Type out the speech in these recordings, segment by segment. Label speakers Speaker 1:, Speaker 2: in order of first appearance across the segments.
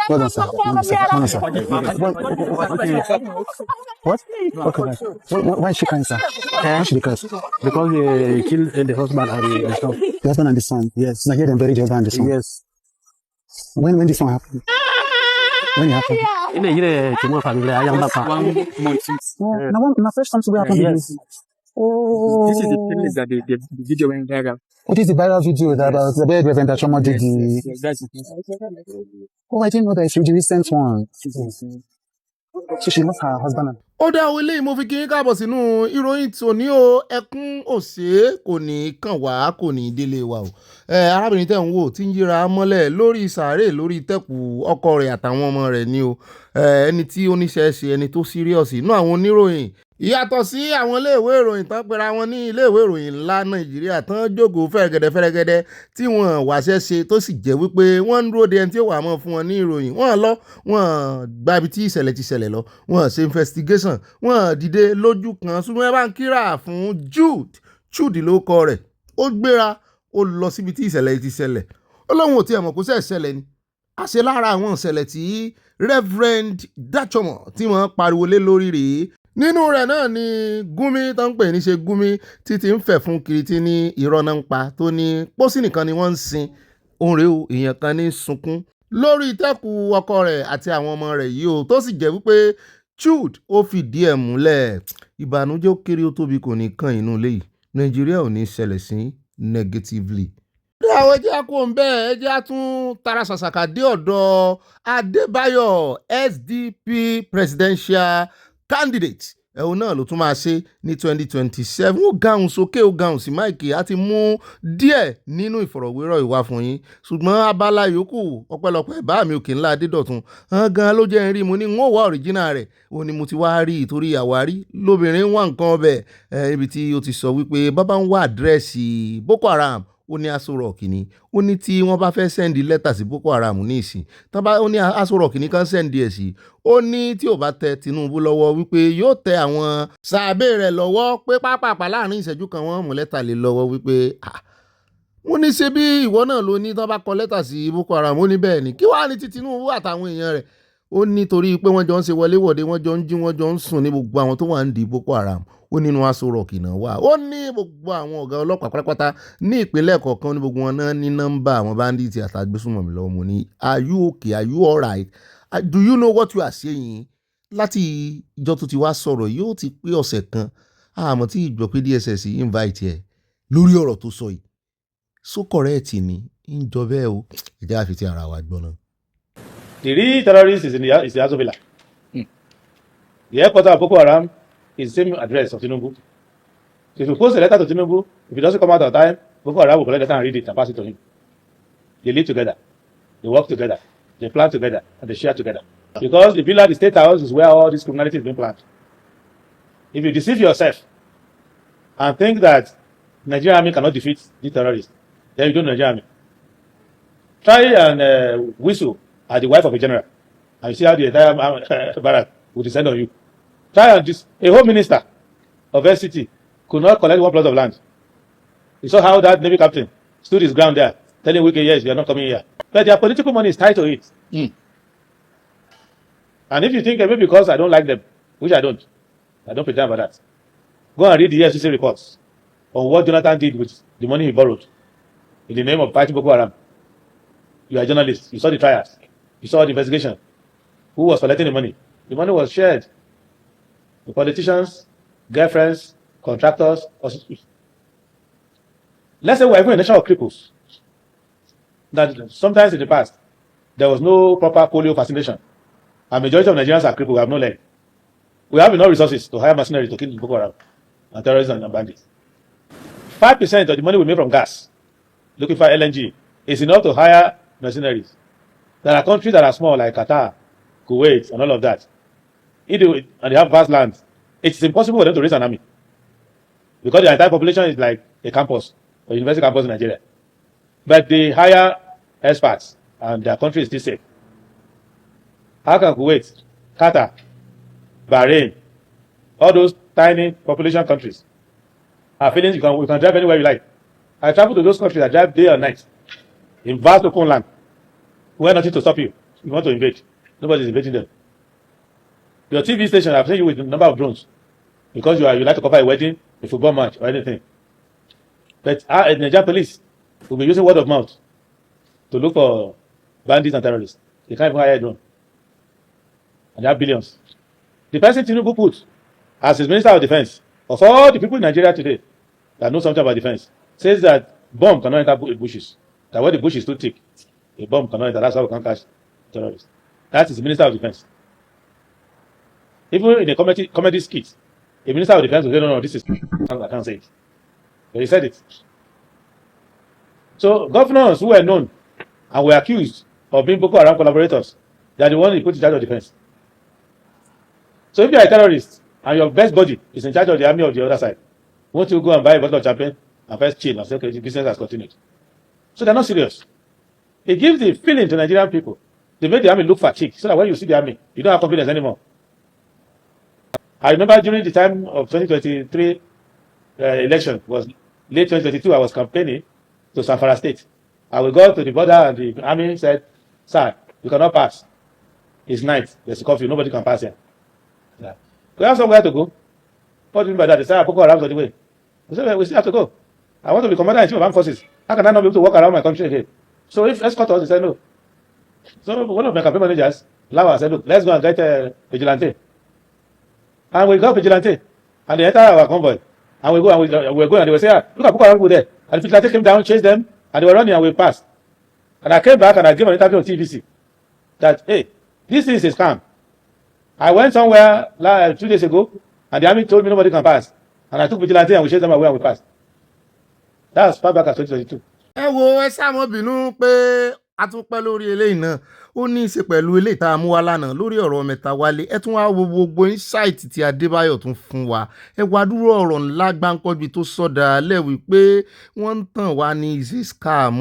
Speaker 1: Hold on, sir. What? Okay, nice. Why is she crying, sir? Why should she cry?
Speaker 2: Because they killed the husband and the son.
Speaker 1: The husband and the son. Yes. Now here they buried the husband and the son.
Speaker 2: Yes.
Speaker 1: When this one happened? When it happened?
Speaker 2: In the year, family, I am not.
Speaker 1: Now first time to happen.
Speaker 2: Yes.
Speaker 1: Oh.
Speaker 3: This is the place that the video went viral.
Speaker 1: What is the viral video that about the bed Reverend Choma did the...
Speaker 3: Yes.
Speaker 1: Oh, I didn't know that it's the recent one. So she lost her husband.
Speaker 4: Ó dá àwọn eléyìí mo fi kí yín káàbọ̀ sínú ìròyìn tòní o. Ẹkún òṣè kò ní kàn wá, kò ní délé wa o. Arábìnrin tẹ̀ ń wò tí ń yíra mọ́lẹ̀ lórí sàárè lórí tẹ́kù ọkọ rẹ̀ àtàwọn ọmọ rẹ̀ ni o. Ẹni tí ó níṣẹ́ ṣe, ẹni tó serious inú àwọn oníròyìn. Ìyàtọ̀ sí àwọn iléèwé ìròyìn tán pera wọn ní iléèwé ìròyìn ńlá Nàìjíríà tán jókòó fẹ́rẹ́gẹ́dẹ́ tí wọ́n wáṣẹ́ ṣe tó sì jẹ́ wípé wọ́n ń dúró de ẹni tí ó wà mọ́ fún wọn ní ìròyìn. Wọ́n gba ibi tí ìṣẹ̀lẹ̀ ti ṣẹlẹ̀ lọ, wọ́n ṣe investigation, wọ́n dìde lójú kan. Ṣùgbọ́n ẹ bá ń kíra fún Jude ló kọ rẹ̀. Ó gbéra ó lọ síbi tí ìṣẹ̀lẹ̀ ti ṣẹlẹ̀. Ó lóun ò tiẹ̀ mọ̀ kó ṣẹlẹ̀ ni. Àṣẹ lára àwọn ìṣẹ̀lẹ̀ tí Reverend Dachomo tí wọ́n pariwo lé lórí rèé. Nínú rẹ̀ náà ni Gumi tó ń pè ní ṣe Gumi títí ń fẹ̀ fún kiri tí ní irọ́ náà ń pa tó ní pósí nìkan ni wọ́n ń sin òun rèé o, èèyàn kan ní sunkún lórí ìtẹ́kù ọkọ rẹ̀ àti àwọn ọmọ rẹ̀ yìí o, tó sì jẹ́ wípé Jude ó fìdí ẹ̀ múlẹ̀. Ìbànújẹ́ ó kéré ó tóbi kò ní kàn inú ilé yìí. Nàìjíríà ò ní ṣẹlẹ̀ sí negatively. Àwọn ẹjẹ́ kò ń bẹ́ẹ̀ ẹjẹ́ tún tara ṣàṣàkà dé ọ̀dọ̀ Adébáyọ̀ SDP presidential candidate. Ẹ̀hún náà ló tún máa ṣe ní 2027. Ó gahùn sókè ó gahùn sí máìkì àti mú díẹ̀ nínú ìfọ̀rọ̀wérọ̀ ìwà fún yín. Ṣùgbọ́n abala yòókù ọpẹ́lọpẹ́ bá mi òkè ńlá Adédọ̀tun gan ló jẹ́ ń rí mo ní wọ́n wá original rẹ̀. Ó ní mo ti wá rí ìtorí àwárí lóbìnrin wà nǹkan ọbẹ̀ ibi tí ó ti sọ wípé bàbá ń wá àdírẹ́sì Boko Haram. Ó ní Aso Rock ni. Ó ní tí wọ́n bá fẹ́ sẹ́ndì lẹ́tà sí Boko Haram ní ìsìn. Ó ní Aso Rock ní kan sẹ́ndì ẹ̀ sí. Ó ní tí ò bá tẹ Tinubu lọ́wọ́ wípé yóò tẹ àwọn sàbẹ̀ rẹ̀ lọ́wọ́ pé pápápá láàrin ìṣẹ́jú kan wọ́n mú lẹ́tà lé lọ́wọ́ wípé wọ́n ní ṣe bí ìwọ náà ló ní tán bá kọ lẹ́tà sí Boko Haram. Ó ní bẹ́ẹ̀ ni. Kí wàá ní ti Tinubu àtàwọn èèyàn rẹ̀? Ó ní torí pé wọ́n jọ ń ṣe wọléwọ̀de, wọ́n jọ ń jí, wọ́n jọ ń sùn ní gbogbo àwọn tó wà ń di Boko Haram. Ó nínú Aso Rock náà wà. Ó ní gbogbo àwọn ọ̀gá ọlọ́pàá pátápátá ní ìpínlẹ̀ kọ̀ọ̀kan ní gbogbo wọn náà ní nọ́mbà àwọn bandits àtàgbésùnmọ̀mí lọ́wọ́. Mo ní are you okay? Are you alright? Do you know what you are saying? Láti ìjọ tó ti wá sọ̀rọ̀ yóò ti pé ọ̀sẹ̀ kan àmọ́ tí ìjọ pé DSS invite ẹ̀ lórí ọ̀rọ̀ tó sọ yìí. So correct ni ń jọ bẹ́ẹ̀ o. Ìjà àfi ti ara wa gbọ́n náà.
Speaker 5: The real terrorist is the Aso Villa. The headquarters of Boko Haram is the same address of Tinubu. So if you post a letter to Tinubu, if it doesn't come out on time, Boko Haram will collect the letter and read it and pass it to him. They live together. They work together. They plan together. And they share together. Because the villa, the state house, is where all this criminality is being planned. If you deceive yourself and think that Nigerian army cannot defeat the terrorists, then you don't know Nigerian army. Try and whistle at the wife of a general, and you see how the entire barrack will descend on you. Try and a home minister of FCT could not collect 1 plot of land. You saw how that Navy captain stood his ground there, telling Wike, yes, we are not coming here. But their political money is tied to it. And if you think maybe because I don't like them, which I don't pretend about that, go and read the FCC reports on what Jonathan did with the money he borrowed in the name of fighting Boko Haram. You are a journalist. You saw the trials. You saw the investigation. Who was collecting the money? The money was shared. The politicians, girlfriends, contractors, hospitals. Let's say we're even a nation of cripples. That sometimes in the past, there was no proper polio vaccination. And majority of Nigerians are crippled. We have no leg. We have enough resources to hire mercenaries to kill Boko Haram and terrorists and bandits. 5% of the money we make from gas, looking for LNG, is enough to hire mercenaries. There are countries that are small, like Qatar, Kuwait, and all of that. And they have vast lands. It's impossible for them to raise an army. Because the entire population is like a campus, a university campus in Nigeria. But they hire experts, and their country is still safe. How can Kuwait, Qatar, Bahrain, all those tiny population countries. Our feelings, we can drive anywhere you like. I travel to those countries, I drive day or night in vast open land where nothing to stop you. You want to invade. Nobody is invading them. Your TV station, I've seen you with a number of drones because you like to cover a wedding, a football match, or anything. But the Nigerian police will be using word of mouth to look for bandits and terrorists. They can't even hire a drone. And they have billions. The person Tinubu put as his Minister of Defense, of all the people in Nigeria today that know something about defense, says that bomb cannot enter bushes. That when the bush is too thick, a bomb cannot enter. That's how we can catch terrorists. That is the Minister of Defense. Even in a comedy skit, a Minister of Defense will say, no, this is I can't say it. But he said it. So governors who were known and were accused of being Boko Haram collaborators, they are the ones who put in charge of defense. So if you are a terrorist and your best body is in charge of the army of the other side, won't you go and buy a bottle of champagne and first chill and say, okay, the business has continued? So they're not serious. It gives the feeling to Nigerian people. They make the army look fatigued, so that when you see the army, you don't have confidence anymore. I remember during the time of 2023 election, was late 2022, I was campaigning to Zamfara State. I will go to the border and the army said, sir, you cannot pass. It's night, there's a curfew, nobody can pass here. Yeah. We have somewhere to go. What do you mean by that? They said, Boko Haram on the way. We said, we still have to go. I want to be commander-in-chief of armed forces. How can I not be able to walk around my country again? So if escort us, they said no. So one of my campaign managers, Lawa, said, look, let's go and get a vigilante. And we got vigilante. And they enter our convoy. And we go and we're going and they will say, look at Boko Haram there. And the vigilante came down, chased them, and they were running and we passed. And I came back and I gave an interview on TVC that, hey, this is a scam. I went somewhere 2 days ago, and the army told me nobody can pass. And I took vigilante and we chased them away and we passed. That was far back at 2022.
Speaker 4: ẹ wo ẹ sáwọn bínú pé a tún pẹ́ lórí eléyìí náà ó ní í ṣe pẹ̀lú eléyìí tá a mú wá lánàá lórí ọ̀rọ̀ Metawale ẹ tún wá wo gbogbo insight tí Adébáyọ̀ tún fún wa ẹ wá dúró ọ̀rọ̀ ńlá gbáǹkọ́bí tó sọ̀dà lẹ́wìí pé wọ́n ń tàn wá ní ìṣe scam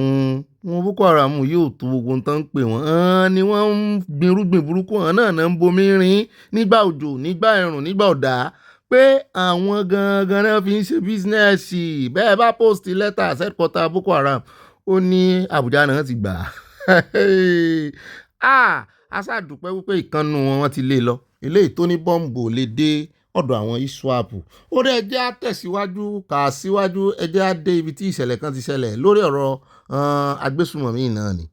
Speaker 4: wọn Boko Haram yóò tó gbogbo nǹkan ń pè wọ́n ni wọ́n ń gbinrúgbìn burúkú hàn náà ń bomi rin nígbà òjò nígbà ẹ̀rùn nígbà ọ̀dá pé àwọn gangan náà fi ń ṣe bísínẹ́sì bẹ́ẹ̀ bá post lẹ́tà headquarter Boko Haram ó ní Àbújá náà ti gbà á aṣáàdúpẹ́ wípé ìkànnù wọn ti lé lọ eléyìí tó ní bọ́ǹbù lè dé ọ̀dọ̀ àwọn ISWAP ó dẹ̀ ẹjẹ́ á tẹ̀síwájú kà síwájú ẹjẹ́ á dé ibi tí ìṣẹ̀lẹ̀ kan ti ṣẹlẹ̀ lórí ọ̀rọ̀ agbésùmọ̀mí náà ni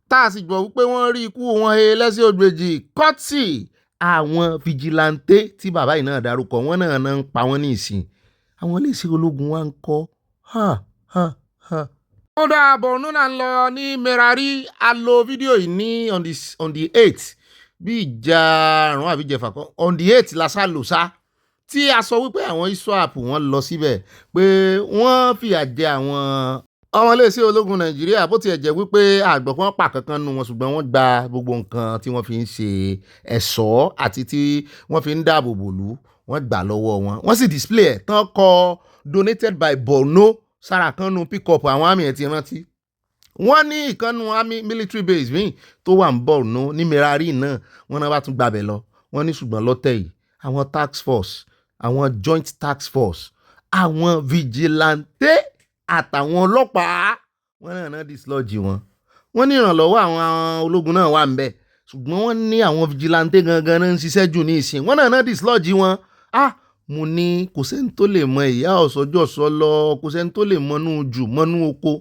Speaker 4: tá a sì gbọ́ wípé wọ́n rí ikú wọn he lẹ́sẹ̀ ògbèjì kọ́tì àwọn fìjìláńtẹ́ tí bàbá yìí náà dárúkọ wọn náà ń pa wọ́n ní ìsìn àwọn iléeṣẹ́ ológun wa ń kọ́ ó dá Borno náà ń lọ ní Merari a lo fídíò yìí ní on the 8th bí ìjà àrùn àbíjẹfà kan on the 8th lásà lò sá tí a sọ wípé àwọn ISWAP wọ́n lọ síbẹ̀ pé wọ́n fìyà jẹ àwọn ọmọ iléeṣẹ́ ológun Nàìjíríà bó tiẹ̀ jẹ́ wípé àgbọ̀pọ̀ pa kankan nu wọn ṣùgbọ́n wọ́n gba gbogbo nǹkan tí wọ́n fi ń ṣe ẹ̀ṣọ́ àti tí wọ́n fi ń dáàbò bò lú wọ́n gbà lọ́wọ́ wọn wọ́n sì display ẹ̀ tán kọ donated by Borno sára kan nu pick up àwọn àmì ẹ̀ ti rántí wọ́n ní ìkànnù army military base míì tó wà ń Borno ní Merari náà wọ́n náà bá tún gbàbẹ̀ lọ wọ́n ní ṣùgbọ́n lọ́tẹ̀ yìí àwọn task force àwọn joint task force àwọn vigilante àtàwọn ọlọ́pàá wọ́n náà dislodge wọ́n ní ìrànlọ́wọ́ àwọn ológun náà wà ń bẹ̀ ṣùgbọ́n wọ́n ní àwọn vigilante gangan náà ń ṣiṣẹ́ jù ní ìsìn wọ́n náà dislodge wọn mo ní kò sẹ́ni tó lè mọ ìyá ọ̀sọ́jọ́ sọ lọ kò sẹ́ni tó lè mọnú jù mọnú oko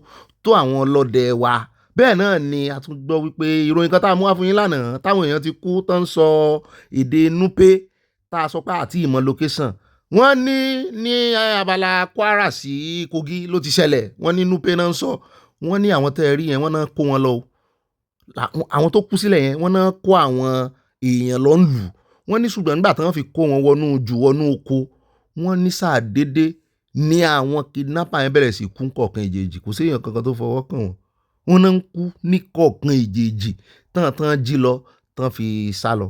Speaker 4: tó àwọn ọlọ́dẹ wa bẹ́ẹ̀ náà ni a tún gbọ́ wípé ìròyìn kan tá a mú wá fún yín lánàá táwọn èèyàn ti kú tó ń sọ èdè Nupe tá a sọ pé àti ìmọ̀ location wọ́n ní abala Kwara sí Kogi ló ti ṣẹlẹ̀ wọ́n ní Nupe náà ń sọ wọ́n ní àwọn tẹ́ ẹ rí yẹn wọ́n náà kó wọn lọ àwọn tó kú sílẹ̀ yẹn wọ́n náà kó àwọn èèyàn lọ ń lù wọ́n ní ṣùgbọ́n nígbà tí wọ́n fi kó wọn wọnú oko wọ́n ní sàdédé ní àwọn kidnapper yẹn bẹ̀rẹ̀ sí kú kọ̀ọ̀kan ìjèjì kò sí èèyàn kankan tó fọwọ́ kàn wọ́n náà ń kú ní kọ̀ọ̀kan ìjèjì tán jí lọ tán fi sá lọ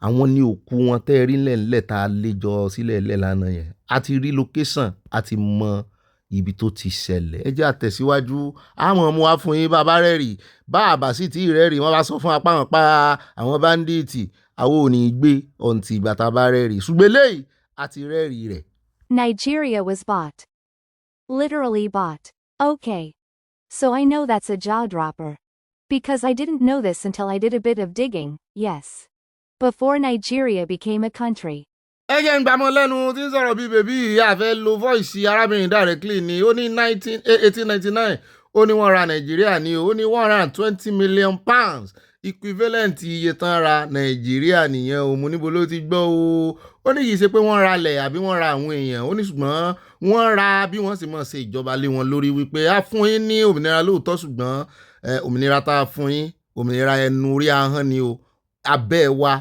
Speaker 4: àwọn ní òkú wọn tẹ́ rí ńlẹ̀ tá a lè jọ sílẹ̀ ńlẹ̀ lánàá yẹn a ti rí location a ti mọ ibi tó ti ṣẹlẹ̀ ẹ jẹ́ àtẹ̀síwájú àmọ́ ọmọ wa fún yín bàbá rẹ̀ rí bá àbá sì tí rẹ̀ rí wọ́n bá sọ fún apá wọn pa àwọn bandits àwọn ò ní gbé ọ̀ǹtì ìgbà tá a bá rẹ̀ rí ṣùgbọ́n eléyìí àti rẹ́rìí rẹ̀.
Speaker 6: Nigeria was bought. Literally bought. Okay. So I know that's a jaw dropper. Because I didn't know this until I did a bit of digging, yes. Before Nigeria became a country.
Speaker 4: Ẹ jẹ́ ń gbàmọ́ lẹ́nu tí ń sọ̀rọ̀ bíi bèbí àfẹ́ lo voice arábìnrin directly ni ó ní 1899 ó ní wọ́n ra Nàìjíríà ní ó ní £120 million equivalent iye tán ra Nàìjíríà nìyẹn o mo níbo ló ti gbọ́ o ó ní kìí ṣe pé wọ́n ra lẹ̀ àbí wọ́n ra àwọn èèyàn ó ní ṣùgbọ́n wọ́n ra bí wọ́n sì mọ̀ ṣe ìjọba lé wọn lórí wípé a fún yín ní òmìnira lóòótọ́ ṣùgbọ́n òmìnira tá a fún yín òmìnira ẹnu orí ahọ́n ni o abẹ́ wa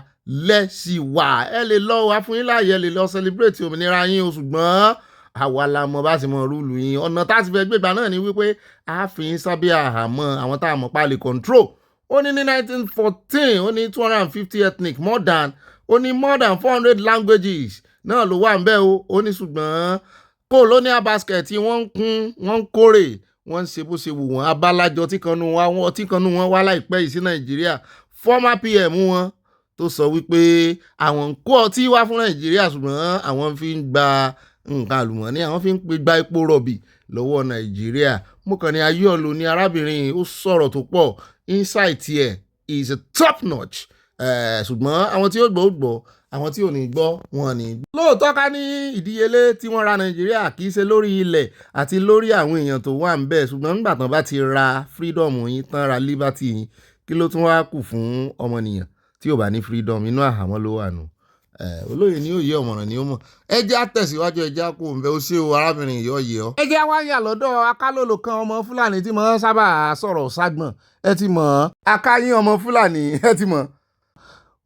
Speaker 4: lẹ́sì wà ẹ lè lọ wá fún yín láàyè lè lọ celebrate òmìnira yín o ṣùgbọ́n àwa la mọ̀ bá sì mọ̀ rúùlù yín ọ̀nà tá a ti fẹ́ gbégbá náà ni wípé a fi yín sábẹ́ àhámọ́ àwọn tá a mọ̀ pa lè control ó ní 1914 ó ní 250 ethnic more than 400 languages náà ló wà ń bẹ̀ o ó ní ṣùgbọ́n colonial basket tí wọ́n ń kún wọ́n ń kórè wọ́n ń ṣe bó ṣe wù wọ́n abálájọ tí kan nú wọn wá láìpẹ́ yìí sí Nàìjíríà former PM wọn tó sọ wípé àwọn ń kó ọtí wá fún Nàìjíríà ṣùgbọ́n àwọn fi ń gba nǹkan àlùmọ́ọ́nì àwọn fi ń gba epo rọ̀bì lọ́wọ́ Nàìjíríà mo kàn ní ayọ́ọ̀lù ní arábìnrin ó sọ̀rọ̀ tó pọ̀ insight ẹ̀ is a top notch ṣùgbọ́n àwọn tí ó gbọ́ àwọn tí ò ní gbọ́ wọn ní. lóòótọ́ ká ní ìdíyelé tí wọ́n ra Nàìjíríà kì í ṣe lórí ilẹ̀ àti lórí àwọn èèyàn tó wà ń bẹ̀ ṣùgbọ́n nígbà tán bá ti ra freedom yín tán ra liberty yín kí ló tún wá kù fún ọmọnìyàn tí ò bá ní freedom inú àhámọ́ ló wà nù. olóyè ni ó yẹ ọ̀mọ̀ràn ni ó mọ̀ ẹ jẹ́ àtẹ̀síwájú ẹ jẹ́ àpò òǹbẹ́ ó ṣe o arábìnrin yìí ọ̀yẹ́ ọ. ẹ jẹ́ wá yà lọ́dọ̀ akálòlò kan ọmọ Fúlàní tí mo sábà sọ̀rọ̀ ságbọ̀n ẹ ti mọ̀ akáyín ọmọ Fúlàní ẹ ti mọ̀.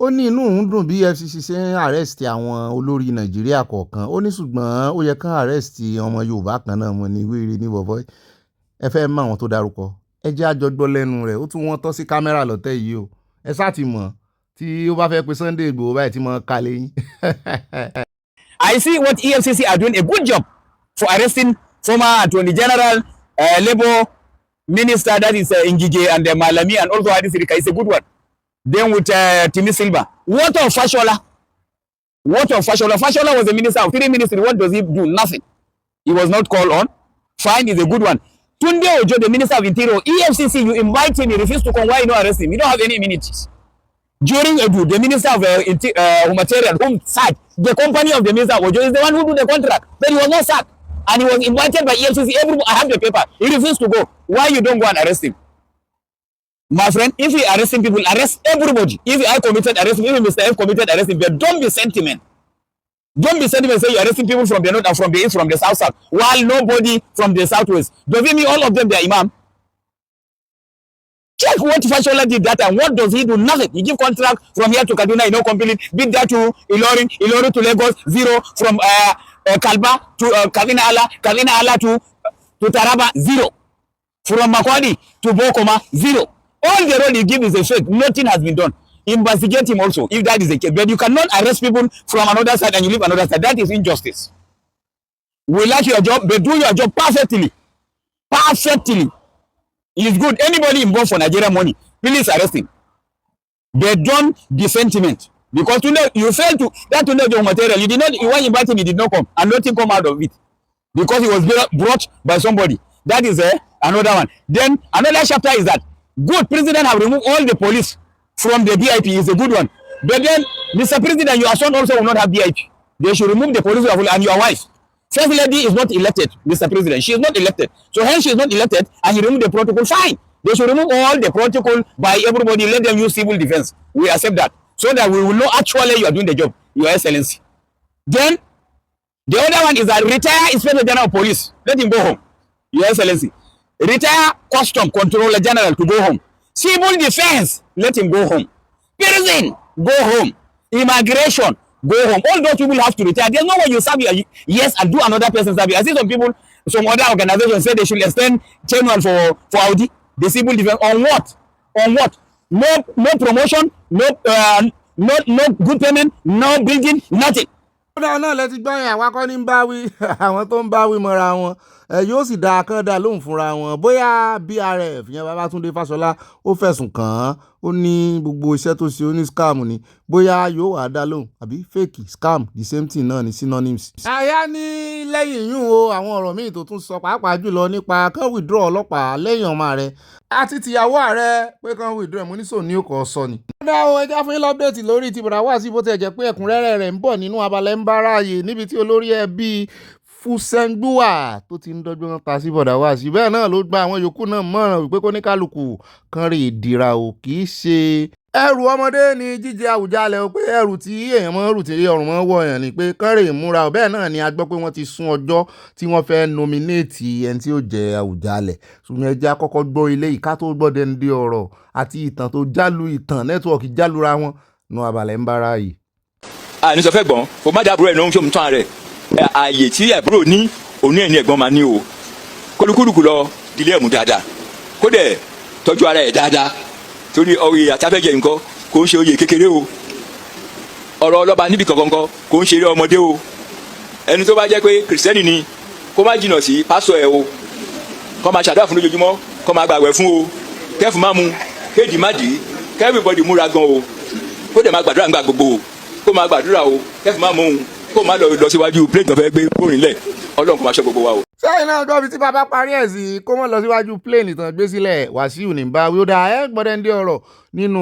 Speaker 4: ó ní inú òun dùn bí EFCC ṣe ń arrest àwọn olórí Nàìjíríà kọ̀ọ̀kan ó ní ṣùgbọ́n ó yẹ kán arrest ọmọ Yorùbá kan náà mọ̀ ní wéèrè ní bọ̀bọ̀ ẹ fẹ́ mọ àwọn tó dárúkọ ẹ jẹ́ àjọgbọ́ lẹ́nu rẹ̀ ó tún wọ́n tọ́ sí kámẹ́rà lọ́tẹ̀ yìí o ẹ sáà ti mọ̀ tí ó bá fẹ́ pe Sunday Igboho báyìí tí mo kà lẹ́yìn.
Speaker 7: I see what EFCC are doing a good job for arresting former Attorney General, Labour Minister, that is Ngige and Malami, and also Hadi Sirika is a good one. Then with Timi Silva. What of Fashola? Fashola was the minister of 3 ministries. What does he do? Nothing. He was not called on. Fine is a good one. Tunde Ojo, the Minister of Interior, EFCC, you invite him, he refused to come. Why you not arrest him? You don't have any immunities. During Edu, the Minister of Humanitarian, whom sacked, the company of the Minister of Ojo is the one who did the contract, but he was not sacked. And he was invited by EFCC. I have the paper. He refused to go. Why you don't go and arrest him? My friend, if you arresting people, arrest everybody. If I committed, arrest him. If Mr. F committed, arrest him. But don't be sentiment. Don't be sentiment say you're arresting people from the north and from the east, from the south, while nobody from the southwest. Does it mean all of them they are imam? Check what Fashola did that and what does he do? Nothing. He give contract from here to Kaduna, you know, complete. Bid that to Ilorin to Lagos, 0. From Kalba to Kavina Ala to Taraba, 0. From Makwadi to Bokoma, 0. All the road he give is a fake. Nothing has been done. Investigate him also, if that is the case. But you cannot arrest people from another side and you leave another side. That is injustice. We like your job, but do your job perfectly. Perfectly. It's good. Anybody involved for Nigeria money, please arrest him. But don't be sentiment. Because today you failed to your material. You did not, when you invite him, he did not come. And nothing come out of it. Because he was brought by somebody. That is another one. Then another chapter is that good president have removed all the police from the BIP is a good one. But then, Mr. President, your son also will not have BIP. They should remove the police and your wife. First lady is not elected, Mr. President. She is not elected. So hence she is not elected and he removed the protocol. Fine. They should remove all the protocol by everybody. Let them use civil defense. We accept that. So that we will know actually you are doing the job, Your Excellency. Then, the other one is that retire Inspector General of Police. Let him go home, Your Excellency. Retire Custom Controller General to go home. Civil defense, let him go home. Prison, go home. Immigration, go home. All those people have to retire. There's no way you serve your yes and do another person's service. I see some people, some other organizations say they should extend chairman for Audi, the civil defense. On what? On what? No promotion, no good payment, no building, nothing.
Speaker 4: náà lẹ ti gbọ́ yẹn àwọn akọni ń bá wí àwọn tó ń bá wí mọ́ra wọn yóò sì dá kán dá lóhùn fúnra wọn bóyá BRF yẹn Babátúndé Fáṣọlá ó fẹ̀sùn kàn án ó ní gbogbo iṣẹ́ tó ṣe ó ní scam ni bóyá yóò wá dá lóhùn àbí fake scam the same thing náà ni synonyms. àyà ní lẹ́yìn yún o àwọn ọ̀rọ̀ míì tó tún sọ pàápàá jùlọ nípa kán withdraw ọlọ́pàá lẹ́yìn ọmọ rẹ̀ àti tìyàwó ààrẹ pé kán withdraw mo ní sọ ní òkò sọ ni. ọ̀dà o ẹja fún yín lọ́pdẹ̀tì lórí ti bọ̀dà wá sí bó ti jẹ́ pé ẹ̀kúnrẹ́rẹ́ rẹ̀ ń bọ̀ nínú abala ń bá ráàyè níbi tí olórí ẹbí Fúsẹ́ngbúwà tó ti ń dọ́gbọ́n ta sí bọ̀dà wá sí bẹ́ẹ̀ náà ló gba àwọn yòókù náà mọ̀ràn wípé kó ní kálukú kan rí ìdìrà ò kì í ṣe ẹrù ọmọdé ní jíjẹ Àwùjalẹ̀ o pé ẹrù tí èèyàn mọ́ rù tí ọrùn mọ́ wọ̀ yàn ni pé kán rè múra o bẹ́ẹ̀ náà ni a gbọ́ pé wọ́n ti sún ọjọ́ tí wọ́n fẹ́ nominate ẹni tí ó jẹ Àwùjalẹ̀ ṣùgbọ́n ẹjẹ́ àkọ́kọ́ gbọ́ ilé ìka tó gbọ́ dẹ́ndé ọ̀rọ̀ àti ìtàn tó jálu ìtàn nẹ́tíwọ̀kì jálura wọn nu abalẹ̀ ń bára yìí.
Speaker 8: àní sọ fẹ́ gbọ́n kò má dábúrò ẹ̀ ló ń ṣòmù tán rẹ̀ ààyè tí àbúrò ní òní ẹ̀ ní ẹ̀gbọ́n máa ní o kólúkúlùkù lọ dílé ẹ̀mú dáadáa kó dẹ̀ tọ́jú ara ẹ̀ dáadáa torí oyè àtàfẹ́jẹ nǹkan kò ń ṣe oyè kékeré o ọ̀rọ̀ ọlọ́ba níbi kankan kò ń ṣeré ọmọdé o ẹni tó bá jẹ́ pé kìrìsìtẹ́nì ni kó má jìnnà sí pásọ̀ ẹ̀ o kó máa ṣàdúrà fún lójoojúmọ́ kó máa gbàwẹ̀ fún o kẹ́fù má mu kéèdì má dì í kẹ́fìbọ̀dì múra gan o kó dẹ̀ máa gbàdúrà nígbà gbogbo o kó máa gbàdúrà o kẹ́fù má mu òun kó má lọ síwájú plane tó fẹ́ gbé kórìn lẹ̀ ọlọ́run kó máa ṣọ́ gbogbo wa o.
Speaker 4: sẹ́yìn náà gbọ́ bí tí bàbá parí ẹ̀ sí kó mọ̀ lọ síwájú plane tán gbé sílẹ̀ Wàsíù ní bá wí ó dáa ẹ gbọ́dọ̀ ń dé ọ̀rọ̀ nínú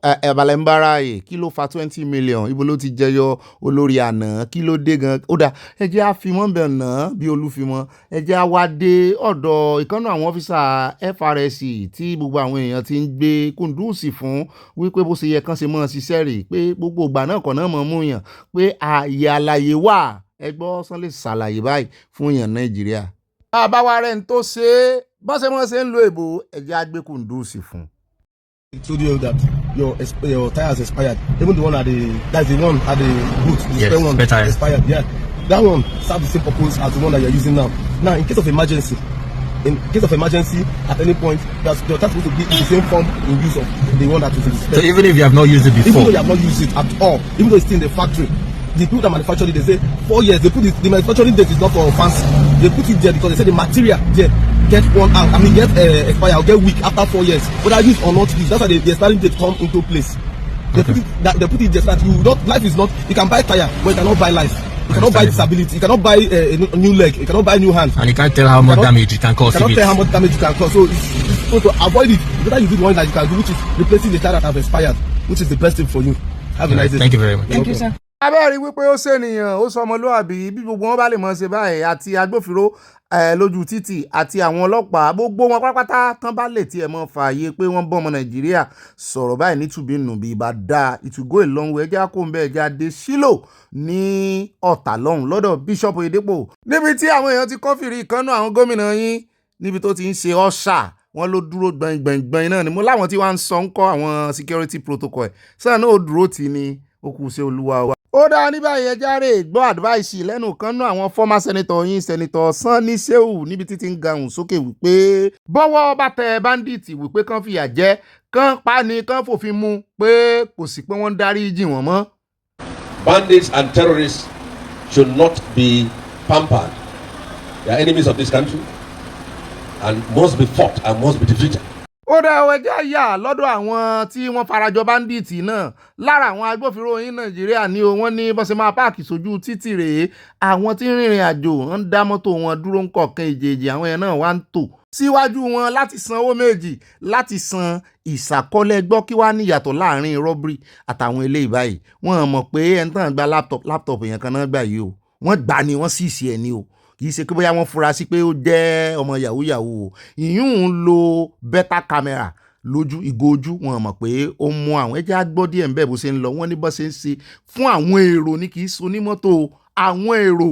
Speaker 4: Abala ń bára yìí kí ló fa 20 million ibo ló ti jẹyọ olórí àná kí ló dé gan ó dáa ẹ jẹ́ àfimọ́ bẹ̀ ná bí olúfimọ́ ẹ jẹ́ àwa dé ọ̀dọ̀ ìkànnì àwọn ọ́fíìsà FRSC tí gbogbo àwọn èèyàn ti ń gbé kùndùsì fún wípé bó ṣe yẹ kán ṣe mọ́ ṣiṣẹ́ rè pé gbogbo ìgbà náà kàn náà mọ̀ mú yàn pé ààyè àlàyé wà ẹgbọ́ sán lè ṣàlàyé báyìí fún èèyàn Nàìjíríà. bàbá wa rẹ̀ ń tó ṣe é bọ́sẹ̀ mọ́ ṣe ń lo èbò ẹ̀jẹ̀ agbẹ́kùndùsì fún.
Speaker 9: He told you that your tire has expired. Even the one that's the one at the boot, the spare one expired. Yeah, that one serves the same purpose as the one that you're using now. Now, in case of emergency, at any point, your tire supposed to be in the same form in use of the one that is in the spare.
Speaker 10: So even if you have not used it before,
Speaker 9: even though you have not used it at all, even though it's still in the factory, the people that manufacture it, they say 4 years. They put it, the manufacturing date is not for fancy. They put it there because they say the material there get worn out. I mean, get expire or get weak after 4 years. Whether used or not used, that's why the expiring date come into place. They put it there so that you don't. Life is not. You can buy tire, but you cannot buy life. You cannot buy disability. You cannot buy a new leg. You cannot buy new hand.
Speaker 10: And you can't tell how much damage it can cause.
Speaker 9: You cannot tell how much damage you can cause. So it's supposed to avoid it. Better you do the one that you can do, which is replacing the tire that have expired, which is the best thing for you. Have a nice day.
Speaker 10: Thank you very much.
Speaker 9: Thank you, sir.
Speaker 4: abẹ́rẹ́ wípé ó ṣènìyàn ó sọ ọmọlúwàbí bí gbogbo wọn bá lè mọ̀ ṣe báyìí àti agbófinró lójú títì àti àwọn ọlọ́pàá gbogbo wọn pátápátá tán bá lè tiẹ̀ mọ́ fààyè pé wọ́n bọ́ ọmọ Nàìjíríà sọ̀rọ̀ báyìí nítùbínú bí ibà dáa ìtúgó ìlọ́nwó ẹja kó ń bẹ́ ẹja dé sílò ní Ọ̀tà lọ́hùn lọ́dọ̀ Bíṣọ́pù Oyèdépò níbi tí àwọn èèyàn ti kọ́fìrí ìkànnù àwọn gómìnà yín níbi tó ti ń ṣe ọ́ṣà wọn ló dúró gbẹ̀ngbẹ̀ngbẹ̀ng náà ni mo láwọn tí wọ́n ń sọ ń kọ́ àwọn security protocol sáà náà ó dúró tì ní okùn ṣe olúwa wa. ó dáa ní báyìí ẹja rè gbọ́ advice lẹ́nu kan náà àwọn former senator yín senator Sanni Shehu níbi títí ń gahùn sókè wípé bọ́wọ́ bá tẹ bandits wípé kán fìyà jẹ kán pa ni kán fòfin mú pé kò sí pé wọ́n ń dárí jì wọ́n mọ́.
Speaker 11: Bandits and terrorists should not be pampered. They are enemies of this country and must be fought and must be defeated.
Speaker 4: ó dá ẹjẹ́ yà lọ́dọ̀ àwọn tí wọ́n farajọ bandits náà lára àwọn agbófinró yín Nàìjíríà ni wọ́n ní bọ́sẹ̀ máa páàkì sójú títì rèé àwọn tí ń rìnrìn àjò ń dá mọ́tò wọn dúró ń kọ̀ọ̀kan èjèèjì àwọn yẹn náà wá ń tò síwájú wọn láti san owó méjì láti san ìsàkọ́lẹ̀ gbọ́ kí wàá níyàtọ̀ láàrin robbery àtàwọn eléyìí báyìí wọ́n mọ̀ pé ẹni tán gba laptop yẹn kan náà gbà yìí o wọ́n gbà ni wọ́n sì ṣe ẹ̀ ní o kì í ṣe pé bóyá wọ́n fura sí pé ó jẹ́ ọmọ yahoo yahoo o ìyún ń lo beta camera lójú ìgò ojú wọn mọ̀ pé ó mú àwọn ẹjẹ́ àgbọ́ díẹ̀ ń bẹ̀ bó ṣe ń lọ wọ́n ní bó ṣe ń ṣe fún àwọn èrò ní kì í so ní mọ́tò àwọn èrò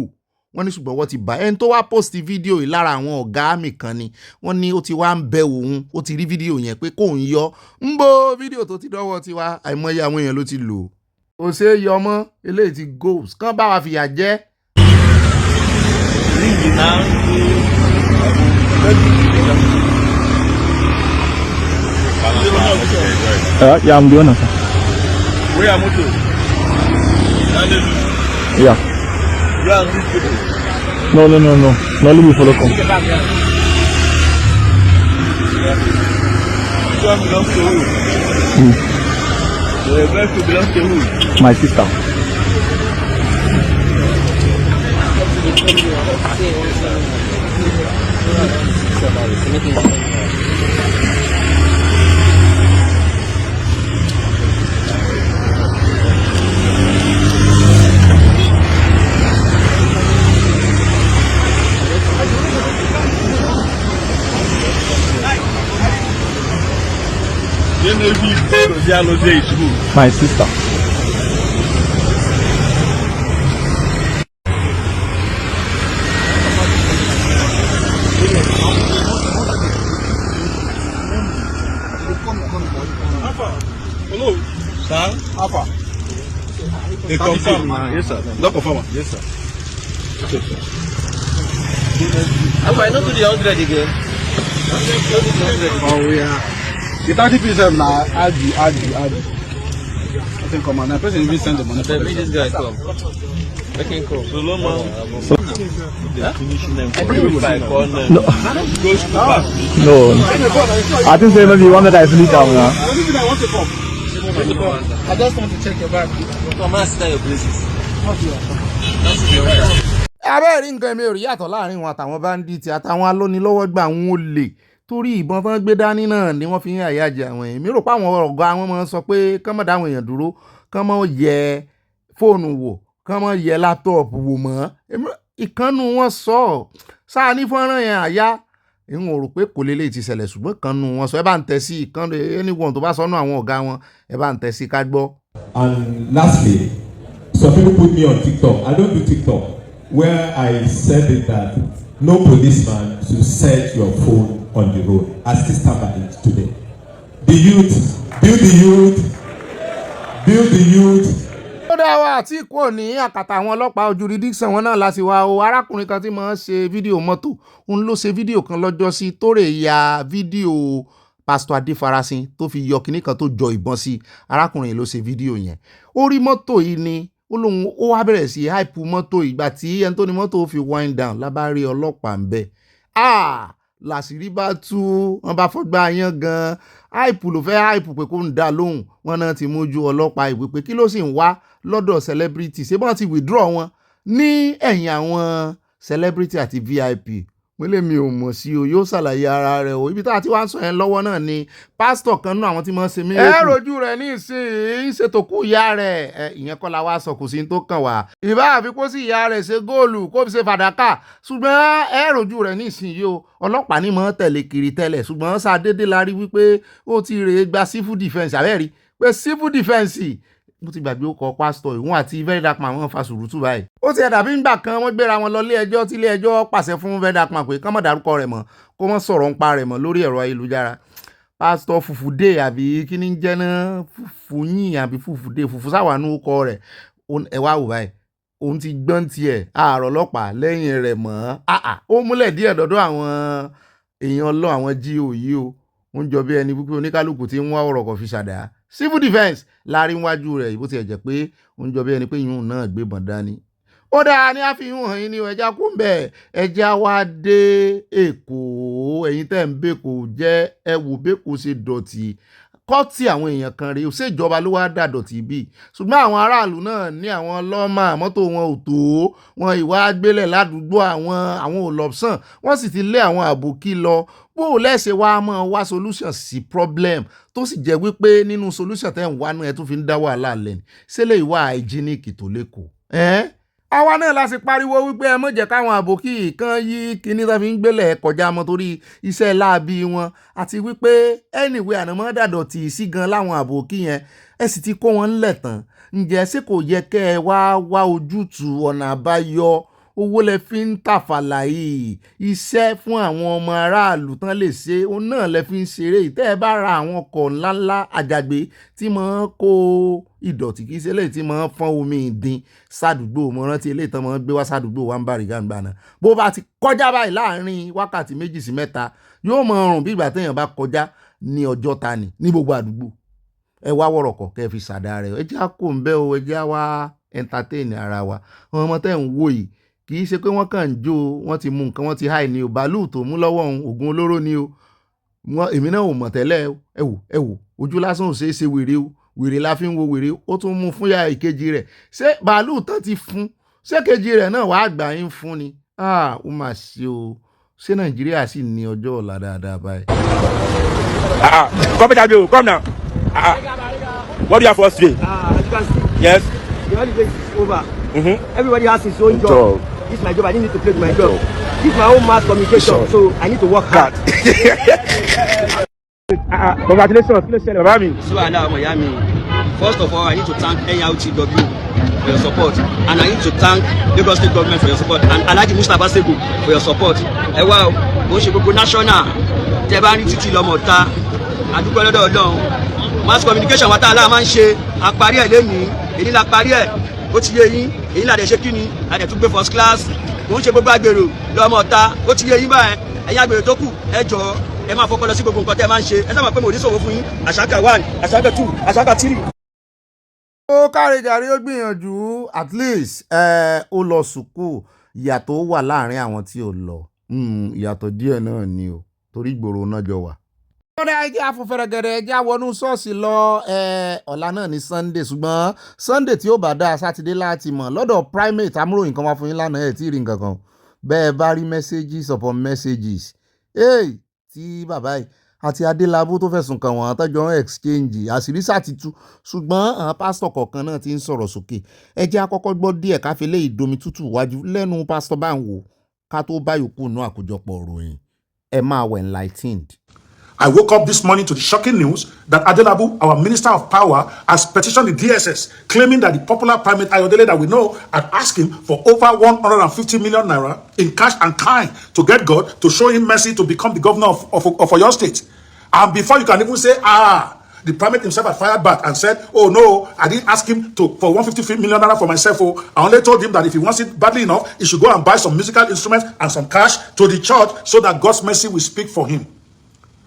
Speaker 4: wọ́n ní ṣùgbọ́n wọ́n ti bá ẹni tó wá post fídíò yìí lára àwọn ọ̀gá àmì kan ni wọ́n ní ó ti wá ń bẹ òun ó ti rí fídíò yẹn pé kóun yọ ń bo fídíò tó ti dọ́wọ́ tiwa àìmọye àwọn èèyàn ló ti lò ó ṣe é yọ mọ́ eléyìí ti goals kán bá wa fìyà jẹ.
Speaker 12: Yeah, I'm doing it.
Speaker 11: Where are motor?
Speaker 12: Yeah.
Speaker 11: You are
Speaker 12: No. No, let me follow come.
Speaker 13: Belongs to who? The vessel belongs to who?
Speaker 12: My sister. My sister.
Speaker 13: Hello, sir. Alpha. They confirm. Yes, sir. Not confirm. Yes, sir. Okay, sir. Alpha, I not do the 100 again.
Speaker 1: Oh, yeah. The 30% now, add you. I think come on, the person even send the money.
Speaker 13: Let me this guy come. Make him come. So long, man.
Speaker 12: No. I think say maybe you want that I finish down now.
Speaker 1: I just want to check your bag.
Speaker 13: Come and sit your places.
Speaker 4: abẹ́rẹ́ nǹkan mi ò rí yàtọ̀ láàrin wọn àtàwọn bandits àtàwọn alónilọ́wọ́gbà àwọn olè torí ìbọn tán gbé dání náà ni wọ́n fi ń àyájẹ àwọn èèyàn mi rò pé àwọn ọ̀gá wọn máa ń sọ pé kán mọ̀ dáwọn èèyàn dúró kán mọ̀ yẹ fóònù wò kán mọ̀ yẹ láptọ̀pù wò mọ́ ìkànnù wọn sọ sáà ní fọ́nrán yẹn àyá ìwọ̀n rò pé kò lélẹ̀ ti ṣẹlẹ̀ ṣùgbọ́n ìkànnù wọn sọ ẹ bá ń tẹ̀ sí ìkànnù anyone tó bá sọnù àwọn ọ̀gá wọn ẹ bá ń tẹ̀ sí ká gbọ́.
Speaker 14: And lastly, some people put me on TikTok. I don't do TikTok, where I said it that no policeman should search your phone on the road. I still stand by it today. The youth, build the youth, build the youth.
Speaker 4: ó dá wa àti kò ní àkàtà àwọn ọlọ́pàá jurisdiction wọn náà láti wá o arákùnrin kan tí máa ń ṣe fídíò mọ́tò òun ló ṣe fídíò kan lọ́jọ́ sí tó rè ya fídíò pásítọ̀ adéfarasin tó fi yọ kinní kan tó jọ ìbọn sí arákùnrin ló ṣe fídíò yẹn ó rí mọ́tò yìí ni ó lóun ó wá bẹ̀rẹ̀ sí hype mọ́tò ìgbà tí ẹni tó ní mọ́tò fi wind down lábárí ọlọ́pàá ń bẹ̀ làṣírí bá tú wọn bá fọgbà yán gan hype ló fẹ́ hype pé kó ń dá lóhùn wọn náà ti mójú ọlọ́pàá ìwé pé kí ló sì ń wá lọ́dọ̀ celebrity ṣé bọ́n ti withdraw wọn ní ẹ̀yìn àwọn celebrity àti VIP wọ́n lè mi ò mọ̀ sí o yóò ṣàlàyé ara rẹ̀ o ibi tá a ti wá ń sọ yẹn lọ́wọ́ náà ni pásítọ̀ kan náà àwọn tí wọ́n ṣe mí. ẹ rojú rẹ̀ ní ìsìn ṣètò kú ìyá rẹ̀ ìyẹn kọ́ la wá sọ kò sí tó kàn wá. ìbá àfikún sí ìyá rẹ̀ ṣe góòlù kó fi ṣe fàdákà ṣùgbọ́n ẹ rojú rẹ̀ ní ìsìn yìí o ọlọ́pàá ní mọ́ tẹ̀lé kiri tẹ́lẹ̀ ṣùgbọ́n ṣàdédé la rí wípé ó ti rèé gba civil defence àbẹ́rí pé civil defence mo ti gbàgbé ó kọ pásítọ̀ ìwọ̀n àti very dark man wọ́n fa sùúrùtù báyìí. ó ti ẹ̀dà bí ń gbà kan wọ́n gbéra wọn lọ ilé ẹjọ́ tí ilé ẹjọ́ pàṣẹ fún very dark man pé kán mọ̀ dárúkọ rẹ̀ mọ́ kó mọ̀ sọ̀rọ̀ ń pa rẹ̀ mọ́ lórí ẹ̀rọ ayélujára. pásítọ̀ Fùfúdé àbí kí ni ń jẹ́ náà Fùfúyìn àbí Fùfúdé Fùfú sáwàánú kọ rẹ̀ ẹ wá wò báyìí òun ti gbọ́n tiẹ̀ àárọ̀ ọlọ́pàá lẹ́yìn rẹ̀ mọ́ ó múlẹ̀ díẹ̀ dọ́dọ̀ àwọn èèyàn ọlọ́ àwọn jíò yìí o ó ń jọ bí ẹni wípé oníkálukú ti ń wá ọ̀rọ̀ kan fi ṣàdá civil defence láàrin wájú rẹ̀ ìbò ti ẹ̀jẹ̀ pé ó ń jọ bí ẹni pé ìyún náà gbébọn dání. ó dáa ní àfihàn hàn yín ní ẹja kún bẹ́ẹ̀ ẹja wá dé Èkó ẹ̀yin tẹ́ ń bẹ́ẹ̀kọ́ jẹ́ ẹ wò bẹ́ẹ̀kọ́ ṣe dọ̀tí kọ́tì àwọn èèyàn kan rèé ṣèjọba ló wá dà dọ̀tí bíi ṣùgbọ́n àwọn aráàlú náà ní àwọn lọ́mà mọ́tò wọn ò tó wọn ìwà gbélẹ̀ ládùúgbò àwọn ò lọ́pṣàn wọ́n sì ti lé àwọn àbòkí lọ bó o lẹ́sẹ̀ wá mọ́ wá solution sí problem tó sì jẹ́ wípé nínú solution tẹ́ ń wá náà ẹ tún fi ń dá wàhálà lẹ́nu sílẹ̀ ìwà hygienic tó lẹ́kọ̀ọ́ àwa náà la sì pariwo wípé ẹ mọ̀ jẹ́ káwọn àbòkí kan yí kíní tó fi ń gbélẹ̀ kọjá mọ́ torí iṣẹ́ láabi wọn àti wípé anyway ànámọ́ dàdọ̀tì sí gan láwọn àbòkí yẹn ẹ sì ti kó wọn ńlẹ̀ tán ǹjẹ́ ṣé kò yẹ kẹ́ ẹ wá ojútùú ọ̀nà àbáyọ owó lẹ fi ń tàfàlà yìí iṣẹ́ fún àwọn ọmọ aráàlú tán lè ṣe òun náà lẹ fi ń ṣeré ìtẹ́ ẹ bá ra àwọn ọkọ̀ ńláńlá àjàgbé tí máa ń kó ìdọ̀tí kì í ṣe eléyìí tí máa ń fọ́n omi ìdín sádùúgbò mo rántí eléyìí tán máa ń gbé wá sádùúgbò wa ń bá rí gàǹgbà náà bó bá ti kọjá báyìí láàrin wákàtí 2 sí 3 yóò máa rùn bí ìgbà téèyàn bá kọjá ní ọjọ́ ta ni ní gbogbo àdúgbò ẹ wá wọ̀rọ̀kọ̀ kẹ́ fi ṣàdá rẹ̀ ẹ jẹ́ kó ń bẹ́ o ẹ jẹ́ wá entertain ara wa àwọn ọmọ tẹ́ ń wò yìí kì í ṣe pé wọ́n kàn ń jó wọ́n ti mú nǹkan wọ́n ti háì ní o bàálù tó mú lọ́wọ́ òun oògùn olóró ni o èmi náà ò mọ̀ tẹ́lẹ̀ ẹ wò ojú lásán ò ṣeé ṣe wèrè o wèrè la fi ń wo wèrè ó tún mú fún ya ìkejì rẹ̀ ṣé bàálù tán ti fún ṣé kejì rẹ̀ náà wàá gbà yín fún ni ó mà ṣe o ṣé Nàìjíríà sì ní ọjọ́ ọ̀la dáadáa báyìí.
Speaker 5: Come here, come now. What do you have for us today? Yes.
Speaker 15: The holiday is over. Everybody has his own job. This is my job. I need to play with my job. This is my own mass communication, so I need to work hard.
Speaker 5: Congratulations. Baba mi.
Speaker 15: So now, Miami. First of all, I need to thank NRTW for your support, and I need to thank Lagos State government for your support, and Alhaji Mustapha Segu for your support. Wow, mo ṣe gbogbo national. Tẹ́ bá rí títí lọ́mọ ta. Àdúgbò lọ́dọ̀ Ọlọ́run. Mass communication wa tá la máa ń ṣe àparí ẹ̀ lẹ́ni èyí la parí ẹ̀ ó ti yé yín èyí la dẹ̀ ṣe kíni a dẹ̀ tún gbé first class mo ń ṣe gbogbo àgbèrò lọ́mọ ta ó ti yé yín báyẹn ẹ̀yin àgbèrò tó kù ẹ jọ̀ọ́ ẹ máa fọkọ lọ sí gbogbo nǹkan tẹ́ ẹ máa ń ṣe ẹ sábà pé mo ní sọ̀rọ̀ fún yín àṣàkà 1 àṣàkà 2 àṣàkà 3.
Speaker 4: ó káre jàre ó gbìyànjú at least ó lọ sùkúù ìyàtọ̀ wà láàrin àwọn tí ò lọ ìyàtọ̀ díẹ̀ náà ni o torí ìgboro náà jọ wà. ọ̀rẹ́ ẹjẹ́ afúnfẹ́rẹ́gẹ́rẹ́ ẹjẹ́ wọnú ṣọ́ọ̀ṣì lọ ọ̀la náà ní Sunday ṣùgbọ́n Sunday tí ó bá dáa sátidé láti mọ̀ lọ́dọ̀ primate amúròyìn kan wá fún yín lánàá ẹ̀ tí ì rí nǹkan kan bẹ́ẹ̀ bá rí messages upon messages tí bàbá yìí àti Adélabú tó fẹ̀sùn kàn wọ́n àtọ́jọ́ exchange àṣírí sàtìtú ṣùgbọ́n àwọn pásítọ̀ kọ̀ọ̀kan náà ti ń sọ̀rọ̀ sókè ẹjẹ́ àkọ́kọ́ gbọ́ díẹ̀ káfí lé ìdomi tútù wájú lẹ́nu pásítọ̀ Báńwò ká tó bá yòókù nú àkójọpọ̀ ìròyìn ẹ máa wẹ̀ enlightened.
Speaker 16: I woke up this morning to the shocking news that Adelabu, our Minister of Power, has petitioned the DSS, claiming that the popular primate Ayodele that we know had asked him for over 150 million naira in cash and kind to get God to show him mercy to become the governor of Oyo State. And before you can even say, the primate himself had fired back and said, oh no, I didn't ask him for 150 million naira for myself. I only told him that if he wants it badly enough, he should go and buy some musical instruments and some cash to the church so that God's mercy will speak for him.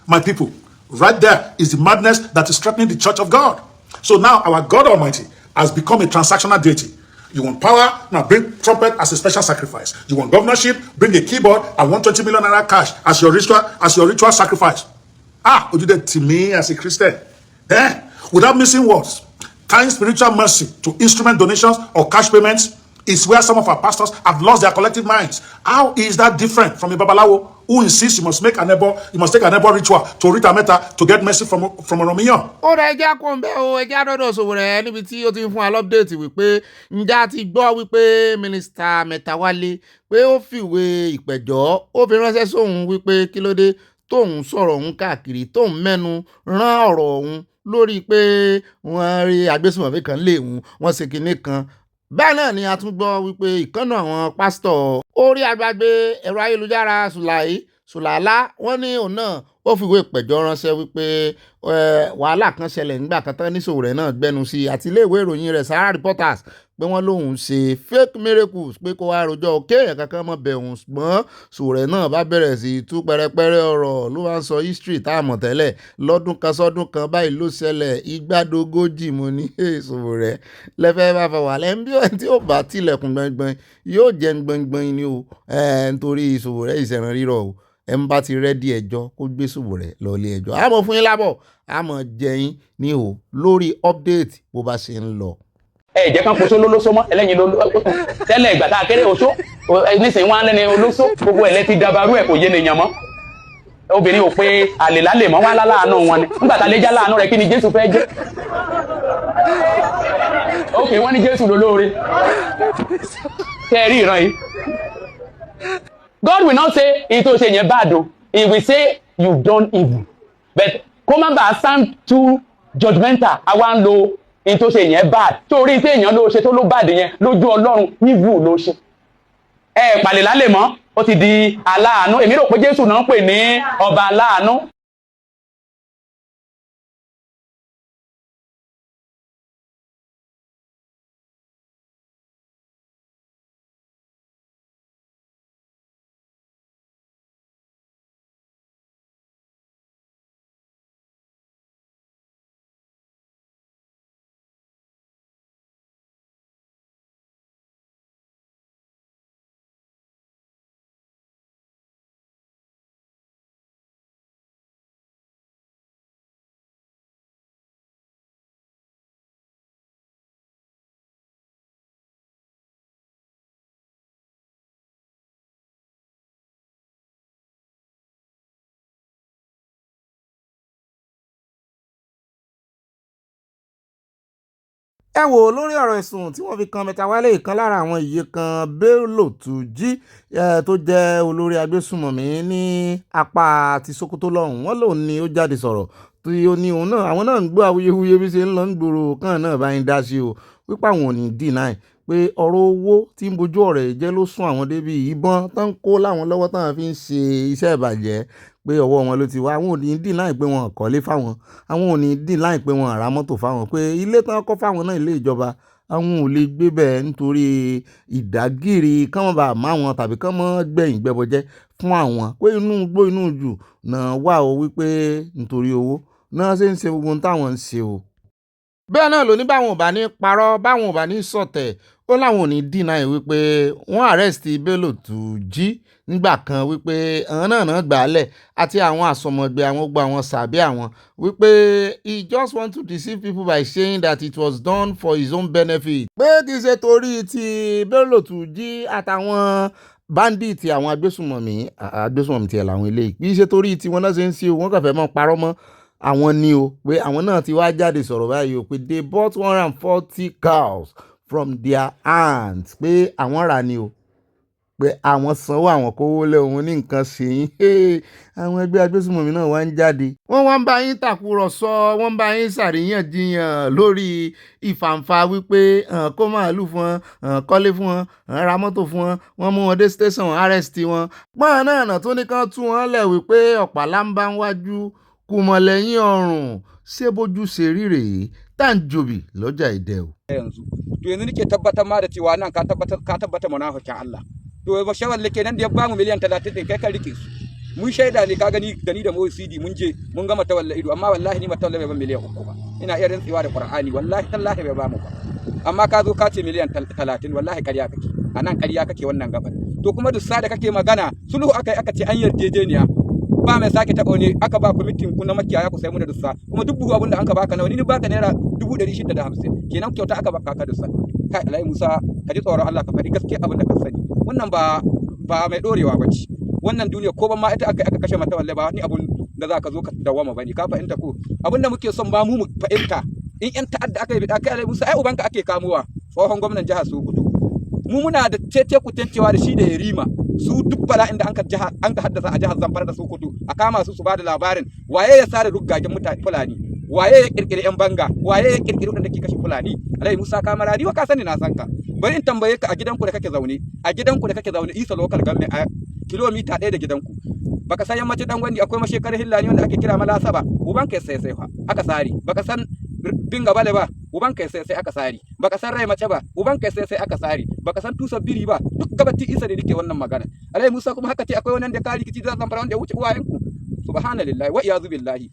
Speaker 16: My people, right there is the madness that is threatening the church of God. So now our God Almighty has become a transactional deity. You want power? Now bring trumpet as a special sacrifice. You want governorship? Bring a keyboard and 120 million naira cash as your ritual sacrifice. You did that to me as a Christian. Without missing words, tying spiritual mercy to instrument donations or cash payments is where some of our pastors have lost their collective minds. How is that different from a babalawo who insists you must take a neighbor ritual to read a meta to get mercy from a Romiyan?
Speaker 4: ó rẹ ẹjẹ́ àkọ́ńbẹ́ o ẹjẹ́ àdọ́dọ̀ Sowore níbi tí ó ti ń fún wa lọ́pdẹ̀tì wípé ǹjẹ́ a ti gbọ́ wípé mínísítà Metawale pé ó fìwé ìpẹ̀jọ́ ó fi ránṣẹ́ sóhun wípé kí ló dé tóun sọ̀rọ̀ òun káàkiri tóun mẹ́nu rán ọ̀rọ̀ òun lórí pé wọ́n rí agbésùnmọ̀mí kan lé òun wọ́n ṣe kinní kan. Bẹ́ẹ̀ náà ni a tún gbọ́ wípé ìkànnà àwọn pásítọ̀ orí agbágbé ẹ̀rọ ayélujára Sùlàlá wọ́n ní òun náà ó fìwé ìpẹ̀jọ́ ránṣẹ́ wípé wàhálà kan ṣẹlẹ̀ nígbà kan tán ní Sowore náà gbẹnu sí àti ilé ìwé ìròyìn rẹ̀ Sahara Reporters pé wọ́n lóun ṣe fake miracles pé kó wá rojọ́ òkè kankan mọ́ bẹ̀ òun ṣùgbọ́n Sowore náà bá bẹ̀rẹ̀ sí tú pẹrẹpẹrẹ ọ̀rọ̀ ló máa ń sọ history tá a mọ̀ tẹ́lẹ̀ lọ́dún kan sọ́dún kan báyìí ló ṣẹlẹ̀ igbádogójì mo ní Sowore lẹ́fẹ̀ẹ́ bá fẹ́ wà lẹ́nu bí ẹni tí ó bá tilẹ̀kùn gbọ̀ngbọ̀n yóò jẹ́ gbọ̀ngbọ̀n ni o nítorí Sowore ìṣẹ̀ràn rírọ̀ o ẹ̀ ń bá ti rẹ́dí ẹjọ́ kó gbé Sowore lọ ilé ẹjọ́ àmọ́ fún yín lábọ̀ àmọ́ jẹ́yìn ní o lórí update bó bá ṣe ń lọ.
Speaker 7: ẹ jẹ́ kán poṣó lólóṣó mọ́ ẹlẹ́yin ló tẹ́lẹ̀ ìgbà tá a kéré oṣó nísìnyí wọn á lẹ́ni olóṣó gbogbo ẹ̀ lẹ́tí dabarú ẹ̀ kò yé nìyàn mọ́ obìnrin ò pé àlè lálẹ́ mọ́ wọn láàánú wọn ni nígbà tá a lè já láàánú rẹ̀ kí ni Jésù fẹ́ jẹ́ ok wọ́n ní Jésù lólóore tẹ́ ẹ rí ìran yìí. God will not say ito ṣe yẹn bad o he will say you done evil but kó má bàa sound too judgmental àwa ń lo ito ṣe yẹn bad torí tí èèyàn ló ṣe tó ló bad yẹn lójú Ọlọ́run evil ló ṣe pàlè lálẹ́ mọ́ ó ti di aláàánú èmi rò pé Jésù náà ń pè ní ọba aláàánú.
Speaker 4: ẹ wò lórí ọ̀rọ̀ ẹ̀sùn tí wọ́n fi kan Metawale, ìkan lára àwọn ìyè kan Bello Turji tó jẹ́ olórí agbésùmọ̀mí ní apá ti Sokoto lọ́hùn, wọ́n lòun ni ó jáde sọ̀rọ̀ tí ó ní òun náà àwọn náà ń gbọ́ awuyewuye bí ṣe ń lọ ń gbòòrò kan náà bá ń dá sí o wípé àwọn ò ní deny pé ọ̀rọ̀ owó tí ń bojú ọ̀rẹ́ jẹ́ ló sún àwọn débi ìbọn tán ń kó láwọn lọ́wọ́ táwọn fi ń ṣe iṣẹ́ ìbàjẹ́ pé ọwọ́ wọn ló ti wá. Àwọn ò ní deny pé wọn kọ́lé fáwọn, àwọn ò ní deny pé wọn ra mọ́tò fáwọn, pé ilé tán kọ́ fáwọn náà ilé ìjọba àwọn ò lè gbé bẹ́ẹ̀ nítorí ìdágìrì kán mọ́ bá má wọn tàbí kán mọ́ gbẹ̀yìn gbẹbọjẹ́ fún àwọn, pé inú gbó inú jù náà wà ó wípé nítorí owó náà ṣe ń ṣe gbogbo ohun táwọn ń ṣe o. Bẹ́ẹ̀ náà ló ní báwọn ò bá ní parọ́, báwọn ò bá ní sọ̀tẹ̀, ó láwọn ò ní deny wípé wọ́n arrest Bello Turji nígbà kan wípé àwọn náà gbà á lẹ̀ àti àwọn àsọmọgbé àwọn gbogbo àwọn sàbí àwọn wípé he just want to deceive people by saying that it was done for his own benefit. Pé kì í ṣe torí ti Bello Turji àtàwọn bandits àwọn agbésùmọ̀mí tiẹ̀ làwọn eléyìí, kì í ṣe torí tiwọn náà ṣe ń ṣe o, wọ́n kàn fẹ́ mọ́ parọ́ mọ́ àwọn ni o, pé àwọn náà ti wá jáde sọ̀rọ̀ báyìí o, pé they bought 140 cows from their hands, pé àwọn rà ni o, pé àwọn sanwó àwọn kówó lé òun ní nǹkan ṣe yín. Àwọn ẹgbẹ́ agbésùmọ̀mí náà wá ń jáde, wọ́n wá ń bá yín tàkúrọ̀sọ, wọ́n ń bá yín ṣàríyànjiyàn lórí ìfàǹfà wípé kó màálù fún wọn, kọ́lé fún wọn, ra mọ́tò fún wọn, wọ́n mú wọn dé station arrest wọn. pọ́n náà tó ní kán tú wọn lẹ̀ wípé ọ̀pàlà ń bá ń wájú kù mọ̀ lẹ́yìn ọrùn, ṣé bójú ṣe rí rèé tá à ń jòbì lọ́jà ìdẹ o.
Speaker 17: yanzu to yanzu nake tabbatar ma da cewa nan ka tabbata munafikin Allah. To ba shawar lake nan da ya bamu miliyan 30 din kai ka rike su. Mun shaida ne ka gani da ni da CD mun je mun ga Metawale ido, amma wallahi ni Metawale bai ban miliyan 3 ba. Ina iya rantsewa da Qur'ani wallahi tallahi bai bamu ba. Amma ka zo ka ce miliyan 30 wallahi ƙarya kake. Anan ƙarya kake wannan gaban. To kuma duk sa da kake magana sulhu aka ce an yarjejeniya. Ba mai sake taɓa ne aka ba kwamitin ku na makiyaya ku sai mu da dussa, kuma duk buhu abinda an ka baka nawa ni baka naira 650 kenan kyauta aka baka ka dussa. Kai Alhaji Musa ka ji tsoron Allah ka faɗi gaskiya abin da ka sani, wannan ba mai dorewa bace wannan duniya, ko ban ma ita aka kashe Metawale ba ni abun da za ka zo ka dawama bane, ka fahimta ko abin da muke son ba mu fahimta in yan ta'adda aka yi bida kai Alhaji Musa ai ubanka ake kamuwa, tsohon gwamnan jihar Sokoto mu muna da tete kutancewa da shi da Yarima, su duk bala'in da an ka haddasa a jihar Zamfara da Sokoto a kama su ba da labarin waye ya sare ruggagen mutane Fulani, waye ya kirkiri yan banga, waye ya kirkiri wanda ke kashe Fulani. Alhaji Musa Kamara ni ka sani na san ka, bari in tambaye ka a gidanku da kake zaune Isa local government a kilomita 1 da gidanku, baka san yammaci dan gwandi akwai mashekar Hillani wanda ake kira Malasaba, uban kai sai aka sari, baka san Binga Bale ba uban kai sai aka sari, baka san Rai Mace ba uban kai sai aka sari, baka san Tusa Biri ba, duk gabati Isa da dake wannan magana. Alhaji Musa kuma haka ce akwai wannan da kari kici da Zamfara wanda ya wuce uwayenku, subhanallahi wa iyazu billahi.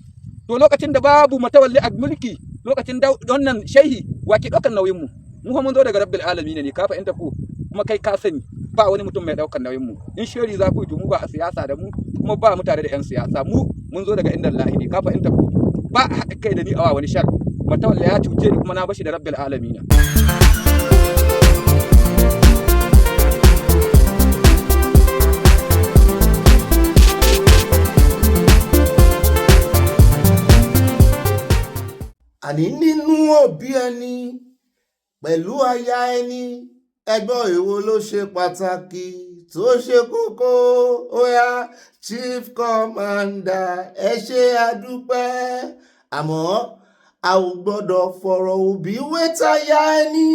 Speaker 17: To lokacin da babu Metawale a mulki, lokacin da wannan shehi wake daukan nauyin mu mun zo daga Rabbil Alamin ne, ka fahimta ko kuma kai ka sani ba wani mutum mai daukan nauyin mu, in sheri za ku yi to mu ba a siyasa da mu, kuma ba mu tare da yan siyasa, mu mun zo daga inda Allah ne, ka fahimta ko ba kai da ni awa wani shar. Metawale ya cuce ni kuma na bashi da Rabbil Alamin.
Speaker 4: Àní nínú òbí ẹni pẹ̀lú aya ẹni, ẹgbọ́n èwo ló ṣe pàtàkì tó ṣe kókó? Óyá Chief Commander ẹ ṣé àdúpẹ́, àmọ́ a ò gbọ́dọ̀ fọ̀rọ̀ òbí wé táyà ẹni,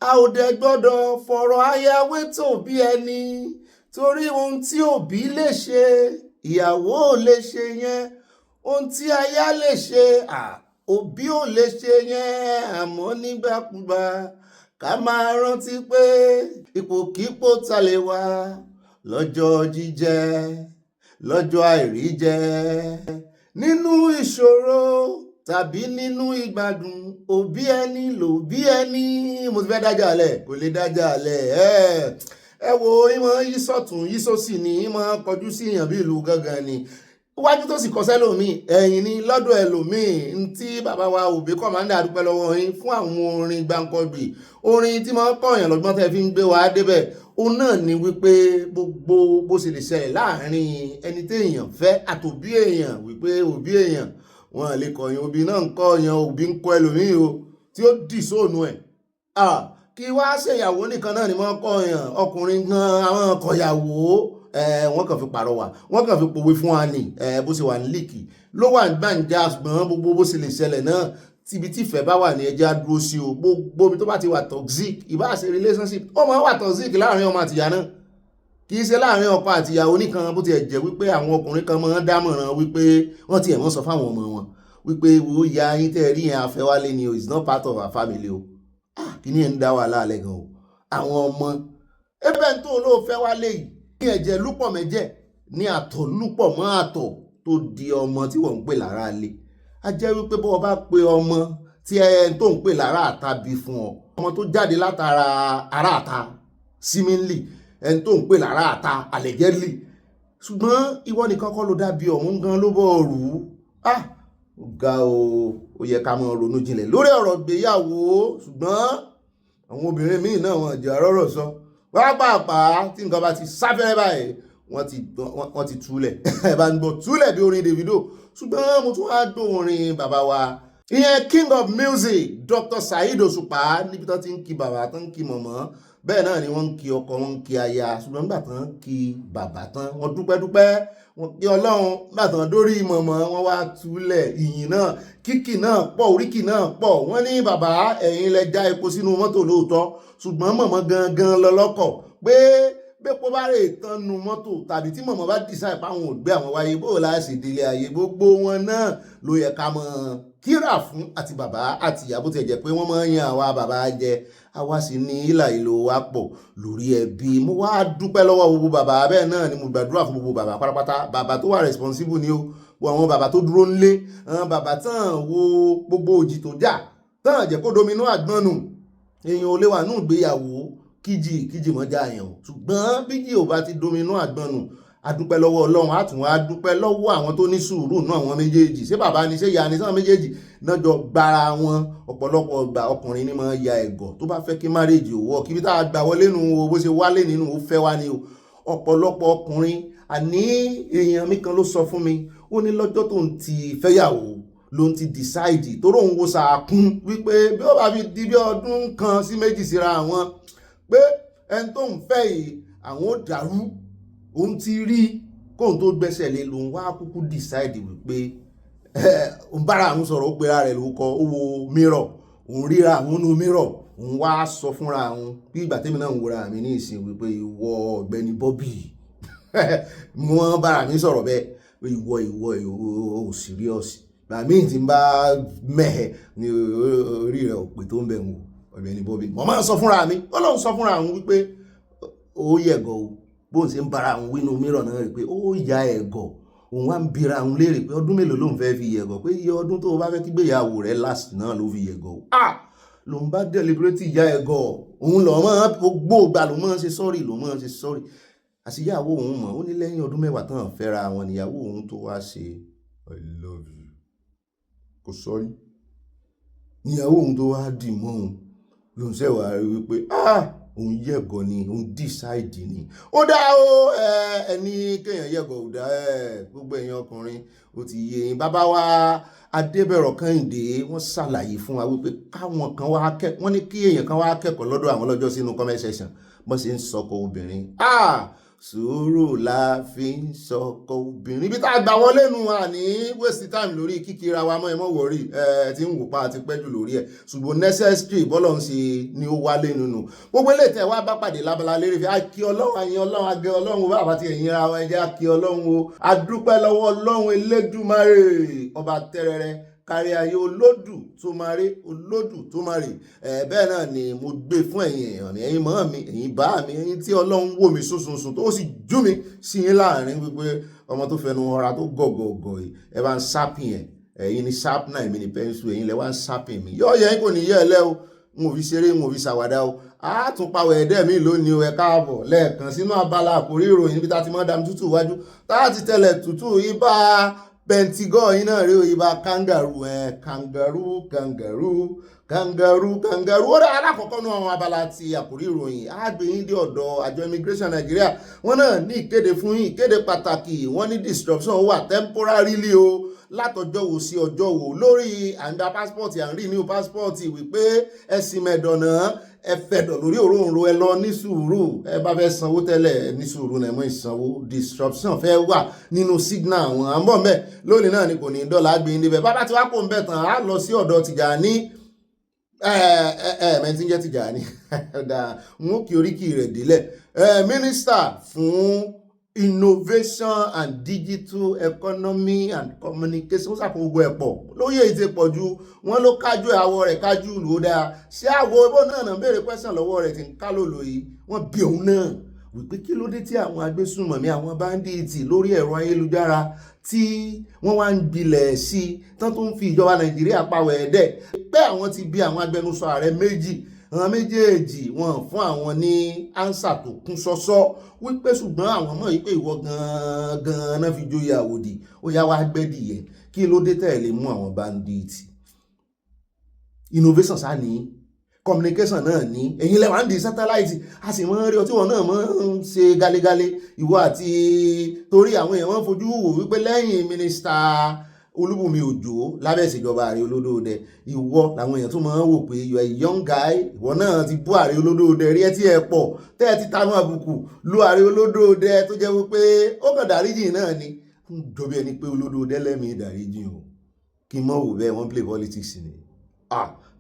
Speaker 4: a ò dẹ̀ gbọ́dọ̀ fọ̀rọ̀ aya wé tòbí ẹni, torí ohun tí òbí lè ṣe ìyàwó ò lè ṣe yẹn, ohun tí aya lè ṣe òbí ò lè ṣe yẹn. Àmọ́ nígbàkúgbà ká máa rántí pé ipòkípò ta lè wà, lọ́jọ́ jíjẹ lọ́jọ́ àìríjẹ, nínú ìṣòro tàbí nínú ìgbádùn, òbí ẹni lòbí ẹni. Mo ti fẹ́ dájà alẹ̀ kò lè dájà alẹ̀ ẹ wo ìmọ̀ yí sọ̀tún yí sósì ni ìmọ̀ kọjú sí èèyàn bí ìlú gangan ni, iwájú tó sì kọsẹ́ lòmíì ẹ̀yìn ni lọ́dọ̀ ẹlòmíì. Ntí bàbá wa Òbí Commander dúpẹ́ lọ́wọ́ yín fún àwọn orin gbàǹkọ̀gbì, orin tí máa ń kọ̀yàn lọ́gbọ́n tẹ́ fi ń gbé wa débẹ̀. Òun náà ni wípé gbogbo bó ṣe lè ṣẹlẹ̀ láàrin ẹni tí èèyàn fẹ́ àtòbí èèyàn, wípé òbí èèyàn wọn lè kọ̀yàn, òbí náà ń kọ̀yàn, òbí ń kọ́ ẹlòmíì o. tí ó dì sóònù ẹ̀ kí wá ṣèyàwó nìkan náà ni wọ́n kọ́ èèyàn ọkùnrin gan àwọn ọkọ̀yàwó wọ́n kàn fi pàrọwà wọ́n kàn fi pòwe fún wa ní bó ṣe wà ní líìkì ló wà ní gbàǹjà ṣùgbọ́n gbogbo bó ṣe lè ṣẹlẹ̀ náà tíbi tí ìfẹ́ bá wà ní ẹja dúró sí o gbogbo ibi tó bá ti wà toxic ìbá ṣe relationship ó máa wà toxic láàrin ọmọ àtìyá náà kì í ṣe láàrin ọkọ àtìyàwó nìkan bó ti ẹ̀ jẹ́ wípé àwọn ọkùnrin kan máa ń dámọ̀ràn wípé wọ́n ti ẹ̀ mọ́ sọ fáwọn ọmọ wọn wípé wo ya yín tẹ́ rí yẹn afẹ́wálé ni o is not part of our family o kí ni ẹ̀ ń dá wà láàlẹ́ gan o àwọn ọmọ ẹbẹ̀ tó ló fẹ́ wálé yìí ní ẹ̀jẹ̀ lúpọ̀ mẹ́jẹ̀ ní àtọ̀ lúpọ̀ mọ́ àtọ̀ tó di ọmọ tí wọ́n ń pè lára lé a jẹ́ wípé bọ́ bá pe ọmọ tí ẹ tó ń pè lára àta bí fún ọ ọmọ tó jáde látara ara àta seemingly ẹni tó ń pè lára àta allegedly ṣùgbọ́n ìwọ nìkan kọ́ ló dábí ọ̀hún gan ló bọ̀ rú ga ó yẹ ká mọ ronú jinlẹ̀ lórí ọ̀rọ̀ ìgbéyàwó ṣùgbọ́n àwọn obìnrin míì náà wọn jẹ́ ọ̀rọ̀ sọ pàápàá tí nǹkan bá ti sáfẹ́rẹ́ báyìí wọ́n ti túlẹ̀ ẹ̀ bá ń gbọ́ túlẹ̀ bí orin Davido ṣùgbọ́n mo tún wá dùn orin bàbá wa ìyẹn king of music Dr. Saheed Òṣùpá níbi tó ti ń kí bàbá tó ń kí mọ̀mọ́ bẹ́ẹ̀ náà ni wọ́n ń kí ọkọ wọn ń kí aya ṣùgbọ́n nígbà tán kí bàbá tán wọ́n dúpẹ́ wọ́n kí ọlọ́run nígbà tán dórí mọ̀mọ́ wọ́n wá túlẹ̀ ìyìn náà kíkì náà pọ̀ oríkì náà pọ̀ wọ́n ní bàbá ẹ̀yin lẹ já epo sínú mọ́tò lóòótọ́ ṣùgbọ́n mọ̀mọ́ gangan lọ lọ́kọ̀ pé bẹ́pọ̀ bá rè tán nu mọ́tò tàbí tí mọ̀mọ́ bá decide páwọn ò gbé àwọn wáyé bó láti délé ayé gbogbo wọn náà ló yẹ ká mọ̀ kíra fún àti bàbá àti ìyá bó ti jẹ́ pé wọ́n máa ń yan àwa bàbá jẹ àwa sì ní ìlà ìlò wa pọ̀ lórí ẹbí mo wá dúpẹ́ lọ́wọ́ gbogbo bàbá bẹ́ẹ̀ náà ni mo gbàdúrà fún gbogbo bàbá pátápátá bàbá tó wà responsible ni ó wo àwọn bàbá tó dúró ńlé àwọn bàbá tán wo gbogbo òjì tó jà tán jẹ́ kó dominú àgbọn nù èèyàn ò lè wà nù ìgbéyàwó kíjì mọ́ já èèyàn ṣùgbọ́n bíjì ò bá ti dominú àgbọn nù adúpẹ́ lọ́wọ́ ọlọ́run àtúnwá adúpẹ́ lọ́wọ́ àwọn tó ní sùúrù náà àwọn méjèèjì ṣé bàbá ni ṣé ìyá ni sáwọn méjèèjì náà jọ gbára wọn ọ̀pọ̀lọpọ̀ ọgbà ọkùnrin ní máa ya ẹ̀gọ́ tó bá fẹ́ kí márèèjì ò wọ́ kíbi tá a gbà wọlé nu o bó ṣe wálé nínú ó fẹ́ wá ni o ọ̀pọ̀lọpọ̀ ọkùnrin àní èèyàn mi kan ló sọ fún mi ó ní lọ́jọ́ tó ń ti fẹ́yàwó ló ń ti decide tó rò ń wo sàákún wípé bí ó bá fi di bí ọdún kan sí méjì síra àwọn pé ẹni tó ń fẹ́ yìí àwọn ò dàrú òun ti rí kóhun tó gbẹ́sẹ̀ lé lòun wá kúkú decide wípé òun bára àwọn sọ̀rọ̀ ó pera rẹ̀ ló kọ owó mirror òun ríra àwọn inú mirror òun wá sọ fúnra àwọn bí ìgbà tẹ́mi náà ń wòra mi ní ìsìn wípé ìwọ ọ̀gbẹ́ni Bobby wọ́n bára mi sọ̀rọ̀ bẹ́ẹ̀ pé ìwọ ò serious gbàmí tí ń bá mẹ́hẹ̀ ní orí rẹ̀ òpè tó ń bẹ̀ wò ọ̀gbẹ́ni Bobby mo máa ń sọ fúnra mi Ọlọ́run sọ fúnra àwọn wípé ó yẹ̀gọ̀ o bóun ṣe ń bára àwọn wínú mìíràn náà rí pé ó ya ẹ̀gọ̀ òun wá ń bira àwọn léèrè pé ọdún mélòó ló ń fẹ́ fi yẹ̀gọ̀ pé iye ọdún tó o bá fẹ́ kí gbéyàwó rẹ̀ last náà ló fi yẹ̀gọ̀ ló ń bá deliberate ya ẹ̀gọ̀ òun lọ́ mọ́ gbogbo ìgbà ló mọ́ ṣe sọ́ọ̀rì àṣìyàwó òun mọ̀ ó ní lẹ́yìn ọdún mẹ́wàá tán fẹ́ra àwọn níyàwó òun tó wá ṣe I love you kò sọ́rí níyàwó òun tó wá dì mọ́ òun ló ń ṣẹ̀wá rí wípé òun yẹ̀gọ̀ ni òun decide ni ó dá o ẹni kéèyàn yẹ̀gọ̀ ò dá gbogbo èèyàn ọkùnrin ó ti yé yín bàbá wa Adébẹ̀rọ̀ Kẹ́hìndé wọ́n ṣàlàyé fún wa wípé káwọn kan wá kẹ́kọ̀ọ́ wọ́n ní kí èèyàn kan wá kẹ́kọ̀ọ́ lọ́dọ̀ àwọn lọ́jọ́ sínú comment section bọ́n ṣe ń sọkọ obìnrin sùúrù la fi ń sọkọ obìnrin bí tá a gbà wọlé nu àní waste time lórí kíkira wa mọ́ ẹ mọ́ wọ̀rí tí ń wò pa àti pẹ́jù lórí ẹ̀ ṣùgbọ́n necessary bọ́lọ̀ ń ṣe ni ó wálé nínú gbogbo ilé tẹ̀ wá bá pàdé lábala Lerefe akí ọlọ́run àyìn ọlọ́run agẹ ọlọ́run bá àbátí ẹ̀yìn ara wa ẹjẹ́ akí ọlọ́run o adúpẹ́ lọ́wọ́ ọlọ́run Elédùmarè ọba tẹ́rẹrẹ kárí ayé olódù tó máa rí olódù tó máa rí bẹ́ẹ̀ náà ni mo gbé fún ẹ̀yin èèyàn mi ẹ̀yin mọ́ mi ẹ̀yin bá mi ẹ̀yin tí ọlọ́run wò mí sùnsùnsùn tó sì jú mi sí yín láàrin wípé ọmọ tó fẹnu ọra tó gọ̀gọ̀gọ̀ yìí ẹ bá ń sápìn ẹ̀ ẹ̀yin ni sharpener èmi ni pencil ẹ̀yin lẹ wá ń sápìn mi yọ yẹn kò ní yẹ ẹ lẹ́ o n ò fi ṣeré n ò fi ṣàwàdà o a tún pàwọ̀ ẹ̀dẹ́ mi lónìí o ẹ káàbọ̀ lẹ́ẹ̀kan sínú abala àkórí ìròyìn níbi tá a ti mọ́ dam tútù wájú tá a ti tẹ̀lẹ̀ tútù ibà Pentagon yìí náà rí òyìnbá kangaroo kangaroo ó dá alákọ̀ọ́kọ́ nú àwọn abala ti àkórí ìròyìn àgbẹ̀yìn dé ọ̀dọ̀ àjọ immigration Nigeria wọ́n náà ní ìkéde fún yín ìkéde pàtàkì wọ́n ní disruption wà temporarily o látọjọ́ wo sí ọjọ́ wo lórí àǹdà passport à ń rí new passport wípé ẹ̀sìn mẹ́dọ̀nà ẹ fẹ̀dọ̀ lórí òróǹro ẹ lọ ní sùúrù ẹ bá fẹ́ sanwó tẹ́lẹ̀ ní sùúrù náà mọ́ ìsanwó disruption fẹ́ wà nínú signal àwọn àmbọ̀ mẹ́ lónìí náà ni kò ní dọ́là gbé níbẹ̀ bàbá tí wàá kó ń bẹ̀ tán á lọ sí ọ̀dọ̀ Tìjàní mẹ́tí ń jẹ́ Tìjàní mú kí oríkì rẹ̀ délẹ̀ mínísítà fún innovation and digital economy and communication ó sàkó gbogbo ẹ̀ pọ̀ lóye ìtẹ̀ pọ̀ ju wọ́n ló kájú àwọ̀ rẹ̀ kájú lò ó dáa ṣé àwọ̀ ẹbọ náà béèrè pẹ́sàn lọ́wọ́ rẹ̀ tí ń ká lòlò yìí wọ́n bí òun náà wípé kí ló dé tí àwọn agbésùnmọ̀mí àwọn báńdíìtì lórí ẹ̀rọ ayélujára tí wọ́n wá ń gbilẹ̀ sí i tán tó ń fi ìjọba Nàìjíríà pawẹ̀ ẹ̀dẹ̀ pé àwọn ti bí àwọn agbẹnusọ ààrẹ méjì àwọn méjèèjì wọn fún àwọn ní ánsà tó kún sọ́sọ́ wípé ṣùgbọ́n àwọn mọ̀ wípé ìwọ gan-an náà fi jóyè àwòdì ó yá wá gbẹ́dìyẹ kí ló dé tẹ̀lé mú àwọn báńdíìtì innovation sá ní communication náà ní ẹ̀yin lẹ́wà ń di satellite a sì mọ́ rí ọtí wọn náà mọ́ ń ṣe galegale ìwọ àti torí àwọn èèyàn wọ́n fojú wò wípé lẹ́yìn mínísítà Olúbùnmi Òjó lábẹ́ ìṣèjọba Ààrẹ Olódòdẹ ìwọ làwọn èèyàn tó máa ń wò pé you are a young guy ìwọ náà ti bú Ààrẹ Olódòdẹ rí ẹ tí ẹ pọ̀ tẹ́ ẹ ti tanú àbùkù lu Ààrẹ Olódòdẹ tó jẹ́ wípé ó kàn dáríjì náà ni ń jọbi ẹni pé Olódòdẹ lẹ́mìí dáríjì o kí n mọ̀ wò bẹ́ẹ̀ wọ́n play politics ni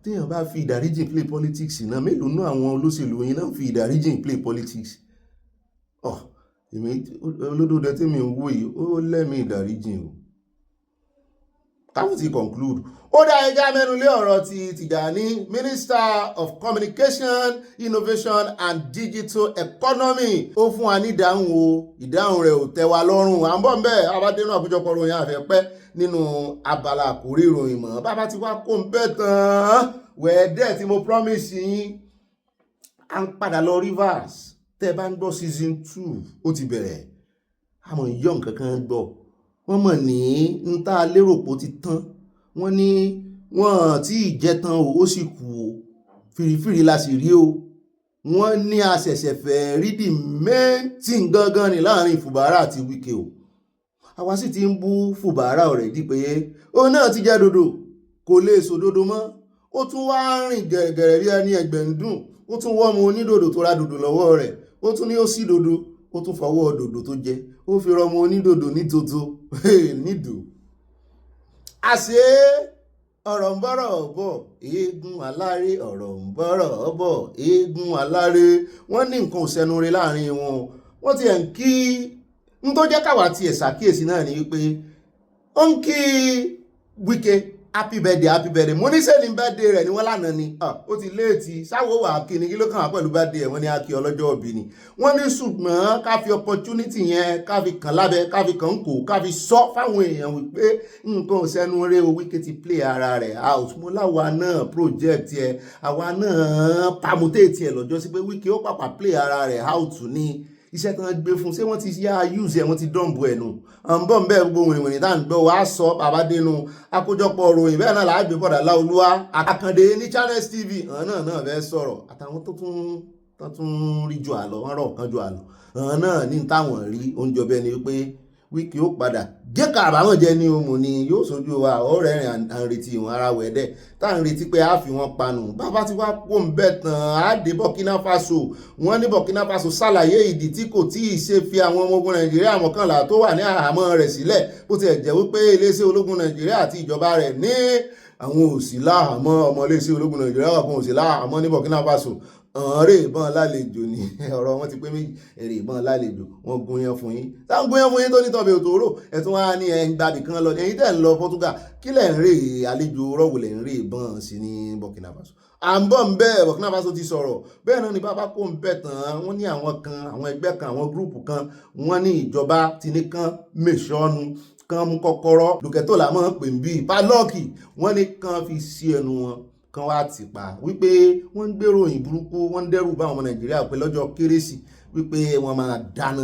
Speaker 4: téèyàn bá fi ìdáríjì play politics náà mélòó náà àwọn olóṣèlú yín náà fi ìdáríjì play politics Olódòdẹ tí mi ń wò yìí ó lẹ́mìí ìdáríjì o káwọn ti conclude ó dá ẹja mẹ́nu lé ọ̀rọ̀ ti Tìjàní Minister of Communication Innovation and Digital Economy ó fún wa ní ìdáhùn o ìdáhùn rẹ̀ ò tẹ́ wa lọ́rùn à ń bọ̀ ń bẹ́ẹ̀ abádẹ́nu àkójọpọ̀ ròyìn àfẹ́pẹ́ nínú abala àkórí ìròyìn mọ́ bàbá ti wá kó ń bẹ́ tán wẹ̀ẹ́dẹ́ tí mo promise yín à ń padà lọ Rivers tẹ́ bá ń gbọ́ season 2 ó ti bẹ̀rẹ̀ àmọ́ yọ̀ nǹkan kan gbọ́ wọ́n mọ̀ ní ń tá a lérò pé ó ti tán wọ́n ní wọ́n tí ìjẹ́ tán ó sì kù o fìrìfìrì la sì rí o wọ́n ní àṣẹ̀ṣẹ̀ fẹ́ rí di mẹ́ntì gangan ní láàrin Fubara àti Wike o àwa sì ti ń bú Fubara ọ̀rẹ́ dí pé ó náà ti jẹ́ dodo kò lè sòdodo mọ́ ó tún wá rìn gẹ̀rẹ̀gẹ̀rẹ̀ rí ẹni ẹgbẹ̀ ń dùn ó tún wọ́ ọmọ onídòdò tó ra dòdò lọ́wọ́ rẹ̀ ó tún ní ó sí dodo ó tún fọwọ́ dòdò tó jẹ ó fi rọmọ onídòdò nítòtò nídò àṣé ọ̀rọ̀ ń bọ́rọ̀ bọ̀ eégún aláré ọ̀rọ̀ ń bọ́rọ̀ bọ̀ eégún aláré wọ́n ní nǹkan ò sẹnure láàrin wọn wọ́n ti ẹ̀ ń kí n tó jẹ́ káwà ti ẹ̀ ṣàkíyèsí náà ni wípé ó ń kí Wike happy birthday mo ní sẹ́ni birthday rẹ̀ ni wọ́n lánàá ni ó ti léètì sáwọ́ wà kí ni kí ló kàn wá pẹ̀lú birthday ẹ̀ wọ́n ní akí ọlọ́jọ́ òbí ni wọ́n ní ṣùgbọ́n ká fi opportunity yẹn ká fi kàn lábẹ́ ká fi kàn kò ká fi sọ fáwọn èèyàn wípé nǹkan ò sẹ́nu rẹ̀ o Wike ti play ara rẹ̀ out mo láwa náà project ẹ̀ àwa náà permutate ẹ̀ lọ́jọ́ sí pé Wike ó pàpà play ara rẹ̀ out ni iṣẹ́ tán gbé fún ṣé wọ́n ti yá use ẹ̀ wọ́n ti dọ̀m̀bù ẹ̀ nù ọ̀nbọ̀n bẹ́ẹ̀ gbogbo wìnìwìnì tá à ń gbọ́ wàá sọ bàbá dénú àkójọpọ̀ ròyìn bẹ́ẹ̀ náà láàgbé bọ̀dà Láolúwa Àkàndé ní Channels TV náà fẹ́ sọ̀rọ̀ àtàwọn tó tún rí ju àlọ́ wọ́n rọ̀ kan ju àlọ́ náà ní táwọn rí oúnjẹ ọbẹ̀ ni wípé Wike ó padà gẹ́ka àbáwọn jẹ́ ní ohun ni yóò sojú wa ọ̀rẹ́ rìn à ń retí ìwọ̀n ara wẹ̀dẹ̀ tá à ń retí pé a fi wọn panu bàbá ti wá kó ń bẹ̀ tán á dé Burkina Faso wọ́n ní Burkina Faso ṣàlàyé ìdí tí kò tí ì ṣe fi àwọn ọmọ ogun Nàìjíríà mọ́kànlá tó wà ní àhámọ́ rẹ̀ sílẹ̀ bó ti ẹ̀ jẹ́ wípé iléeṣẹ́ ológun Nàìjíríà àti ìjọba rẹ̀ ní àwọn òsì láhàámọ́ ọmọ iléeṣẹ́ ológun Nàìjíríà wà fún òsì láhàámọ́ ní Burkina Faso ọ̀rẹ́ ìbọn lálejò ni ọ̀rọ̀ wọn ti pé méjì èrè ìbọn lálejò wọn gúnyán fún yín táwọn gúnyán fún yín tó ní tọ́bẹ̀ òtòrò ẹ̀tún wá ní ẹ̀ ń gbàbì kan lọ ẹ̀yin tẹ̀ ń lọ Portugal kí lẹ̀ ń rè àlejò rọ́wù lẹ̀ ń rè ìbọn sí ní Burkina Faso à ń bọ̀ ń bẹ́ẹ̀ Burkina Faso ti sọ̀rọ̀ bẹ́ẹ̀ náà ni bàbá kó ń bẹ̀ tán wọ́n ní àwọn ẹgbẹ́ kan àwọn gúrùpù kan wọ́n ní ìjọba ti ní kán mèṣọ́nu kan mú kọ́kọ́rọ́ lùkẹ́tò làmọ́ pè ń bí pálọ́ọ̀kì wọ́n ní kan fi sí ẹnu wọn kan wá ti pa wípé wọ́n ń gbèrò òyìn burúkú wọ́n ń dẹ́rù bá àwọn ọmọ Nàìjíríà pé lọ́jọ́ kérésì wípé wọ́n máa dáná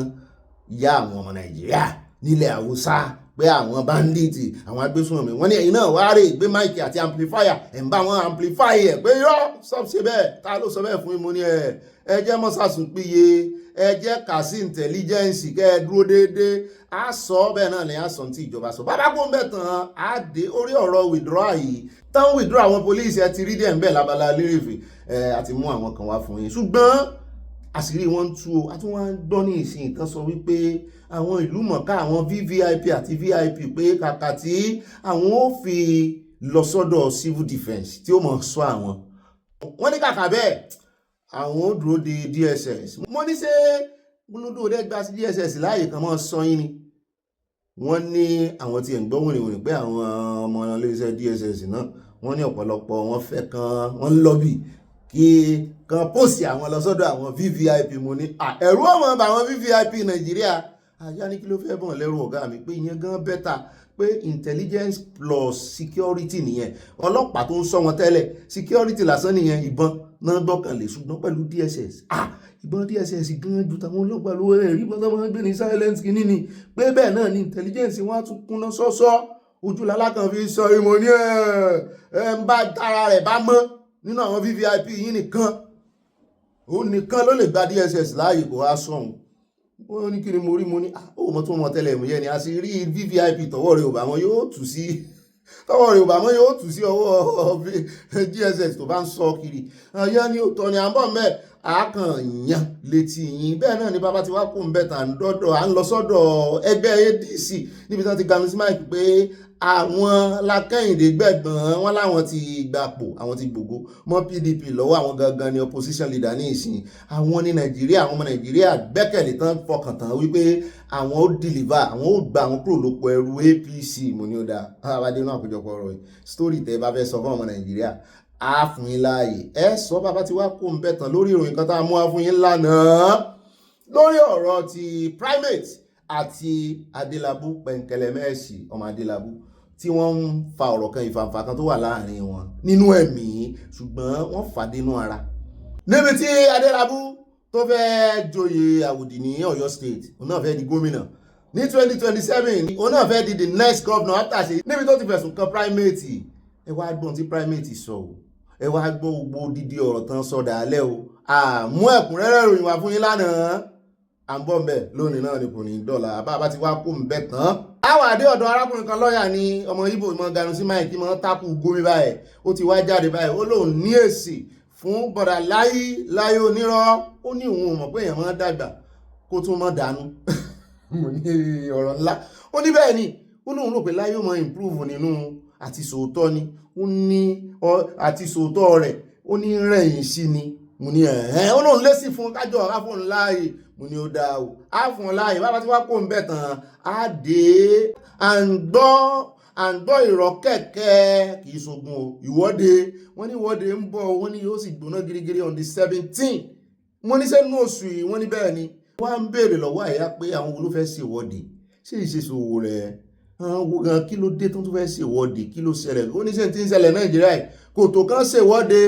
Speaker 4: yá àwọn ọmọ Nàìjíríà nílẹ̀ Haúsá pé àwọn bandits àwọn agbésùnmọ̀mí wọ́n ní ẹ̀yin náà wá rè gbé máìkì àti amplifier ẹ̀ ń bá wọn amplify ẹ̀ pé yọ́ stop ṣe bẹ́ẹ̀ ta ló sọ bẹ́ẹ̀ fún mi mo ní ẹ jẹ́ mọ́sàsùn péye ẹ jẹ́ kà sí intelligence kẹ́ ẹ dúró déédéé á sọ bẹ́ẹ̀ náà ni á sọ tí ìjọba sọ bàbá kó ń bẹ̀ tán á dé orí ọ̀rọ̀ withdraw yìí tán withdraw àwọn police ẹ ti rí díẹ̀ ń bẹ̀ l'Abala Lerefe àti mú àwọn kan wá fún yín ṣùgbọ́n àṣírí wọn tú o àti wọn gbọ́ ní ìsìn ìtàn sọ wípé àwọn ìlú mọ̀ká àwọn VVIP àti VIP pé kàkà tí àwọn ò fi lọ sọ́dọ̀ civil defence tí ó mọ̀ sọ àwọn wọ́n ní kàkà bẹ́ẹ̀ àwọn ò dúró de DSS mo ní ṣe gbólódò rẹ̀ gba sí DSS láàyè kan mọ́ sọ yín ni wọ́n ní àwọn tí ẹ̀ ń gbọ́ wìrìwìrì pé àwọn ọmọ iléeṣẹ́ DSS náà wọ́n ní ọ̀pọ̀lọpọ̀ wọn fẹ́ kan wọ́n lọ́bì kí kan pósì àwọn lọ sọ́dọ̀ àwọn VVIP mo ní ẹ̀rú ọmọ bá àwọn VVIP Nàìjíríà àyà ní kí ló fẹ́ bọ̀n lẹ́rù ọ̀gá mi pé ìyẹn gan bẹ́tà pé intelligence plus security nìyẹn ọlọ́pàá tó ń sọ wọn tẹ́lẹ̀ security lásán nìyẹn ìbọn náà gbọ́kànlé ṣùgbọ́n pẹ̀lú DSS ìbọn DSS gan ju tàwọn ọlọ́pàá lówó rẹ̀ rí bọ́tọ́ wọn gbé ní silent kìíní ni pé bẹ́ẹ̀ náà ni intelligence wọn á tún kúnná sọ́sọ́ ojú lalákan fi sọ ìmọ̀ ní ẹ̀ ń bá tara rẹ̀ bá mọ́ nínú àwọn VVIP yìí nìkan òun nìkan ló lè gba DSS láàyè kó wá sọ̀hún wọ́n ní kí ni mo rí mo ní ó mọ́ tó mọ́ tẹ́lẹ̀ mú yẹ́ ni a sì rí VVIP tọwọ́ rẹ̀ ò bá wọn yóò tù sí ọwọ́ DSS tó bá ń sọ kiri ayá ni òtọ́ ni à ń bọ̀ mẹ́ àákànyàn létí yín bẹ́ẹ̀ náà ni bàbá ti wá kó ń bẹ̀ tàn dọ́dọ̀ à ń lọ sọ́dọ̀ ẹgbẹ́ ADC níbi tí wọ́n ti gba miss mike pé àwọn Lákẹ́yìndé gbẹ̀gbọ́n wọn láwọn ti gbapò àwọn ti gbogbo mọ́ PDP lọ́wọ́ àwọn gangan ni opposition leader ní ìsìn àwọn ní Nàìjíríà àwọn ọmọ Nàìjíríà gbẹ́kẹ̀lé tán fọkàn tán wípé àwọn ó deliver àwọn ó gba àwọn kúrò lóko ẹrú APC mo ní ó dáa àbádé náà àkójọpọ̀ ọ̀rọ̀ yìí story tẹ́ bá fẹ́ sọ fún ọmọ Nàìjíríà á fún yín láàyè ẹ sọ bàbá ti wá kó ń bẹ̀ tán lórí ìròyìn kan tá a mú wá fún yín lánàá lórí ọ̀rọ̀ ti primate àti Adélabú Pẹ̀ǹkẹ̀lẹ̀mẹ́sì ọmọ Adélabú tí wọ́n ń fa ọ̀rọ̀ kan ìfàǹfà kan tó wà láàrin wọn nínú ẹ̀mí ṣùgbọ́n wọ́n fàdínú ara níbi tí Adélabú tó fẹ́ joyè àwòdì ní Ọ̀yọ́ state òun náà fẹ́ di gómìnà ní 2027 òun náà fẹ́ di the next governor after ṣe níbi tó ti fẹ̀sùn kan primate ẹ wá gbọ́n tí primate sọ o ẹ wá gbọ́ gbogbo dídí ọ̀rọ̀ tán sọ dàálẹ̀ o àmú ẹ̀kúnrẹ́rẹ́ ìròyìn wá fún yín lánàá à ń bọ̀ ń bẹ̀ lónìí náà ni kò ní dọ́là bá ti wá kó ń bẹ̀ tán. àwọn àdé ọ̀dọ̀ arákùnrin kan lọ́ọ̀yà ni ọmọ Ìgbò mọ ganu sí máìkì mọ tápù gómi báyìí ó ti wá jáde báyìí ó lóun ní èsì fún bọ̀dà láyé onírọ́ ó ní òun ò mọ̀ pé èèyàn máa dàgbà kó tún mọ́ dànù mo ní ọ̀rọ̀ ńlá ó ní bẹ́ẹ̀ ni ó lóun rò pé láyé ó mọ improve nínú àti sòótọ́ ni ó ní àti sòótọ́ rẹ̀ ó ní rẹ̀yìn sí ni mo ní ó lóun lé sí fún kájọ ọ̀rá fún un láàyè mo ní ó dáa o á fún un láàyè bàbá tí wàá kó ń bẹ̀ tán á dé à ń gbọ́ ìrọ̀ kẹ̀kẹ́ kì í ṣogun o ìwọ́de wọ́n ní ìwọ́de ń bọ̀ wọ́n ní yóò sì gbóná girigiri on the 17th mo ní sẹ́nu oṣù yìí wọ́n ní bẹ́ẹ̀ ni wọ́n á ń béèrè lọ́wọ́ àyà pé àwọn wo ló fẹ́ ṣe ìwọ́de ṣé ìṣe Sowore wo gan kí ló dé tó tún fẹ́ ṣe ìwọ́de kí ló ṣẹlẹ̀ ó ní sẹ́ni tí ń ṣẹlẹ̀ Nàìjíríà kò tó kán ṣe ìwọ́de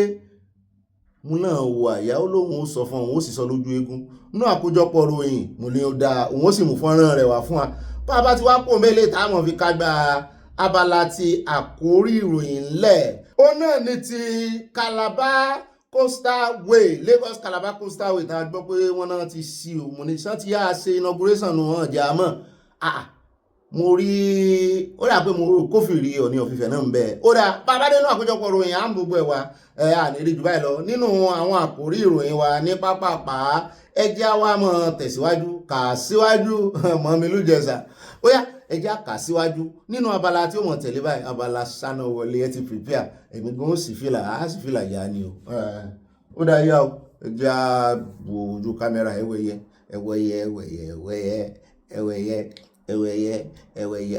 Speaker 4: mo náà wo àyà ó lóun ó sọ fún òun ó sì sọ lójú eégún nínú àkójọpọ̀ ròyìn mo ní ó dáa òun ó sì mú fọ́nrán rẹ̀ wá fún wa bá ti wá pò mélé táwọn fi kágbá abala ti àkórí ìròyìn ńlẹ̀ ó náà ní ti Calabar Coastal Way Lagos Calabar Coastal Way tá a gbọ́ pé wọ́n náà ti ṣí òun ní sọ́ọ́ ti yá ṣe inauguration hàn jẹ́ àmọ́ mo rí ó dà pé mo kófìrí Ọọ̀ni ọ̀fìfẹ́ náà ń bẹ ó dà bàbá dénú àkójọpọ̀ ìròyìn à ń gbogbo ẹ̀ wá àníri jù báyìí lọ nínú àwọn àkórí ìròyìn wa ní pápápá ẹjẹ́ wa mọ̀ tẹ̀síwájú kà síwájú mọ́ mi lójẹsà ó yá ẹjẹ́ kà síwájú nínú abala tí ó mọ̀ tẹ̀lé báyìí Abala Sanawole ẹ ti prepare èmi gan ó sì fìlà á sì fìlà yá ni o ó dá yá o ẹjẹ́ wo ojú kámẹ́rà ẹwẹ̀yẹ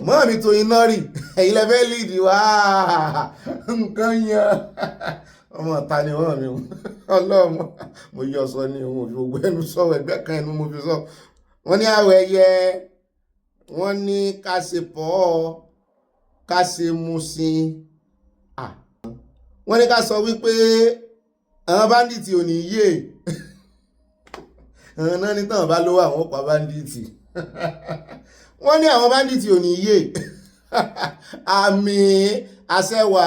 Speaker 4: mọ́ mi tó iná rí ẹ̀yin lẹ́fẹ́ líìdì wá nǹkan yan ọmọ ta ni wọ́n mi ọlọ́mọ mo yọ sọ ní ohun òfin gbogbo ẹnu sọ̀rọ̀ ẹgbẹ́ kan ẹnu mo fi sọ wọ́n ní àwẹ̀yẹ wọ́n ní ká ṣe pọ̀ ká ṣe musin wọ́n ní ká sọ wípé àwọn bandits ò ní yé àwọn náà ní tàn bá lówó àwọn pa bandits wọ́n ní àwọn bandits ò ní yé àmì àṣẹwà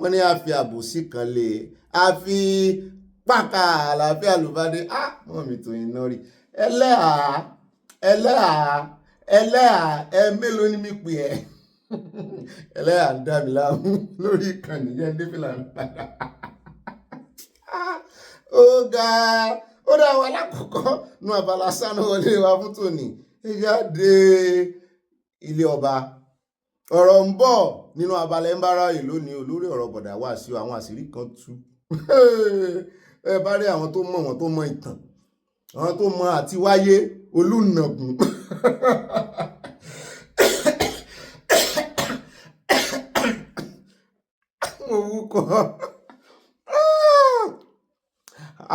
Speaker 4: wọ́n ní a fi àbòsí kan lé a fi pàkà àlàáfíà lùbádé wọ́n mi tó iná rí ẹlẹ́à ẹ mélòó ni mi pè ẹ́ ẹlẹ́à ń dá mi láàmú lórí ìkànnì yẹn dé fìlà ń padà ó ga ó dá wa lákòókò nu Abala Sanawole wa fún tòní jáde ilé ọba ọ̀rọ̀ ń bọ̀ nínú abala ẹ̀ńbára yìí lónìí olórí ọ̀rọ̀ bọ̀dà wá sí àwọn àṣírí kan tú ẹ bá rí àwọn tó mọ̀ wọn tó mọ̀ ìtàn àwọn tó mọ̀ àti wáyé olùnàgùn orúkọ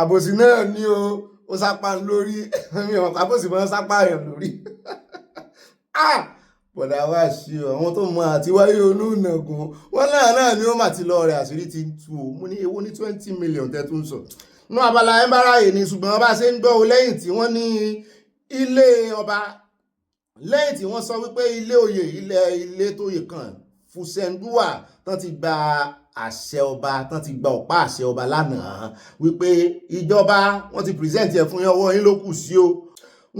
Speaker 4: àbòsí náà ni ó sápá lórí mi ò àbòsí mọ́ sápá yẹn lórí bọ̀dà wá sí àwọn tó mọ̀ àti wáyé olùnàgùn wọn náà ni ó mà ti lọ rẹ̀ àṣírí ti tú o mú ní ewó ní 20 million tẹ́ tún sọ nú abala ẹ̀ńbára yìí ni ṣùgbọ́n bá ṣe ń gbọ́ o lẹ́yìn tí wọ́n ní ilé ọba lẹ́yìn tí wọ́n sọ wípé ilé oyè ilé tó yè kan Fùsẹ̀ǹdúwà tán ti gba àṣẹ ọba tán ti gba ọ̀pá àṣẹ ọba lánàá wípé ìjọba wọ́n ti present ẹ̀ fún yín ọwọ́ yín ló kù sí o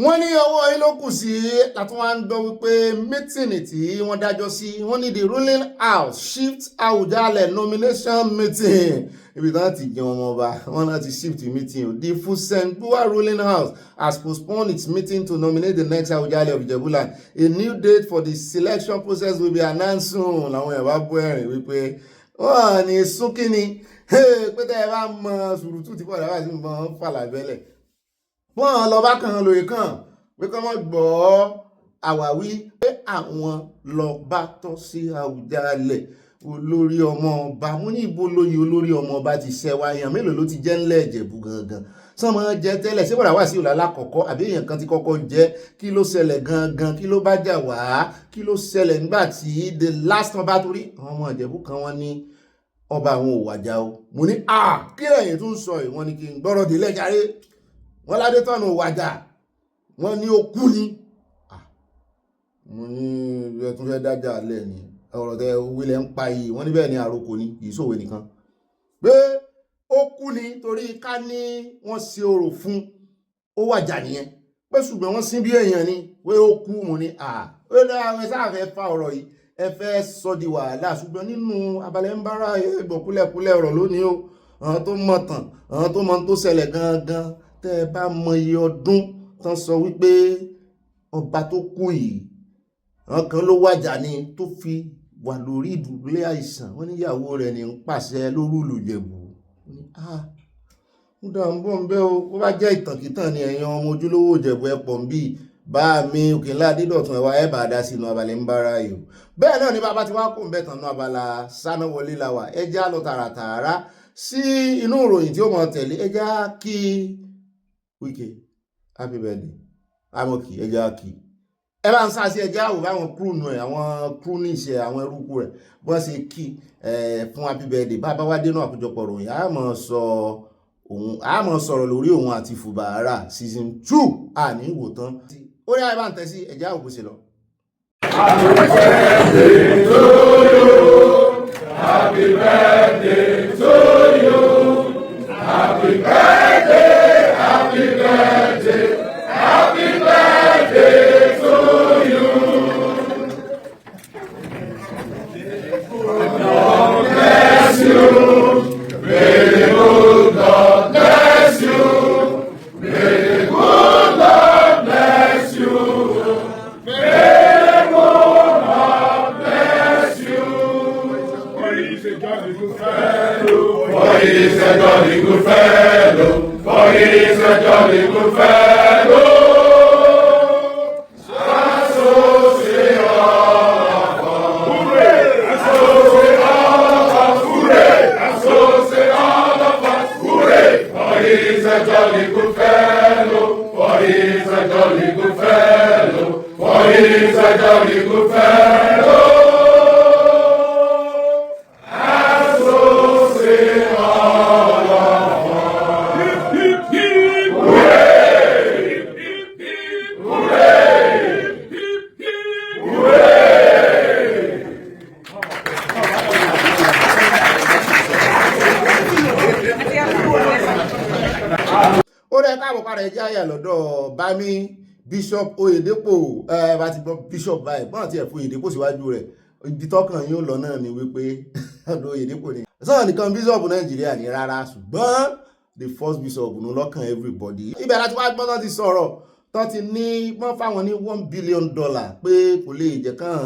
Speaker 4: wọ́n ní ọwọ́ yín ló kù sí látún wá ń gbọ́ wípé mítìnì tí wọ́n dájọ́ sí wọ́n ní the ruling house shift Awùjalẹ̀ nomination meeting ibi tán ti jẹun ọmọ ọba wọ́n náà ti shift meeting o the Fùsẹ̀ǹdúwà ruling house has postponed its meeting to nominate the next Awùjalẹ̀ of Ijebuland. A new date for the selection process will be announced soon. Làwọn èèyàn bá bú ẹ̀rín wípé wọ́n ní súnkíní pé tẹ́ ẹ bá mọ sùrùtù tí kò dábàá sí mọ́ fàlàbẹ́lẹ̀ wọ́n lọ bá kan lóye kan pé kọ́ mọ́ gbọ́ àwáwí pé àwọn lọ bá tọ́ sí Awùjalẹ̀ olórí ọmọ ọba mú ní ibo lóye olórí ọmọ ọba ti ṣẹwà èèyàn mélòó ló ti jẹ́ ńlẹ̀ Ìjẹ̀bú gangan sọmọ jẹ tẹ́lẹ̀ ṣé bọ̀dà wá sí ìlà lákọ̀ọ́kọ́ àbí èèyàn kan ti kọ́kọ́ jẹ́ kí ló ṣẹlẹ̀ gangan kí ló bá jà wá kí ló ṣẹlẹ̀ nígbà tí the last ọba torí àwọn ọmọ Ìjẹ̀bú kan wọ́n ní ọba àwọn ò wàjà o mo ní kí lẹ́yìn tó ń sọ yìí wọ́n ní kí n gbọ́rọ̀ dé lẹ́jàre wọ́n ládé tọ́nù wàjà wọ́n ní ó kú ni mo ní ẹ tún fẹ́ dájà lẹ̀ ni ọ̀rọ̀ tẹ wílẹ̀ ń pa yìí wọ́n ní bẹ́ẹ̀ ni àròkò ni kì í ṣòwe nìkan pé ó kú ni torí ká ní wọ́n ṣe orò fún ó wàjà nìyẹn pé ṣùgbọ́n wọ́n sín bí èèyàn ni pé ó kú mo ní ó dáa ẹ sáà fẹ́ fa ọ̀rọ̀ yìí ẹ fẹ́ sọ di wàhálà ṣùgbọ́n nínú Abala ẹ̀ńbára ẹgbọ̀n kúlẹ̀kúlẹ̀ ọ̀rọ̀ lónìí o àwọn tó mọ̀ tàn àwọn tó mọ̀ tó ṣẹlẹ̀ gangan tẹ́ ẹ bá mọ iye ọdún tán sọ wípé ọba tó kú yìí àwọn kan ló wàjà ni tó fi wà lórí ìdùbúlẹ̀ àìsàn wọ́n níyàwó rẹ̀ ní ń pàṣẹ lórí Ìjẹ̀bú ó dá ń bọ̀ ń bẹ́ o ó bá jẹ́ ìtànkìtàn ni ẹ̀yin ọmọ ojúlówó Ìjẹ̀bú ẹ̀pọ̀ ń bí bá mi Òkènlá Adédọ̀tun ẹ̀wà ẹ̀ bá dá sínú Abala ẹ̀ńbára yìí bẹ́ẹ̀ náà ni bàbá ti wá kó ń bẹ̀ tán ní Abala Sanawole la wà ẹ já lọ tààràtààrà sí inú ìròyìn tí ó mọ̀ tẹ̀lé ẹ já kí Wike happy birthday amọ̀kì ẹ já kí ẹ bá ń sá sí ẹjẹ́ àwò báwọn kúrúnù ẹ̀ àwọn kúrúnù ìṣẹ̀ àwọn ẹrúkú rẹ̀ bọ́n ṣe kí fún happy birthday bàbá wá dénú àkójọpọ̀ ròyìn a mọ̀ sọ̀rọ̀ lórí òun àti Fubara season 2 àní ìwò tán ó ní àìbá ń tẹ́ sí ẹjẹ́ àwò bó ṣe lọ.
Speaker 18: Happy birthday to you, happy birthday to you, happy birthday, happy birthday, happy birthday. Hooray!
Speaker 4: bẹ́ẹ̀ lọ́dọ̀ Bámi Bishop Oyedepo bá ti gbọ́ Bishop báyìí bọ́n àti ẹ̀fọ́ Oyedepo síwájú rẹ̀ ibi tọ́kàn yóò lọ náà ni wípé ọ̀dọ̀ Oyedepo ni. sọ́ọ̀ nìkan Bishop Nàìjíríà ní rárá ṣùgbọ́n the first Bishop ní lọ́kàn everybody. ibẹ̀ láti wá gbọ́n tó ti sọ̀rọ̀ tó ti ní wọ́n fáwọn ní $1 billion pé kò lè jẹ́ kàn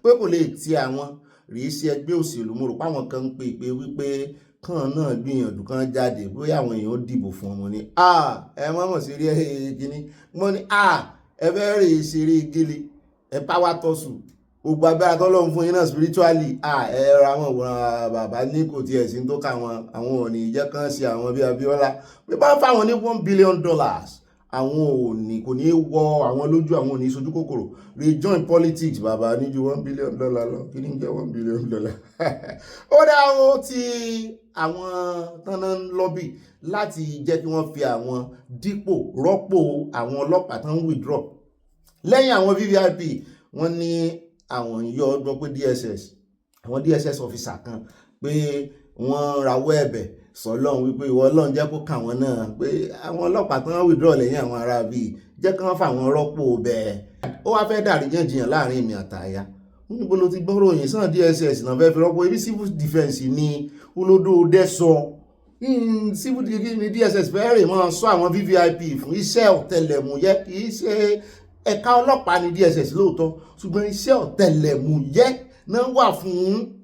Speaker 4: pé kò lè ti àwọn rí sí ẹgbẹ́ òṣèlú. mo rò pé àwọn kan ń pè pé wípé kàn náà gbìyànjú kan jáde bóyá àwọn èèyàn ó dìbò fún ọmọ ní ẹ mọ̀ sí rí kíní wọ́n ní ẹ fẹ́ rè ṣeré gele ẹ power tọ́sù gbogbo agbára tọ́lọ́run fún yín náà spiritually ẹ ra wọn wòran bàbá ní kò tiẹ̀ sí tó ká wọn àwọn ò ní jẹ́ kán ṣe àwọn bí Abíọ́lá pé bá fáwọn ní $1 billion àwọn ò ní kò ní wọ àwọn lójú àwọn ò ní sojú kòkòrò rejoin politics bàbá ní ju $1 billion lọ kí ni jẹ́ $1 billion. ó dá o ti àwọn tánà ń lọ́bì láti jẹ́ kí wọ́n fi àwọn dípò rọ́pò àwọn ọlọ́pàá tán ń withdraw lẹ́yìn àwọn VVIP wọ́n ní àwọn yọ ọgbọ́n pé àwọn DSS officer kan pé wọ́n rawọ́ ẹ̀bẹ̀ sọ́lọ́run wípé ìwọ Ọlọ́run jẹ́ kó kà wọ́n náà pé àwọn ọlọ́pàá tán withdraw lẹ́yìn àwọn ará bíi jẹ́ kí wọ́n fà wọ́n rọ́pò bẹ́ẹ̀. ó wá fẹ́ dàríyànjiyàn láàrin èmi àtàyà níbo ló ti gbọ́rọ̀ yìí sàn DSS náà fẹ́ fi rọ́pò ibi civil defence ní olódó sọ civil ní DSS fẹ́ẹ́ rè máa sọ àwọn VVIP fún iṣẹ́ ọ̀tẹlẹ̀múyẹ́ kì í ṣe ẹ̀ka ọlọ́pàá ní DSS lóòótọ́ ṣùgbọ́n iṣẹ́ ọ̀tẹlẹ̀múyẹ́ náà wà fún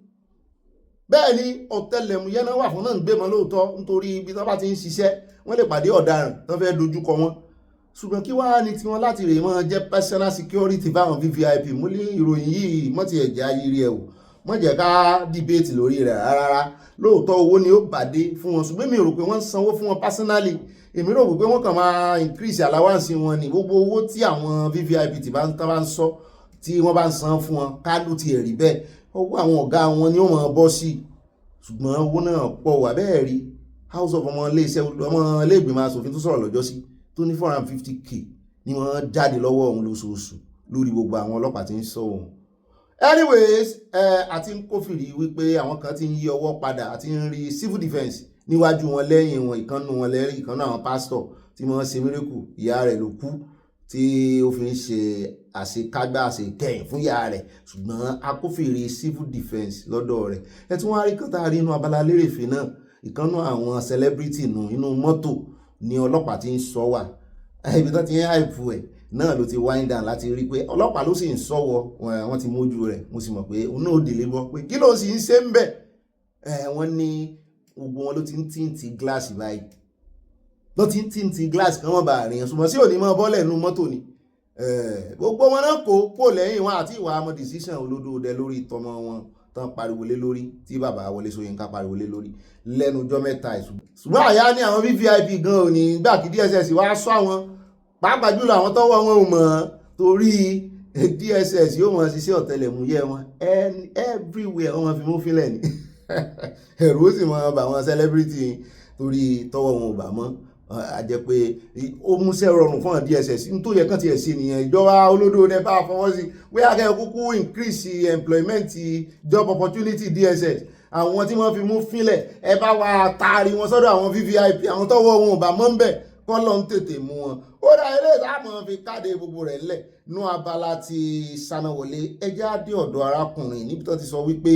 Speaker 4: bẹ́ẹ̀ ni ọ̀tẹlẹ̀múyẹ́ náà wà fún náà ń gbé mọ́ lóòótọ́ nítorí ibi tó bá ti ń ṣiṣẹ́ wọ́n lè pàdé ọ̀daràn tó fẹ́ dojúkọ wọn ṣùgbọ́n kí wá ní tiwọn láti rè máa jẹ́ personal security fáwọn VVIP mú ní ìròyìn yìí mọ́tì ẹ̀jẹ̀ ayírí ẹ̀ wò mọ́ jẹ́ ká debate lórí rẹ̀ rárá lóòótọ́ owó ni ó bàdé fún wọn ṣùgbọ́n mi rò pé wọ́n sanwó fún wọn personally èmi rò pé wọ́n kàn máa increase allowance wọn ní gbogbo owó tí àwọn VVIP tí bá ń sọ tí wọ́n bá ń san fún wọn kálù ti ẹ̀rí bẹ́ẹ̀ owó àwọn ọ̀gá wọn ni ó máa bọ́ sí ṣùgbọ́n owó náà pọ̀ wà bẹ́ẹ̀ rí house of ọmọ ilé ìgbìmọ̀ asòfin tó sọ̀rọ̀ lọ́jọ́ sí tó ní 450k ni wọ́n jáde lọ́wọ́ òun lóṣooṣù lórí gbogbo àwọn ọlọ́pàá tí ń sọ òun. anyways àti ń kófìrí wípé àwọn kan ti ń yí ọwọ́ padà àti ń rí civil defence níwájú wọn lẹ́yìn wọn ìkànnù wọn lẹ́rìí ìkànnù àwọn pásítọ̀ tí wọ́n ṣe mírèkù ìyá rẹ̀ ló kú tí ó fi ń ṣe àṣekágbá àṣekẹ́yìn fún ìyá rẹ̀ ṣùgbọ́n akófìrí civil defence lọ́dọ̀ rẹ̀ ẹ tí wọ́n á rí kan tá a rí inú Abala Lerefe náà ìkànnù àwọn celebrity nù inú mọ́tò ni ọlọ́pàá ti ń sọ wà ibi tó ti ń háìpù ẹ̀ náà ló ti wind down láti rí pé ọlọ́pàá ló sì ń sọ́wọ́ wọ́n ti mójú rẹ̀ mo sì mọ̀ pé òun náà délé bọ́ pé kí ló sì ń ṣe ń bẹ̀ wọ́n ní gbogbo wọn ló ti ń tíǹtì gíláàsì báyìí ló ti ń tíǹtì gíláàsì kan wọ́n bá àríyàn ṣùgbọ́n sí òní mọ́ bọ́ọ̀lẹ̀ nínú mọ́tò ni gbogbo wọn náà kó lẹ́yìn wọn àti ìwà àmọ́ decision olódòdẹ lórí tọmọ wọn tán pariwo lé lórí tí bàbá Wọlé Ṣóyínká pariwo lé lórí lẹ́nu ọjọ́ mẹ́ta ṣùgbọ́n àyà ní àwọn VVIP gan ò ní gbà kí DSS wá sọ àwọn pàápàá jùlọ àwọn tọ́wọ́ wọn ò mọ̀ torí DSS yóò mọ̀ ṣiṣẹ́ ọ̀tẹlẹ̀múyẹ́ wọn everywhere wọ́n fi mú fílẹ̀ ní ẹ̀rù ó sì mọ̀ bà wọn celebrity torí tọ́wọ́ wọn ò bà mọ́ àjẹ́ pé ó múṣẹ́ rọrùn fún DSS tó yẹ kán ti ẹ̀ sí nìyẹn ìjọba olódó ní bá fọwọ́ sí wíyá kẹ́ kúkú increase employment job opportunity DSS àwọn tí wọ́n fi mú fílẹ̀ ẹ bá wa taari wọn sọ́dọ̀ àwọn VVIP àwọn tọ́wọ́ wọn ò bá mọ́ ń bẹ̀ kọ́ lọ́n tètè mú wọn ó dá ilé ìdáàmú fi káde gbogbo rẹ̀ lẹ̀ nú abala ti Sanawole ẹjẹ́ á dé ọ̀dọ̀ arákùnrin níbi tó ti sọ wípé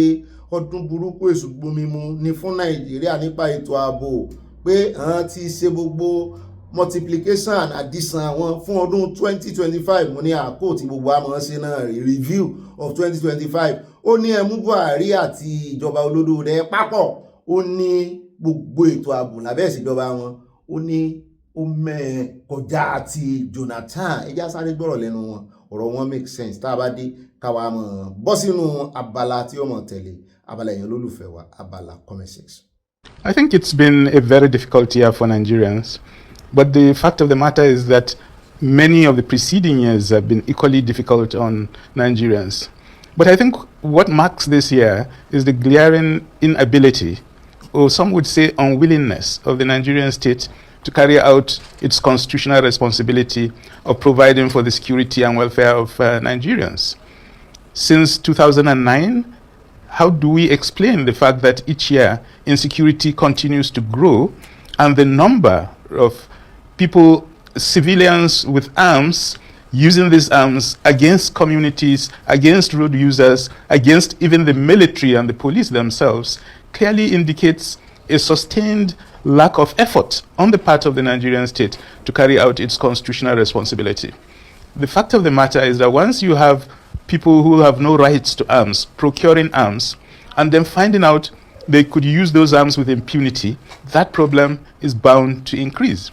Speaker 4: ọdún burúkú èṣù gbomimu ni fún Nàìjíríà nípa ètò ààbò pé àwọn ti ṣe gbogbo multiplication and addition àwọn fún ọdún 2025 mo ní àkó tí gbogbo àmọ́ ṣe náà review of 2025 ó ní ẹmú Buhari àti ìjọba olódó rẹ̀ papọ̀ ó ní gbogbo ètò ààbò lábẹ́ ìṣèjọba wọn ó ní ó mẹ́ kọjá àti Jonathan ẹjá sáré gbọ́rọ̀ lẹ́nu wọn ọ̀rọ̀ wọn make sense tá a bá dé káwa mọ̀ bọ́ sínú abala tí ó mọ̀ tẹ̀lé abala èèyàn olólùfẹ́ wa abala comment section.
Speaker 19: I think it's been a very difficult year for Nigerians, but the fact of the matter is that many of the preceding years have been equally difficult on Nigerians. But I think what marks this year is the glaring inability, or some would say unwillingness, of the Nigerian state to carry out its constitutional responsibility of providing for the security and welfare of Nigerians. Since 2009, how do we explain the fact that each year insecurity continues to grow and the number of people civilians with arms using these arms against communities, against road users, against even the military and the police themselves, clearly indicates a sustained lack of effort on the part of the Nigerian state to carry out its constitutional responsibility. The fact of the matter is that once you have people who have no rights to arms procuring arms and then finding out they could use those arms with impunity, that problem is bound to increase.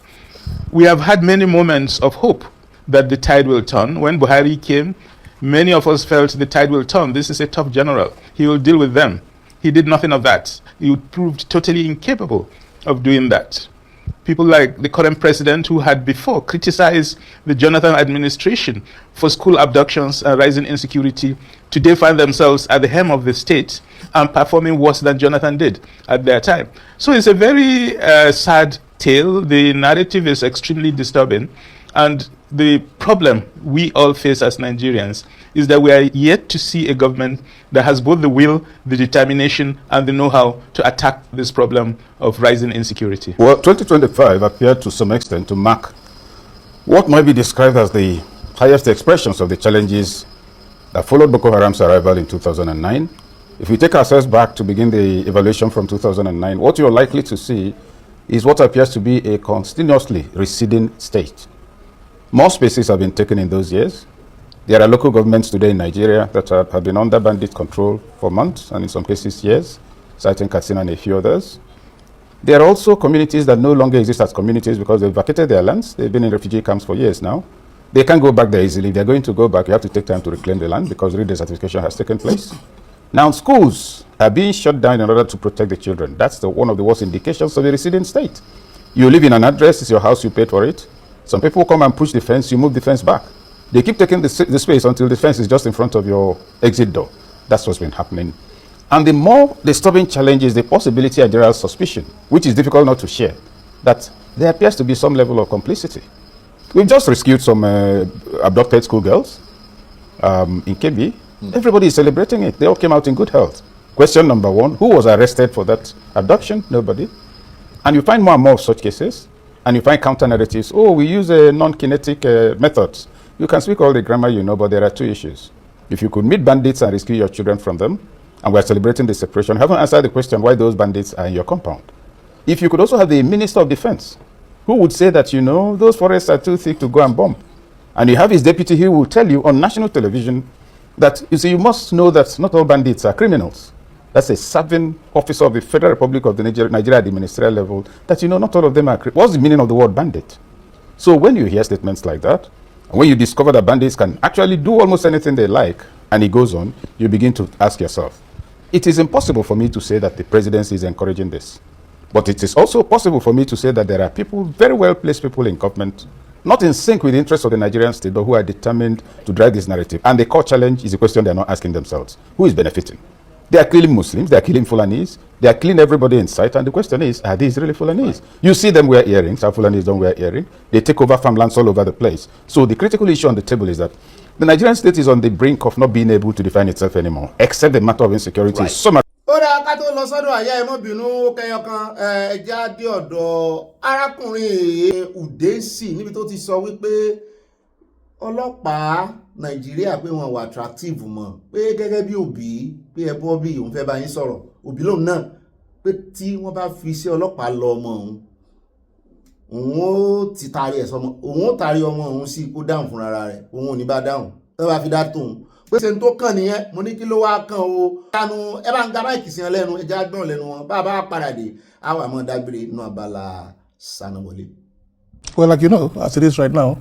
Speaker 19: We have had many moments of hope that the tide will turn. When Buhari came, many of us felt the tide will turn. This is a tough general. He will deal with them. He did nothing of that. He proved totally incapable of doing that. People like the current president, who had before criticized the Jonathan administration for school abductions and rising insecurity, today find themselves at the helm of the state and performing worse than Jonathan did at their time. So it's a very sad tale. The narrative is extremely disturbing. And the problem we all face as Nigerians is that we are yet to see a government that has both the will, the determination, and the know-how to attack this problem of rising insecurity.
Speaker 20: Well, 2025 appeared to some extent to mark what might be described as the highest expressions of the challenges that followed Boko Haram's arrival in 2009. If we take ourselves back to begin the evaluation from 2009, what you're likely to see is what appears to be a continuously receding state. More spaces have been taken in those years. There are local governments today in Nigeria that have been under bandit control for months and in some cases years, citing Katsina and a few others. There are also communities that no longer exist as communities because they've vacated their lands. They've been in refugee camps for years now. They can't go back there easily. If they're going to go back, you have to take time to reclaim the land because re-desertification has taken place. Now, schools are being shut down in order to protect the children. That's one of the worst indications of a receding state. You live in an address, it's your house, you paid for it. Some people come and push the fence, you move the fence back. They keep taking the space until the fence is just in front of your exit door. That's what's been happening. And the more disturbing challenge is the possibility of general suspicion, which is difficult not to share, that there appears to be some level of complicity. We've just rescued some abducted schoolgirls in Kebbi. Everybody is celebrating it. They all came out in good health. Question number one, who was arrested for that abduction? Nobody. And you find more and more of such cases. And you find counter-narratives. Oh, we use non-kinetic methods. You can speak all the grammar you know, but there are two issues. If you could meet bandits and rescue your children from them, and we're celebrating the separation, haven't answered the question why those bandits are in your compound. If you could also have the Minister of Defense, who would say that, you know, those forests are too thick to go and bomb. And you have his deputy who will tell you on national television that, you see, you must know that not all bandits are criminals. That's a serving officer of the Federal Republic of the Nigeria at the ministerial level, that, you know, not all of them are criminals. What's the meaning of the word bandit? So when you hear statements like that, and when you discover that bandits can actually do almost anything they like, and it goes on, you begin to ask yourself, it is impossible for me to say that the presidency is encouraging this. But it is also possible for me to say that there are people, very well-placed people in government, not in sync with the interests of the Nigerian state, but who are determined to drive this narrative. And the core challenge is a question they're not asking themselves. Who is benefiting? They are killing Muslims, they are killing Fulanis, they are killing everybody in sight, and the question is, are these really Fulanis? You see them wear earrings, our Fulanis don't wear earrings. They take over farmlands all over the place. So the critical issue on the table is that the Nigerian state is on the brink of not being able to define itself anymore, except the matter of insecurity is so much.
Speaker 4: Ó dáa ká tó lọ sọ́dọ̀ àyà ẹ mọ́ bínú kẹyọkan ẹja dé ọ̀dọ̀ arákùnrin Udesi níbi tó ti sọ wípé ọlọ́pàá Nàìjíríà pé wọn wà attractive mọ́ pé gẹ́gẹ́ bí òbí pé ẹ bọ́ bí òun fẹ́ bá yín sọ̀rọ̀ òbí lòun náà pé tí wọ́n bá fi sí ọlọ́pàá lọ ọmọ òun ó ti taari ẹ̀ sọmọ òun ó taari ọmọ òun sí kó dáhùn fúnra rẹ̀ òun ò ní bá dáhùn ẹ bá fi dá tóun pé ṣe ń tó kàn nìyẹn mo ní kí ló wá kàn o kanu ẹ bá ń ga máìkì sí wọn lẹ́nu ẹja gbọ́n lẹ́nu wọn bá a bá padà dé àwọn àmọ́ dágbére inú Abala Sanawole.
Speaker 21: Well, like you know, as it is right now,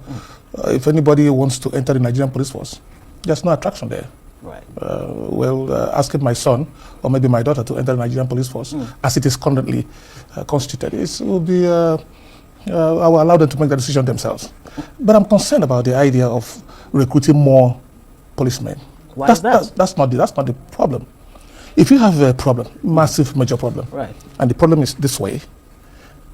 Speaker 21: if anybody wants to enter the Nigerian police force, there's no attraction there.
Speaker 22: Right.
Speaker 21: Asking my son or maybe my daughter to enter the Nigerian police force as it is currently constituted, it will be, I will allow them to make the decision themselves. But I'm concerned about the idea of recruiting more policemen.
Speaker 22: Why is that?
Speaker 21: That's not the problem. If you have a problem, massive major problem,
Speaker 22: right,
Speaker 21: and the problem is this way,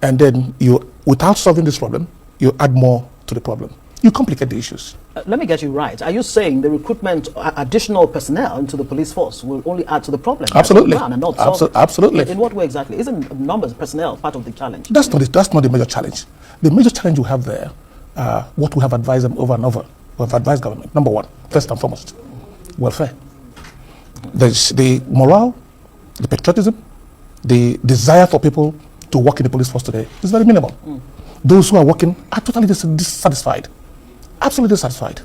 Speaker 21: and then you, without solving this problem, you add more to the problem. You complicate the issues.
Speaker 22: Let me get you right. Are you saying the recruitment, additional personnel into the police force will only add to the problem?
Speaker 21: Absolutely.
Speaker 22: And not solve it?
Speaker 21: Absolutely.
Speaker 22: In what way exactly? Isn't numbers, personnel part of the challenge?
Speaker 21: That's not the major challenge. The major challenge we have there what we have advised them over and over. We have advised government, number one, first and foremost, welfare. There's the morale, the patriotism, the desire for people to work in the police force today is very minimal. Those who are working are totally dissatisfied, absolutely dissatisfied.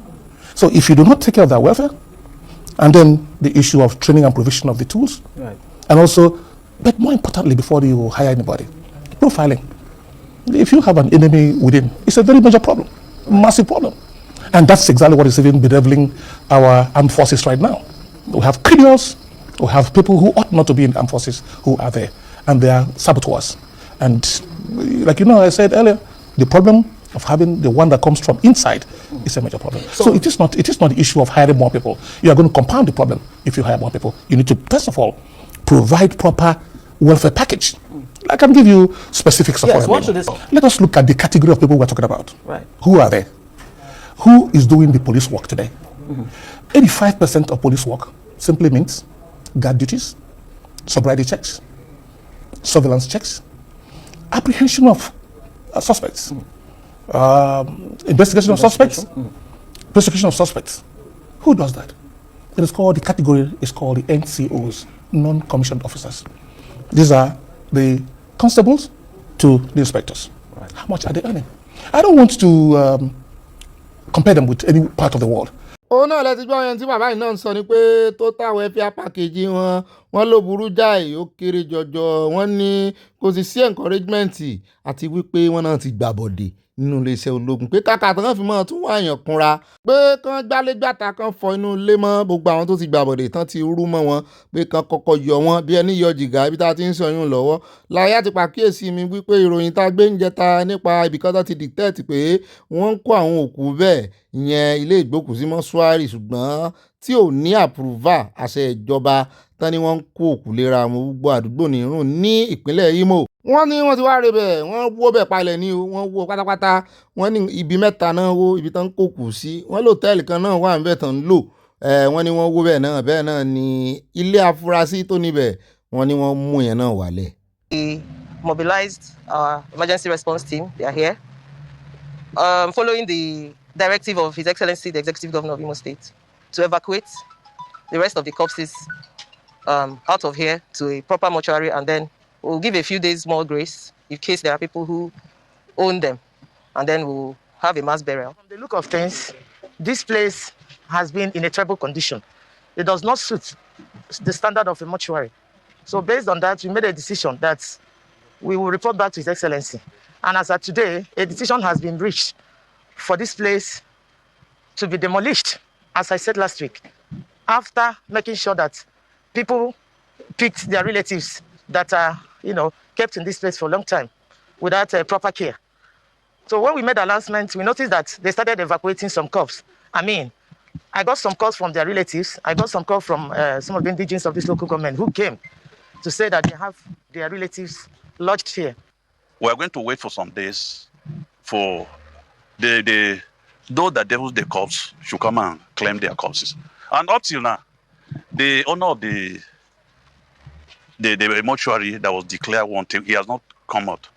Speaker 21: So if you do not take care of their welfare, and then the issue of training and provision of the tools,
Speaker 22: Right.
Speaker 21: and also, but more importantly, before you hire anybody, profiling. If you have an enemy within, it's a very major problem, massive problem. And that's exactly what is even bedeviling our armed forces right now. We have criminals, we have people who ought not to be in armed forces who are there, and they are saboteurs. And like I said earlier, the problem of having the one that comes from inside is a major problem. So it is not the issue of hiring more people. You are going to compound the problem if you hire more people. You need to, first of all, provide proper welfare package. I can give you specifics of
Speaker 22: Yes,
Speaker 21: what I mean. Let us look at the category of people we're talking about.
Speaker 22: Right.
Speaker 21: Who are they? Who is doing the police work today? 85% of police work simply means guard duties, sobriety checks, surveillance checks, apprehension of suspects, investigation of suspects, prosecution of suspects. Who does that? It is called, the category is called the NCOs, non-commissioned officers. These are the constables to the inspectors. Right. How much are they earning? I don't want to compare them with any part of the world.
Speaker 4: òun náà lẹ́tí gbọ́ yẹn tí bàbá yìí náà ń sọ ni pé total welfare package wọn ló burú jáì ó kéré jọjọ wọ́n ní kò sì sí encouragement àti wípé wọ́n náà ti gbàbọ̀dè nínú iléeṣẹ́ ológun pé kàkà tán fi mọ́ tún wá èèyàn kunra pé kán gbálégbàta kan fọ inú ilé mọ́ gbogbo àwọn tó ti gbàbọ̀dè tán ti rú mọ́ wọn pé kán kọ́kọ́ yọ wọn bí ẹni yọ jìgá ibi tá a ti ń sọ yún lọ́wọ́ láyé àti pàkíyèsí mi wípé ìròyìn tá a gbé ń jẹta nípa ibìkan tó ti dictate pé wọ́n ń kó àwọn òkú bẹ́ẹ̀ ìyẹn ilé ìgbókùsí mọ́ṣúárì ṣùgbọ́n tí ò ní àpùrúvà àṣẹ ìjọba tán ni wọ́n ń kó òkú lera àwọn gbogbo àdúgbò nírùn ní ìpínlẹ̀ Imo. Wọ́n ní wọ́n ti wá rebẹ̀ wọ́n wó bẹ̀ palẹ̀ ní o wọ́n wó pátápátá wọ́n ní ibi mẹ́ta náà wó ibi tán kó kù sí wọ́n lòtẹ́ẹ̀lì kan náà wà níbẹ̀ tán ń lò wọ́n ní wọ́n wó bẹ́ẹ̀ náà ní ilé afurasí tó níbẹ̀ wọ́n ní wọ́n mú yẹn náà wálẹ̀.
Speaker 2: We mobilized our emergency response team. They are here. Following the directive of His Excellency, the Executive Governor of Imo State, to evacuate the rest of the corpses out of here to a proper mortuary, and then we'll give a few days more grace in case there are people who own them, and then we'll have a mass burial. From the look of things, this place has been in a terrible condition. It does not suit the standard of a mortuary. So based on that, we made a decision that we will report back to His Excellency. And as of today, a decision has been reached for this place to be demolished, as I said last week, after making sure that people picked their relatives that are, kept in this place for a long time without proper care. So when we made the announcement, we noticed that they started evacuating some corpses. I got some calls from their relatives. I got some calls from some of the indigenes of this local government who came to say that they have their relatives lodged here.
Speaker 3: We're going to wait for some days for those that devils the corpse should come and claim their corpses. And up till now, the owner of the mortuary that was declared wanted, he has not come out.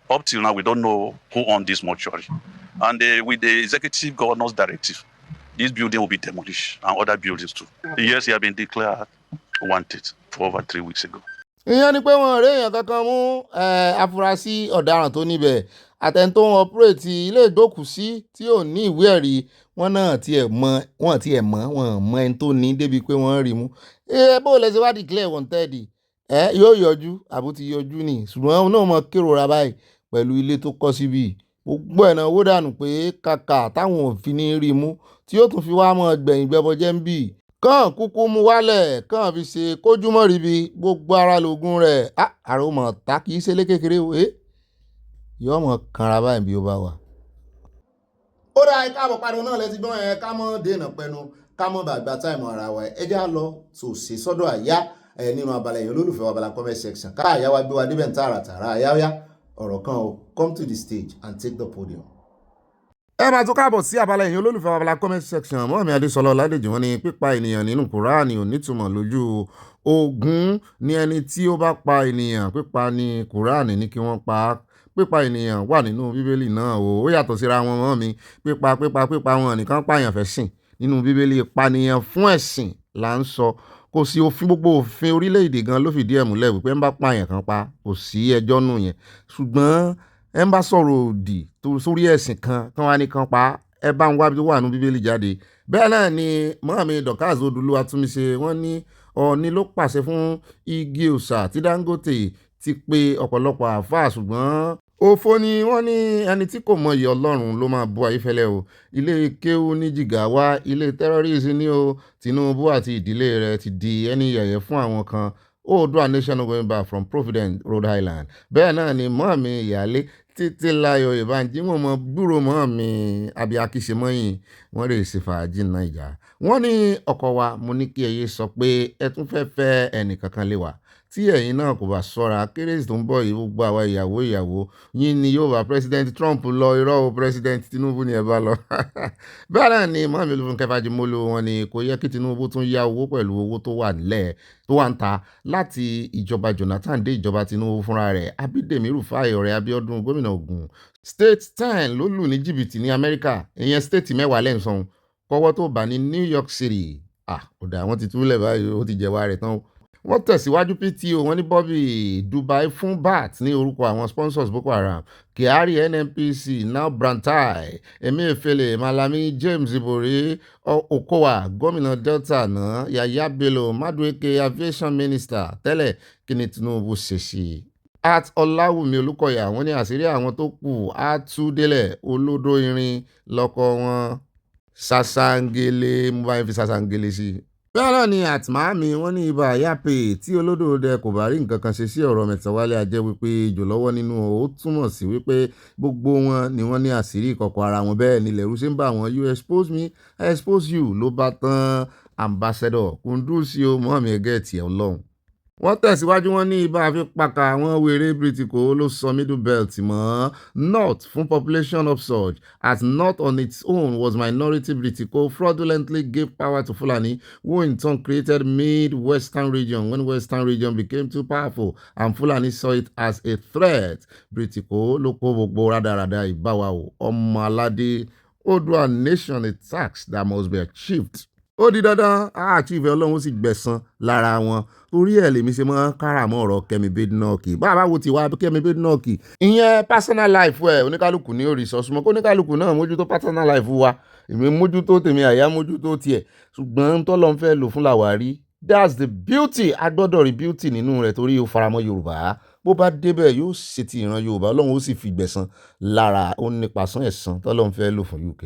Speaker 3: Up till now, we don't know who owned this mortuary. And with the executive governor's directive, this building will be demolished and other buildings too. Yes, he has been declared wanted for over 3 weeks ago.
Speaker 4: ìyẹn ni pé wọn rí èèyàn kankan mú afurasí ọ̀daràn tó níbẹ̀ àtẹni tó ń ọpúrẹ́tì ilé ìgbókùsí tí ò ní ìwé ẹ̀rí wọn náà wọn mọ ẹni tó ní débi pé wọ́n rí mú. bó lẹ ṣe wá declare wanted yóò yọjú àbó ti yọjú ni ṣùgbọ́n òun náà mọ kérora báyìí pẹ̀lú ilé tó kọ́ síbí gbogbo ẹ̀nà owó dànù pé kàkà táwọn òfin ní rí mú tí yóò tún fi wá mọ́ gbẹ̀yìn gbẹ́bọjẹ́ ń bì kàn kúkú mú wálẹ̀ kàn fi ṣe kójúmọ́ ríbi gbogbo ara lògùn rẹ̀ àrò mọ̀ tá kì í ṣe lé kékeré o yóò mọ̀ kanra báyìí bí ó bá wà. ó dá ẹ káàbọ̀ padà náà lẹ́tí gbọ́n ẹ ká mọ́ dènà pẹnu ká mọ́ bàgbà táìmù ara wa ẹ já lọ sòsè sọ́dọ̀ àyá nínú abala èèyàn olólùfẹ́ wa abala comment section ká àyá wa gbé wa débẹ̀ ń tààràtàrà àyáyá ọ̀rọ̀ kan o come to the stage and take the podium. ẹ máa tún káàbọ̀ sí abala èèyàn olólùfẹ́ abala comment section mọ́ mi adésọlá ọ̀làdèjì wọn ni pípa ènìyàn nínú kùránì ò nítumọ̀ lójú Ògún ní ẹni tí ó bá pa ènìyàn pípa ní kùránì ní kí wọ́n pa á pípa ènìyàn wà nínú bíbélì náà o ó yàtọ̀ síra wọn mọ́ mi pípa wọn nìkan pààyàn fẹ́ sìn nínú bíbélì ìpànìyàn fún ẹ̀sìn là ń sọ kò sí òfin gbogbo òfin orílẹ̀-èdè gan ló fìdí ẹ̀ múlẹ̀ wípé ń bá pààyàn kan pa kò sí ẹjọ́ nù yẹn ṣùgbọ́n ẹ ń bá sọ̀rọ̀ òdì sórí ẹ̀sìn kan kán wá ní kan pa ẹ bá ń wá tó wà nínú bíbélì jáde bẹ́ẹ̀ náà ni mọ́àmí Dorcas Odùlúwatúnmiṣe wọ́n ní Ọọ̀ni ló pàṣẹ fún igi òòṣà tí Dangote ti pe ọ̀pọ̀lọpọ̀ àáfàá ṣùgbọ́n òfo ni wọ́n ní ẹni tí kò mọyì Ọlọ́run ló máa bú Ayéfẹ́lẹ́ o ilé kéwú ní Jìgáwá ilé tẹ́rọ́rìsì ní o Tinubu àti ìdílé rẹ̀ ti di ẹni yẹ̀yẹ́ fún àwọn kan Oòduà nation going back from Providence, Rhode Island bẹ́ẹ̀ náà ni mọ́àmí ìyálé Títílayọ̀ Ìbánjí wọn mọ gbúrò mọ́àmí Abíakíṣemọ́yìn wọ́n rè ṣe fàájì Naija wọ́n ní ọkọ wa mo ní kí ẹyẹ sọ pé ẹ tún fẹ́ ẹnìkankan lé wa tí ẹ̀yin náà kò bá ṣọ́ra kérésì tó ń bọ̀ yìí gbogbo àwa ìyàwó yín ni yóò bá president Trump lọ irọ́ o president Tinubu ni ẹ bá lọ bẹ́ẹ̀ náà ni mọ́àmí Olúfúnkẹ́ Fájimólú wọn ni kò yẹ kí Tinubu tún yá owó pẹ̀lú owó tó wà nílẹ̀ tó wà ń ta láti ìjọba Jonathan dé ìjọba Tinubu fúnra rẹ̀ Abídèmí Rúfáì ọ̀rẹ́ Abíọ́dún gómìnà Ògùn state 10 ló lù ní jìbìtì ní Amẹ́ríkà ìyẹn state 10 lẹ́ǹsán kọ́wọ́ tó bá ní New York City ọ̀dà wọn ti túlẹ̀ báyìí ó ti jẹ̀wá rẹ̀ tán wọ́n tẹ̀síwájú PTO wọ́n ní Bobby Dubai fún BAT ní orúkọ àwọn sponsors Boko Haram Kyari NNPC now Brantai Emefiele Malami James Ibori Okowa gómìnà Delta náà Yaya Bello Madueke aviation minister tẹ́lẹ̀ kí ni Tinubu ṣe sí at Ọláwùmí Olúkọ̀yà wọ́n ní àṣírí àwọn tó kù á tú délẹ̀ olódó irin lọ́kọ wọn Sàṣàngélé mo bá ń fi Sàṣàngélé sí i bẹ́ẹ̀ náà ni àtìmáàmì wọ́n ní ibà àyàpè tí olódòdẹ kò bá rí nǹkan kan ṣe sí ọ̀rọ̀ Metawale ajẹ́ wípé ìjò lọ́wọ́ nínú ó túmọ̀ sí wípé gbogbo wọn ni wọ́n ní àṣírí ìkọ̀kọ̀ ara wọn bẹ́ẹ̀ ni lẹ́rú ṣe ń bá wọn you expose me I expose you ló bá tán ambassador Kúndùsí o mọ́àmí ẹgẹ́ tiẹ̀ Ọlọ́run wọ́n tẹ̀síwájú wọn ní ibà àfipáka àwọn wèrè britiko ló sọ middle belt mọ́ north fún population upsurge as north on its own was minority britiko fraudulently gave power to Fulani who in turn created mid-western region when western region became too powerful and Fulani saw it as a threat britiko ló kó gbogbo rádaràda ìbáwa o ọmọ aládé Oòduà nation a tax that must be achieved ó di dandan àchíìfẹ́ Ọlọ́run sì gbẹ̀san lára wọn torí ẹ̀ lèmi ṣe mọ́ káràmọ́ ọ̀rọ̀ Kẹ́mi Badenoch bàbá wo ti wá Kẹ́mi Badenoch ìyẹn personal life ẹ̀ oníkálukú ní orí sọ́sùmọ́ kó oníkálukú náà mójútó personal life wa èmi mójútó tèmi àyà mójútó tiẹ̀ ṣùgbọ́n tọ́lọ́ ń fẹ́ lò fún làwárí that's the beauty agbọ́dọ̀ rí beauty nínú rẹ̀ torí ó faramọ́ Yorùbá bó bá débẹ̀ yóò ṣe ti ìran Yorùbá Ọlọ́run ó sì fi gbẹ̀san lára ó nípasán ẹ̀san tọ́lọ́run fẹ́ lò fún UK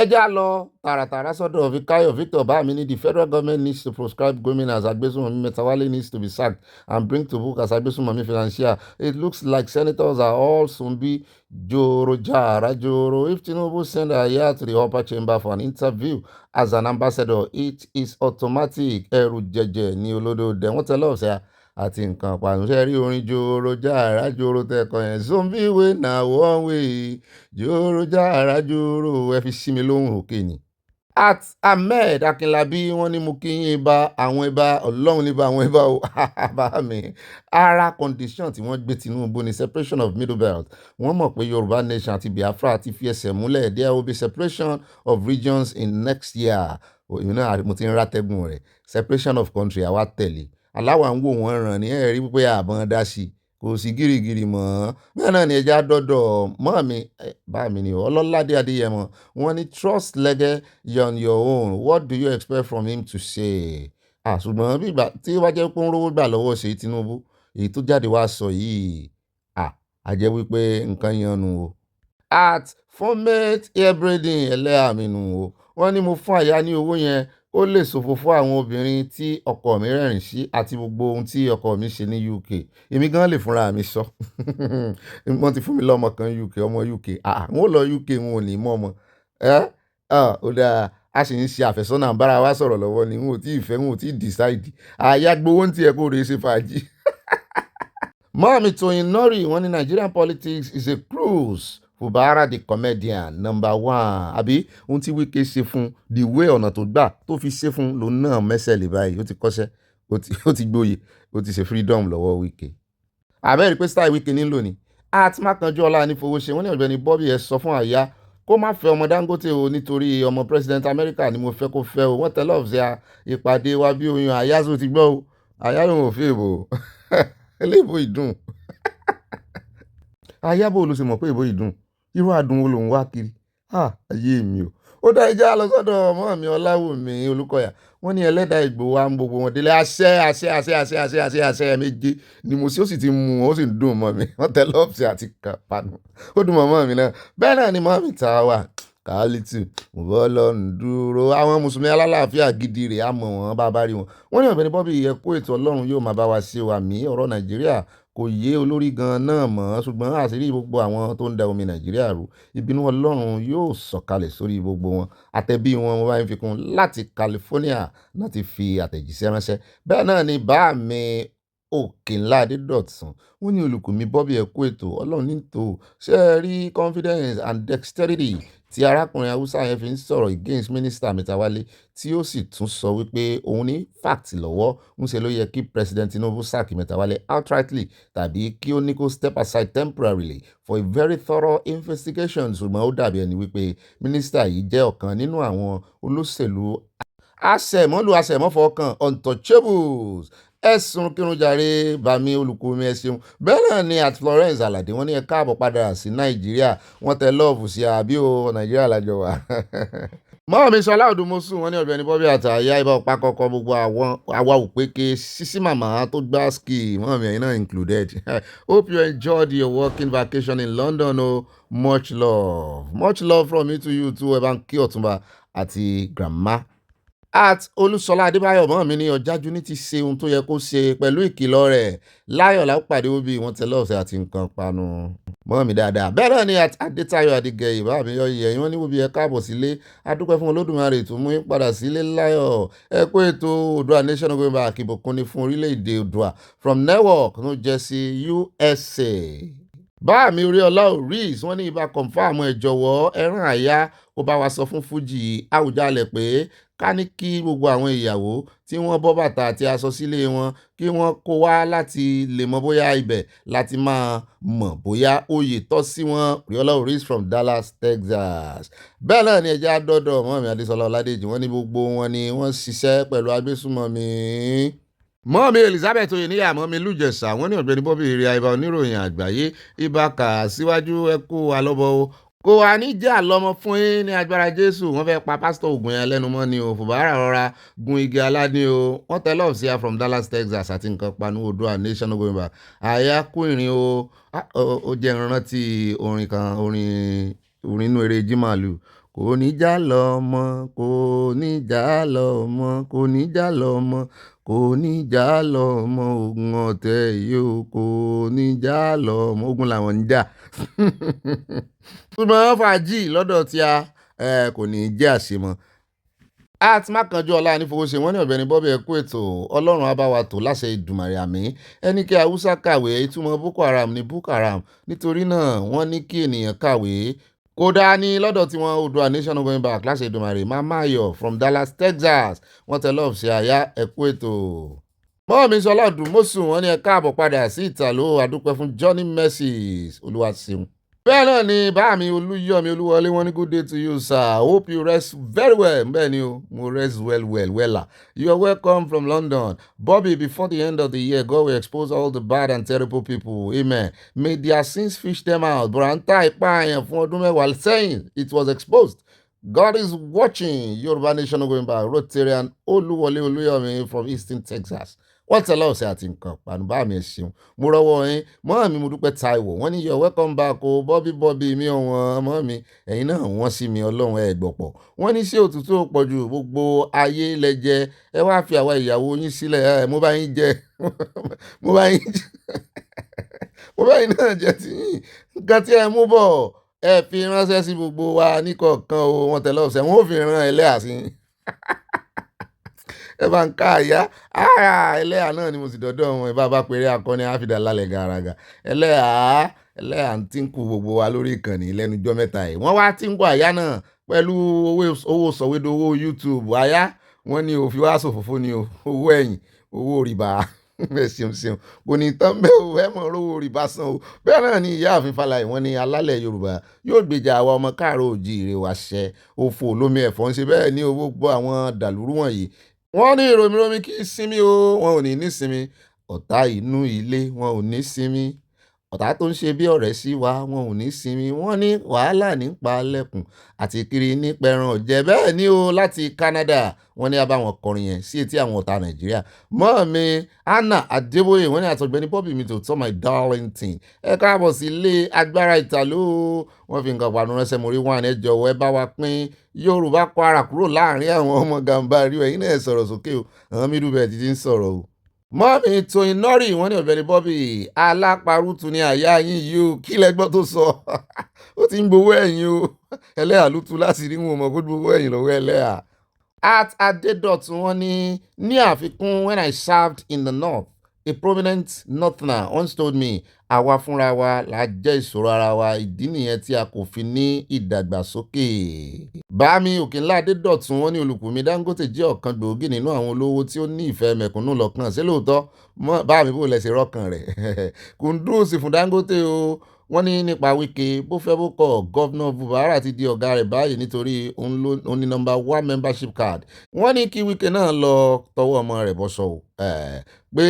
Speaker 4: ẹjá lọ tààràtàrà sọ́dọ̀ Fikayo Victor Báàmí the federal government needs to proscribe Gómìnà as Agbésùnmọ̀mí Metawale needs to be sacked and bring to book as Agbésùnmọ̀mí financier it looks like senators are all Sumbi Joro Jara Joro if Tinubu send Aya to the upper chamber for an interview as an ambassador it is automatic ẹrù jẹjẹ ní olódòdẹ wọ́n tẹ́lẹ̀ ọ̀sẹ̀ àti nǹkan pàṣẹ rí orin Joro Jara Joro tẹ́kọ̀ yẹn zombie wey na one way Joro Jara Joro ẹ fi sí mi lóhùn òkè ni. at Ahmed Akinlabi wọ́n ní mo kí yín ibà àwọn ibà Ọlọ́run níbà àwọn ibà o bá mi ara condition tí wọ́n gbé Tinubu ní separation of middle belt wọ́n mọ̀ pé Yorùbá nation àti Biafra ti fi ẹsẹ̀ múlẹ̀ there will be separation of regions in next year òyìn náà mo ti ń rátẹ́gùn rẹ̀ separation of country àwa tẹ̀lé aláwa ń wò wọ́n ràn ní ẹ̀rí pé àbọ̀n dá sí kò sí gírígírí mọ́ bẹ́ẹ̀ náà ni ẹja dọ́dọ̀ mọ́ mi bá mi ni Ọlọ́ládé Adéyẹmọ wọ́n ní trust lẹ́gẹ́ on your own what do you expect from him to say ṣùgbọ́n bí ìgbà tí ó bá jẹ́ pé ń rówó gbà lọ́wọ́ ṣe Tinubu èyí tó jáde wá sọ yìí a jẹ́ wípé nǹkan yanu o at format airbreeding ẹlẹ́àmínú o wọ́n ní mo fún àyà ní owó yẹn ó lè ṣòfò fún àwọn obìnrin tí ọkọ mi rẹ́rìn sí àti gbogbo ohun tí ọkọ mi ṣe ní UK èmi gan lè fúnra mi sọ wọ́n ti fún mi lọ́mọ kan UK ọmọ UK wọn ò lọ UK wọn ò ní mọ́ ọmọ ó dáa a sì ń ṣe àfẹ́sọ́nà bára wa sọ̀rọ̀ lọ́wọ́ ni wọn ò tí ì fẹ́ wọn ò tí ì decide àyà gbowó ń tiẹ̀ kó rèé ṣe fàájì. Mọ́àmí Tóyìn Nọ́rì wọ́n ní Nigerian politics is a cruise Fubara the comedian number 1 àbí ohun tí Wike ṣe fún the way ọ̀nà tó gbà tó fi ṣe fún lòun náà mẹ́sẹ̀ lè báyìí ó ti kọ́ṣẹ́ ó ti gbóyè ó ti ṣe freedom lọ́wọ́ Wike àbẹ́rẹ́ pé style Wike nílò ni Atmakanjuola ní fowó ṣe wọ́n ní Ọ̀gbẹ́ni Bobby ẹ sọ fún Àyà kó má fẹ́ ọmọ Dangote o nítorí ọmọ president America ni mo fẹ́ kó fẹ́ o wọ́n tẹ lọ́ọ̀fù sí ìpàdé wa bí oyún Àyà tó ti gbọ́ o Àyà lòun ò fi èbò eléèbó ìdùn Àyà bò ló ṣe mọ̀ pé èbó ìdùn irú àdùn wo lòun wá kiri ayé mi o ó dá ẹja lọ sọ́dọ̀ ọmọ mi Ọláwùmí Olúkọ̀yà wọ́n ní ẹlẹ́dàá Ìgbòho wa ń gbogbo wọn délé àṣẹ méje ni mo sì ó sì ti mú wọn ó sì ń dùn mọ́ mi wọ́n tẹ lọ́ọ̀fù àti kàpánu ó dùn mọ́ mi náà bẹ́ẹ̀ náà ni mọ́ mi ta wà kálítì mọ̀bọ́ lọ́run dúró àwọn mùsùlùmí alálàáfíà gidi rẹ̀ á mọ̀ wọ́n bá bá rí wọn wọ́n ní Ọ̀gbẹ́ni Bobby ẹ kó ètò Ọlọ́run yóò máa bá wa ṣe wà mí ọ̀rọ̀ Nàìjíríà kò yé olórí gan náà mọ́ ṣùgbọ́n àṣírí gbogbo àwọn tó ń da omi Nàìjíríà rú ìbínú Ọlọ́run yóò sọ̀kalẹ̀ sórí gbogbo wọn àtẹ̀bí wọn mo bá ń fi kún láti California láti fi àtẹ̀jíṣẹ́ ránṣẹ́ bẹ́ẹ̀ náà ni bá mi Òkènlá Adédọ̀tun wọ́n ní Olùkùnmi Bobby ẹ kú ètò Ọlọ́run ní tò ṣe é rí confidence and dexterity tí arákùnrin Haúsá yẹn fi ń sọ̀rọ̀ against Minister Metawale tí ó sì tún sọ wípé òun ní fact lọ́wọ́ ń ṣe ló yẹ kí President Tinubu sack Metawale outrightly tàbí kí ó ní kó step aside temporarily for a very thorough investigation ṣùgbọ́n ó dàbí ẹni wípé mínísítà yìí jẹ́ ọ̀kan nínú àwọn olóṣèlú àṣẹmọ́fọkàn untouchables ẹ̀sùn kírunjàre bàmí Olùkùnmi ẹ ṣeun bẹ́ẹ̀ náà ni at Florence Alade wọ́n ní ẹ káàbọ̀ padà sí Nàìjíríà wọ́n tẹ lọ́ọ̀fù sí àbí o Nàìjíríà lájọ wà. mọ́ mi Ṣọlá Òdùmọ̀sù wọ́n ní Ọ̀gbẹ́ni Bobby àtàyà ibà ọ̀pá kọ́kọ́ gbogbo àwa òpèké sísí màmá tó gbá ski mọ́ mi ẹ̀yin náà included. Hope you enjoyed your working vacation in London o much love from me to you too ẹ bá ń kí Ọ̀túnba àti grandma. At Olúṣọlá Adébáyọ̀ mọ́ mi ní Ọ̀jájú ní ti ṣe ohun tó yẹ kó ṣe pẹ̀lú ìkìlọ̀ rẹ̀ láyọ̀ lápàdé òbí wọn tẹ lọ́ọ̀sẹ̀ àti nǹkan panu mọ́ mi dáadáa bẹ́ẹ̀ náà ni Adétayọ̀ Adégẹyè bá mi yọ ìyẹn wọ́n ní wọ́n bí ẹ káàbọ̀ sílé adúpẹ́ fún Olódùmarè tó mú yín padà sílé láyọ̀ ẹ kó ètò Oòduà Nation going back ìbùkún ni fún orílẹ̀-èdè Oòduà from Newark New Jersey USA. bá mi orí ọlá Oris wọ́n ní ibà confam ẹ jọ̀wọ́ ẹran Àyà ó bá wa sọ fún Fuji Àwùjalẹ̀ pé ká ní kí gbogbo àwọn ìyàwó tí wọ́n bọ́ bàtà àti aṣọ sílé wọn kí wọ́n kó wá láti lè mọ bóyá ibẹ̀ láti máa mọ̀ bóyá oyè tọ́ sí wọn. Riola Oris from Dallas, Texas. bẹ́ẹ̀ náà ni ẹja dọ́dọ̀ mọ́mí Adésọlá Ọládèjì wọ́n ní gbogbo wọn ni wọ́n ṣiṣẹ́ pẹ̀lú agbésùnmọ̀mí. mọ́mí Elizabeth Oyèníyà mọ́mí Lújẹ̀sà wọ́n ní Ọ̀gbẹ́ni Bobby èrè àìbá oníròyìn àgbáyé ibà kà síwájú ẹkú alọ́bọ̀ kò wá ní jà lọ́mọ fún yín ní agbára Jésù wọ́n fẹ́ pa pásítọ̀ Ògùn yẹn lẹ́nu mọ́ ni o Fùbárà rọra gun igi aládé o wọ́n tẹ lọ́ọ̀sì ya from Dallas, Texas àti nǹkan panu Oòduà Nation going back Àyà kú ìrìn o ó jẹ́ ìrántí orin kan orin inú eré Jimalu kò ní jà lọ́mọ kò ní jà lọ́mọ kò ní jà lọ́mọ kò ní jà lọ́mọ ogun ọ̀tẹ̀ yìí kò ní jà lọ́mọ ogun làwọn ń jà ṣùgbọ́n fàájì lọ́dọ̀ tí a kò ní jẹ́ àṣemọ́. Atmakanjuola ní fowó ṣe wọ́n ní Ọ̀gbẹ́ni Bobby ẹ kú ètò Ọlọ́run á bá wa tò láṣẹ Ìdùmarè àmín ẹni kí Haúsá kàwé ìtumọ̀ Boko Haram ní Boko Haram nítorí náà wọ́n ní kí ènìyàn kàwé kódà ní lọ́dọ̀ tí wọ́n Oòduà Nation going back láṣẹ Ìdùmarè Mama Ayọ̀ from Dallas, Texas wọ́n tẹ lọ́ọ̀fù sí Àyà ẹ kú ètò. mọ́mí Ṣọlá Òdùmọ̀sù wọ́n ní ẹ káàbọ̀ padà sí Ìtàló àdúpẹ́ fún Johnny Mercy Olúwa ṣeun. bẹ́ẹ̀ náà ni báàmí Olúyọ̀mí Olúwọlé wọ́n ní good day to you sir hope you rest very well bẹ́ẹ̀ ni o mo rest well. You are welcome from London. Bobby, before the end of the year God will expose all the bad and terrible people amen may their sins fish them out bùrọ̀ǹtà ìpààyàn fún ọdún mẹ́wàá sẹ́yìn it was exposed. God is watching. Yorùbá Nation going back Rotarian Olúwọlé Olúyọ̀mí from Eastern Texas wọ́n tẹ lọ́ọ̀sẹ̀ àti nǹkan pàánùbá mi ẹ̀ ṣeun mo rọ́wọ́ yín mọ́ mi mo dúpẹ́ Táíwò wọ́n ní you're welcome back o Bobby mi ọ̀wọ́n ọmọ mi ẹ̀yin náà wọ́n sí mi Ọlọ́run ẹ̀ gbọ̀pọ̀ wọ́n ní sí òtútù pọ̀ ju gbogbo ayé lẹ́jẹ́ ẹ wá fi àwa ìyàwó yín sílẹ̀ mo bá yín jẹ mo bá yín náà jẹ tí nǹkan tí ẹ mú bọ̀ ẹ fi ránṣẹ́ sí gbogbo wa níkọ̀ọ̀kan o wọ́n tẹ lọ́ọ̀sẹ̀ wọ́n ò fi rán ẹlẹ́yà sí ẹ bá ń ká Àyà ẹlẹ́yà náà ni mo sì dọ́dọ̀ wọn ẹ bá péré akọni àfìdá lálẹ́ gàràgà ẹlẹ́yà ń tínkù gbogbo wa lórí ìkànnì lẹ́nujọ́ mẹ́ta yìí wọ́n wá tínkù Àyà náà pẹ̀lú owó sọ̀wédowó YouTube Àyà wọ́n ní òfin wá sòfófó ní owó ẹ̀yìn owó rìbá ẹ ṣeun kò ní tán bẹ́ẹ̀ o ẹ mọ̀ rówó rìbá san o bẹ́ẹ̀ náà ni ìyáàfin Fálàyé wọ́n ní alálẹ̀ Yorùbá yóò gbèjà àwa ọmọ káàárọ̀ oòjíire wa ṣẹ òfò lómi ẹ̀fọ́ ń ṣe bẹ́ẹ̀ ní owó gbọ́ àwọn dàlúrú wọ̀nyí wọ́n ní ìròmìròmì kì í sinmi o wọn ò ní nísinmi ọ̀tá inú ilé wọn ò ní sinmi ọ̀tá tó ń ṣe bí ọ̀rẹ́ sí wa wọn ò ní sinmi wọ́n ní wàhálà nípa lẹ́kùn àti kiri ní pẹran ọ̀jẹ̀ bẹ́ẹ̀ ni o láti Canada wọ́n ní abáwọn kọrin yẹn sí etí àwọn ọ̀tá Nàìjíríà mọ́ mi Anna Adébóyè wọ́n ní àtọ̀gbẹ́ni Bobby mi tó tọ́ my darling thing ẹ káàbọ̀ sí ilé agbára ìtàló wọ́n fi nǹkan pàánù ránṣẹ́ mo rí wọn ẹ jọ̀wọ́ ẹ bá wa pín Yorùbá Kwara kúrò láàrin àwọn ọmọ Gàmbàrí ẹ̀yin náà sọ̀rọ̀ sókè o àwọn mídùú bẹ́ẹ̀ ti ń sọ̀rọ̀ o mọ́mí Tóyìn Nọ́rì wọ́n ní Ọ̀gbẹ́ni Bobby alápárùtù ní àyà yín yìí o kí lẹ́gbọ́n tó sọ ó ti ń gbowó ẹ̀yìn o ẹlẹ́yà ló tú láti rí wọn mọ̀ kó gbowó ẹ̀yìn lọ́wọ́ ẹlẹ́yà. At Adedotun wọ́n ní àfikún when I served in the north a prominent northerner once told me àwa fúnra wa la jẹ́ ìṣòro ara wa ìdí nìyẹn tí a kò fi ní ìdàgbàsókè. Bámi Òkènlá Adédọ̀tun wọ́n ní Olùkùnmi Dangote jẹ́ ọ̀kan gbòógì nínú àwọn olówó tí ó ní ìfẹ́ mẹ̀kúnnù lọ́kàn ṣé lóòótọ́ bámi bó lẹ̀ ṣe rọ́kàn rẹ̀ kùndùsì fún Dangote o wọ́n ní nípa Wike bó fẹ́ bó kọ̀ gọ́vnà Buhari ti di ọ̀gá rẹ̀ báyìí nítorí òun ní nọ́mbà 1 membership card wọ́n ní kí Wike náà lọ tọwọ́ ọmọ rẹ̀ bọ́ṣọ pé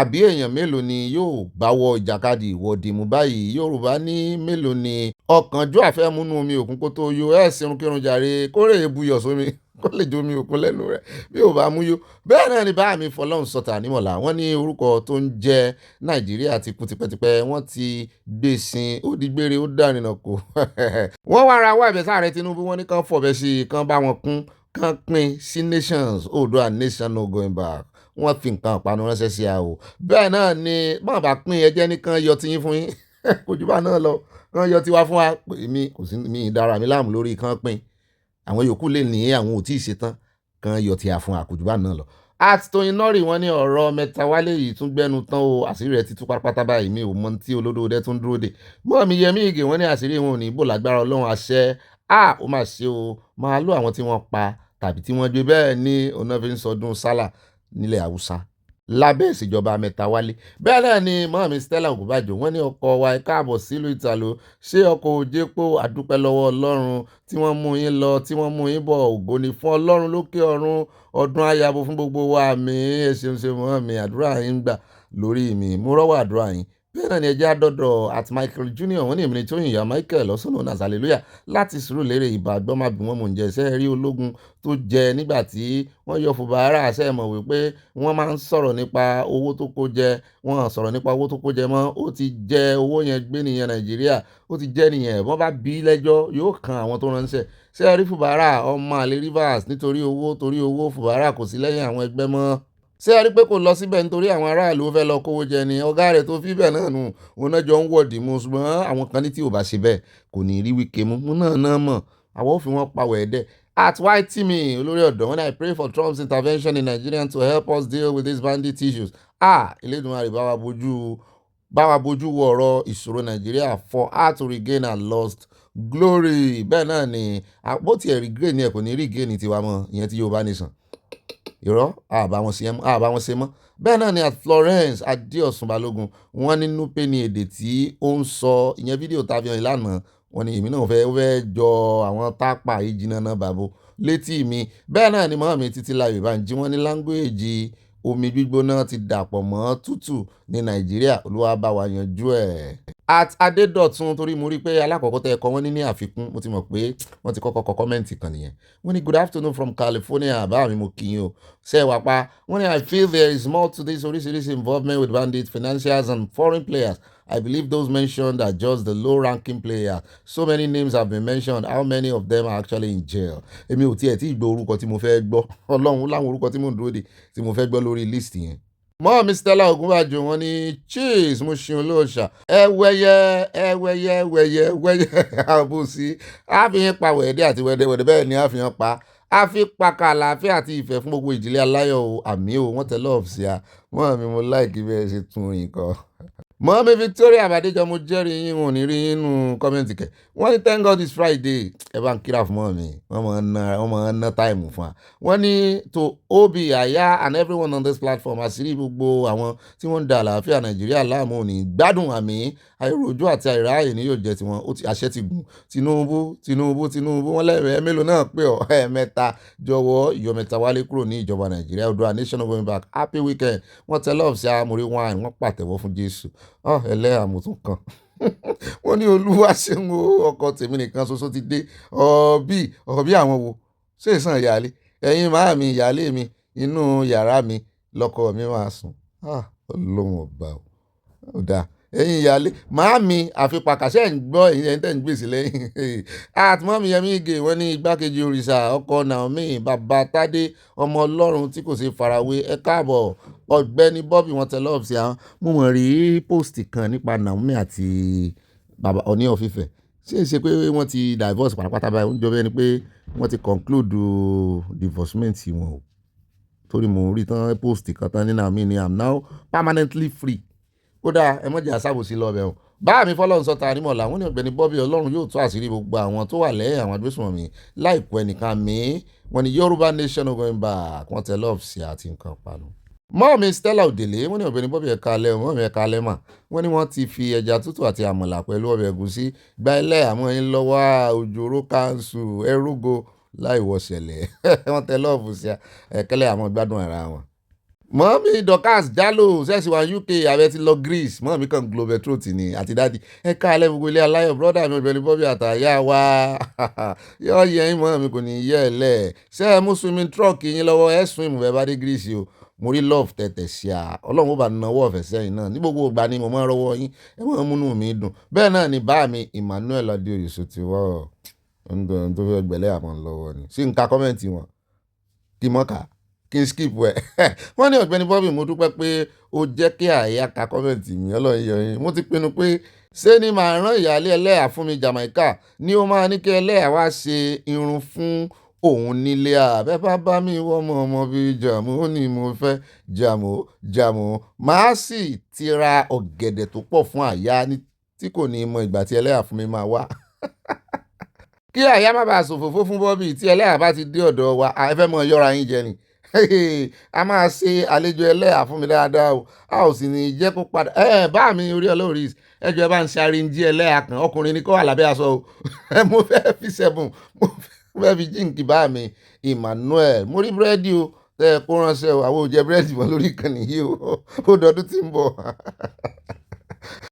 Speaker 4: àbí èèyàn mélòó ni yóò gbáwọ́ ìjàkadì ìwọ́de mú báyìí Yorùbá ní mélòó ni ọ̀kánjú àfẹ́múnú omi òkun kó tó yó ẹ̀sìn kírun jàre kórè ebuyọ̀ sómi kó lè jomi òkun lẹ́nu rẹ̀ bí ò bá mú yó bẹ́ẹ̀ náà ni bá mi fọlọ́run sọ̀tà nímọ̀lá wọ́n ní orúkọ tó ń jẹ́ Nàìjíríà ti kú tipẹ́tipẹ́ wọ́n ti gbé sin ó di gbére ó dànìnà kó wọ́n wá ra wá ẹ̀bẹ̀ sáàrẹ Tinubu wọ́n ní kán fọ̀bẹ sí i kán bá wọn kún kán pín sí nations Oòduà nation no going back wọ́n fi nǹkan ìpanu ránṣẹ́ sí a o bẹ́ẹ̀ náà ni bọ́n bá pín ẹjẹ́ nìkan yọ tiyín fún yín kò jù bá náà lọ kán yọ tiwa fún wa èmi kò sí mi dára mi láàmú lórí kán pín àwọn yòókù lè ní àwọn ò tí ì ṣetán kán yọ tiwa fún wa kò jù bá náà lọ. At Tóyìn Nọ́rì wọ́n ní ọ̀rọ̀ Metawale yìí tún gbẹ́nu tán o àṣírí rẹ̀ ti tú pátápátá báyìí mi ò mọ tí olódò dẹ́ tún dúró dè mọ́ mi Yẹmí Ìgè wọ́n ní àṣírí wọn ò ní bò lágbára Ọlọ́run àṣẹ ó mà ṣe o máa lọ àwọn tí wọ́n pa tàbí tí wọ́n gbé bẹ́ẹ̀ ní ọ̀nà fi ń sọdún sálà nílẹ̀ Haúsá lábẹ́ ìṣèjọba Metawale bẹ́ẹ̀ náà ni mọ́mí Stella Ògúnbàjò wọ́n ní ọkọ̀ wa ẹ káàbọ̀ sílùú Ìtàló ṣé ọkọ̀ òjèpò àdúpẹ́ lọ́wọ́ Ọlọ́run tí wọ́n mú yín lọ tí wọ́n mú yín bọ̀ ògo ni fún Ọlọ́run lókè ọ̀run ọdún ayabo fún gbogbo wa mi ẹ ṣeun ṣe mọ́mí àdúrà yín gbà lórí mi mo rọ́wọ́ àdúrà yín bẹ́ẹ̀ náà ni ẹjẹ́ àdọ́dọ̀ at Michael Junior wọ́n ní èmi ní Tóyìn ìyá Michael ọ̀sán náà hallelujah láti Sùúrùlérè ìbàdàn má bí wọ́n mò ń jẹ́ ṣe rí ológun tó jẹ nígbà tí wọ́n yọ Fubara ṣe mọ̀ wípé wọ́n máa ń sọ̀rọ̀ nípa owó tó kó jẹ wọ́n sọ̀rọ̀ nípa owó tó kó jẹ mọ́ ó ti jẹ owó yẹn gbé nìyẹn Nàìjíríà ó ti jẹ́ nìyẹn wọ́n bá bí lẹ́jọ́ yóò kan àwọn tó ránṣẹ́ ṣe rí Fubara ọmọ àlè Rivers nítorí owó Fubara kò sí lẹ́yìn àwọn ẹgbẹ́ mọ́ ṣé ẹ rí pé kò lọ síbẹ̀ nítorí àwọn aráàlú fẹ́ lọ kówó jẹ ni ọ̀gá rẹ̀ tó fi bẹ́ẹ̀ náà nù òun náà jọ ń wọ̀dì mú ṣùgbọ́n àwọn kan ní tí ò bá ṣe bẹ́ẹ̀ kò ní rí Wike mú náà mọ̀ àwọn ò fi wọ́n pa wẹ̀ẹ́dẹ́. At YTMe olórí ọ̀dọ́ when I pray for Trump's intervention in Nigeria to help us deal with these bandit issues Elédùmarè bá wa bójú wo ọ̀rọ̀ ìṣòro Nàìjíríà for her to regain her lost glory bẹ́ẹ̀ náà ni bó tiẹ̀ regain ni ẹ̀ kò ní regain tiwa mọ́ ìyẹn tí Yorùbá nation irọ́ àbáwọn ṣe mọ́ bẹ́ẹ̀ náà ni at Florence Adéọ̀sùn Balógun wọ́n ní Nupe ní èdè tí ó ń sọ ìyẹn fídíò tàbí ọ̀hìn lánàá wọ́n ní èmi náà fẹ́ jọ àwọn tápà ìjìnà náà bàbá létí mi bẹ́ẹ̀ náà ni mọ́ mi títí láyò ìbànjí wọ́n ní láńgbéèjì omi gbígbóná ti dàpọ̀ mọ́ tútù ní Nàìjíríà Olúwa bá wa yanjú ẹ̀. At Adédọ̀tun torí mo rí pé alákọ̀ọ́kọ́ tẹ́ ẹ̀kọ́ wọn ní àfikún mo ti mọ̀ pé wọ́n ti kọ́kọ́ kọ kọ́mẹ́ǹtì kan nìyẹn wọ́n ní good afternoon from California báà mi mo kí yín o ṣe wá pa wọ́n ní I feel there is more to this oríṣiríṣi involvement with bandits financiers and foreign players I believe those mentioned are just the low-ranking players so many names have been mentioned how many of them are actually in jail èmi ò tiẹ̀ tí ì gbọ́ orúkọ tí mo fẹ́ gbọ́ Ọlọ́run láwọn orúkọ tí mo ń dúró de tí mo fẹ́ gbọ́ lórí list yẹn. Mọ́ Stella Ògúnbàjò wọ́n ní cheese mo ṣeun olóòṣà ẹwẹ́yẹ àbòsí àfihàn pa wẹ̀ẹ́dẹ́ àti wẹ̀dẹ̀wẹ̀dẹ̀ bẹ́ẹ̀ ni àfihàn pa àfi pàkà àlàáfíà àti ìfẹ́ fún gbogbo ìdílé aláyọ̀ o àmì o wọ́n tẹ lọ́ọ̀fù sí a mọ́ mi mo láìkí bẹ́ẹ̀ ṣe tún rìn kọ́. mọ́mí Victoria Abadéjọ mo jẹ́rìí yín wọn ò ní rí yín nínú kọ́mẹ́ǹtì kẹ̀ wọ́n ní thank God it's Friday ẹ bá ń kíra fún mọ́mí wọ́n máa ń ná táìmù fún wa wọ́n ní to Obi Aya and everyone on this platform àṣírí gbogbo àwọn tí wọ́n ń da àlàáfíà Nàìjíríà láàmú òní gbádùn àmì àìròjú àti àìráàyè ní yóò jẹ́ tiwọn àṣẹ ti gùn Tinubu wọ́n lẹ́rẹ̀ẹ́ mélòó náà pé ọ̀ ẹ̀ẹ̀mẹ́ta jọ̀wọ́ yọ Metawale kúrò ní ìjọba Nàìjíríà Odua nation of going back happy weekend wọ́n tẹ lọ́ọ̀fù sí amúrí wine wọ́n pàtẹ́wọ́ fún Jésù ẹlẹ́àmùtún kan wọ́n ní Olúwa ṣeun ọkọ tèmi nìkan ṣoṣo ti dé ọ̀bí àwọn wo ṣé ìsàn ìyáálé ẹ̀yin máa mi ìyáálé mi inú yàrá mi lọ́kọ mi máa sùn Ọlọ́run ọba ò dáa ẹ̀yin ìyáálé màámi àfipàkàṣẹ́ ń gbọ́ ẹ̀yin tẹ́ ń gbèsè lẹ́yìn àtìmọ́mí Yẹmí Ige wọ́n ní igbákejì òrìṣà ọkọ Naomi bàbá Tádé ọmọ Ọlọ́run tí kò ṣe farawé ẹ káàbọ̀ Ọ̀gbẹ́ni Bobby wọn tẹ lọ́ọ̀bù sí àwọn mo mọ̀ rí póòstì kan nípa Naomi àti bàbá Ọọ̀ni of Ifẹ̀ ṣé é ṣe pé wọ́n ti divorce pátápátá báyìí ó ń jọ bẹ́ẹ̀ ni pé wọ́n ti conclude divorcement wọn o torí mo rí tán póòstì kan tán ní Naomi ni I'm now permanently free kódà ẹ mọ̀jà sábòsí lọ́bẹ̀ o báà mi fọlọ́run sọ ta nímọ̀ làwọn ní Ọ̀gbẹ́ni Bobby Ọlọ́run yóò tú àṣírí gbogbo àwọn tó wà lẹ́yìn àwọn agbésùnmọ̀mí láìkú ẹnìkan mi wọ́n ní Yorùbá nation going back wọ́n tẹ lọ́ọ̀fù sí àti nǹkan panu. mọ́ọ̀mí Stella Òdèlé wọ́n ní Ọ̀gbẹ́ni Bobby ẹ̀ka alẹ́ mọ́ọ̀mí ẹ̀ka alẹ́ mà wọ́n ní wọ́n ti fi ẹja tútù àti àmàlà pẹ̀lú ọbẹ̀ ẹ̀gúsí gba ilẹ̀ àmọ́ yín lọ́wọ́ òjòrò kanṣu ẹrúgo láì wọ̀ṣẹ̀lẹ̀ wọ́n tẹ lọ́ọ̀fù sí ẹ̀kẹ́lẹ́ àwọn gbádùn ara wọn. mọ́mí Dorcas Jalo ṣẹ́ẹ̀sì wa UK abẹ́ ti lọ Greece mọ́mí kan global throat ni àti dáàdi ẹ̀ka alẹ́ gbogbo ilé aláyọ̀ brọ́dà mi Ọ̀gbẹ́ni Bobby àtàyà wa yọ yẹ yín mọ́mí kò ní yẹ ẹ lẹ̀ ṣé ẹ mú swimming truck yín lọ́wọ́ ẹ swim bẹ́ẹ̀ bá dé Greece o mo rí love tẹ̀tẹ̀ sí a Ọlọ́run ó bá náwó ọ̀fẹ́ sẹ́yìn náà ní gbogbo ìgbà ni mo máa ń rọwọ́ yín ẹ máa ń múnú mi dùn bẹ́ẹ̀ náà ni bá mi Emmanuel Adéoyèsọ ti wọ́ ọ̀ tó fẹ́ gbẹ̀lẹ́ àmọ́ lọ́wọ́ ni sí nǹka kọ́mẹ́ǹtì wọn kí mọ́ka kí n skip ẹ̀ wọ́n ní Ọ̀gbẹ́ni Bobby mo dúpẹ́ pé ó jẹ́ kí àyà ka kọ́mẹ̀ntì mi Ọlọ́run yọ yín mo ti pinnu pé ṣé ni màá rán ìyáálé ẹlẹ́yà fún mi Jamaica ni ó máa ní kí ẹlẹ́yà wá ṣe irun fún òun nílé àbẹ́ bá mi wọ́n ọmọ bíi jàmú ó ní mo fẹ́ jàmú màá sì ti ra ọ̀gẹ̀dẹ̀ tó pọ̀ fún àyà tí kò ní mọ ìgbà tí ẹlẹ́yà fún mi máa wá kí àyà má bàa ṣòfófó fún Bobby tí ẹlẹ́yà bá ti dé ọ̀dọ̀ wa ẹ fẹ́ mọ yọra yín jẹ ni a máa ṣe àlejò ẹlẹ́yà fún mi dáadáa o a ò sì ní jẹ́ kó padà bá mi orí olórí ẹjọ́ ẹ bá ń ṣe arinjí ẹlẹ́yà kan ọkùnrin ni kó wà lábẹ́ aṣọ o mo fẹ́ fi ṣẹ́bùn mo fẹ́ fi jíǹkì bá mi Emmanuel mo rí búrẹ́dì o tẹ́ ẹ kó ránṣẹ́ o àwọn ò jẹ búrẹ́dì wọn lórí ìkànnì yìí ó dọdún tí ń bọ̀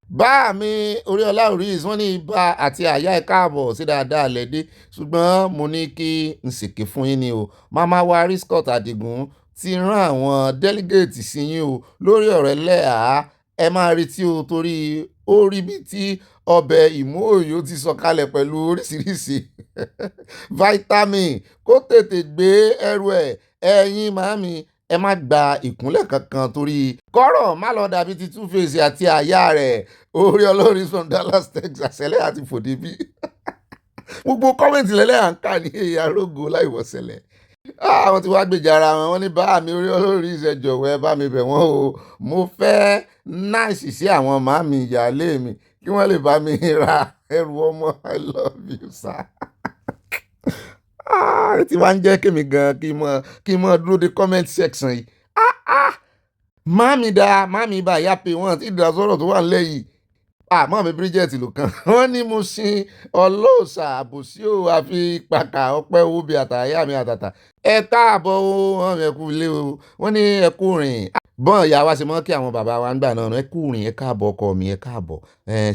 Speaker 4: bá mi Oríọlá Oris wọ́n ní ibà àti àyà ẹ̀ káàbọ̀ sí dáadáa lẹ́dẹ́ ṣùgbọ́n mo ní kí n ṣèké fún yín ni o màmá wa Riscott Adigun ti rán àwọn délégéètì sí yín o lórí ọ̀rọ̀ ẹlẹ́hàá ẹ máa retí o torí ó rí bí tí ọbẹ̀ ìmú òyò ti sọ̀kalẹ̀ pẹ̀lú oríṣiríṣi vitamin kó tètè gbé ẹrù ẹ̀yin màámi ẹ má gba ìkúnlẹ̀ kankan torí kọ́rọ̀ má lọ dàbí ti Two-Face àti àyà rẹ̀ orí olórin from Dallas Texas ẹlẹ́ àti fòdé bí gbogbo kọ́mẹ̀ntì lẹ́lẹ́ à ń kà ní èyí arógo láìwọ̀sẹ̀lẹ̀ àwọn tí wàá gbèjà ara wọn ní bá mi orí olórin ìṣẹ̀jọ̀wọ́ ẹ bá mi bẹ̀ wọ́n o mo fẹ́ náìsì sí àwọn màámi ìyáálé mi kí wọ́n lè bá mi ra ẹrù ọmọ I love you sir tí wàá ń jẹ́ kémi gan kí n mọ dúró de comment section yìí máàmì bá yá pé wọ́n ti dà sọ́rọ̀ tó wà nílẹ̀ yìí àmọ́ mi Bridget ló kàn wọ́n ní mo sin ọlọ́ọ̀sà àbòsí ò àfi pàkà ọpẹ́ owó bíi àtàyà mi àtàtà ẹ káàbọ̀ o wọ́n mi ẹ̀kú ilé o wọ́n ní ẹ̀kú rìn bọ́n ìyá wa ṣe mọ́ kí àwọn bàbá wa ń gbà náà ẹ̀kú rìn ẹ káàbọ̀ ọkọ mi ẹ káàbọ̀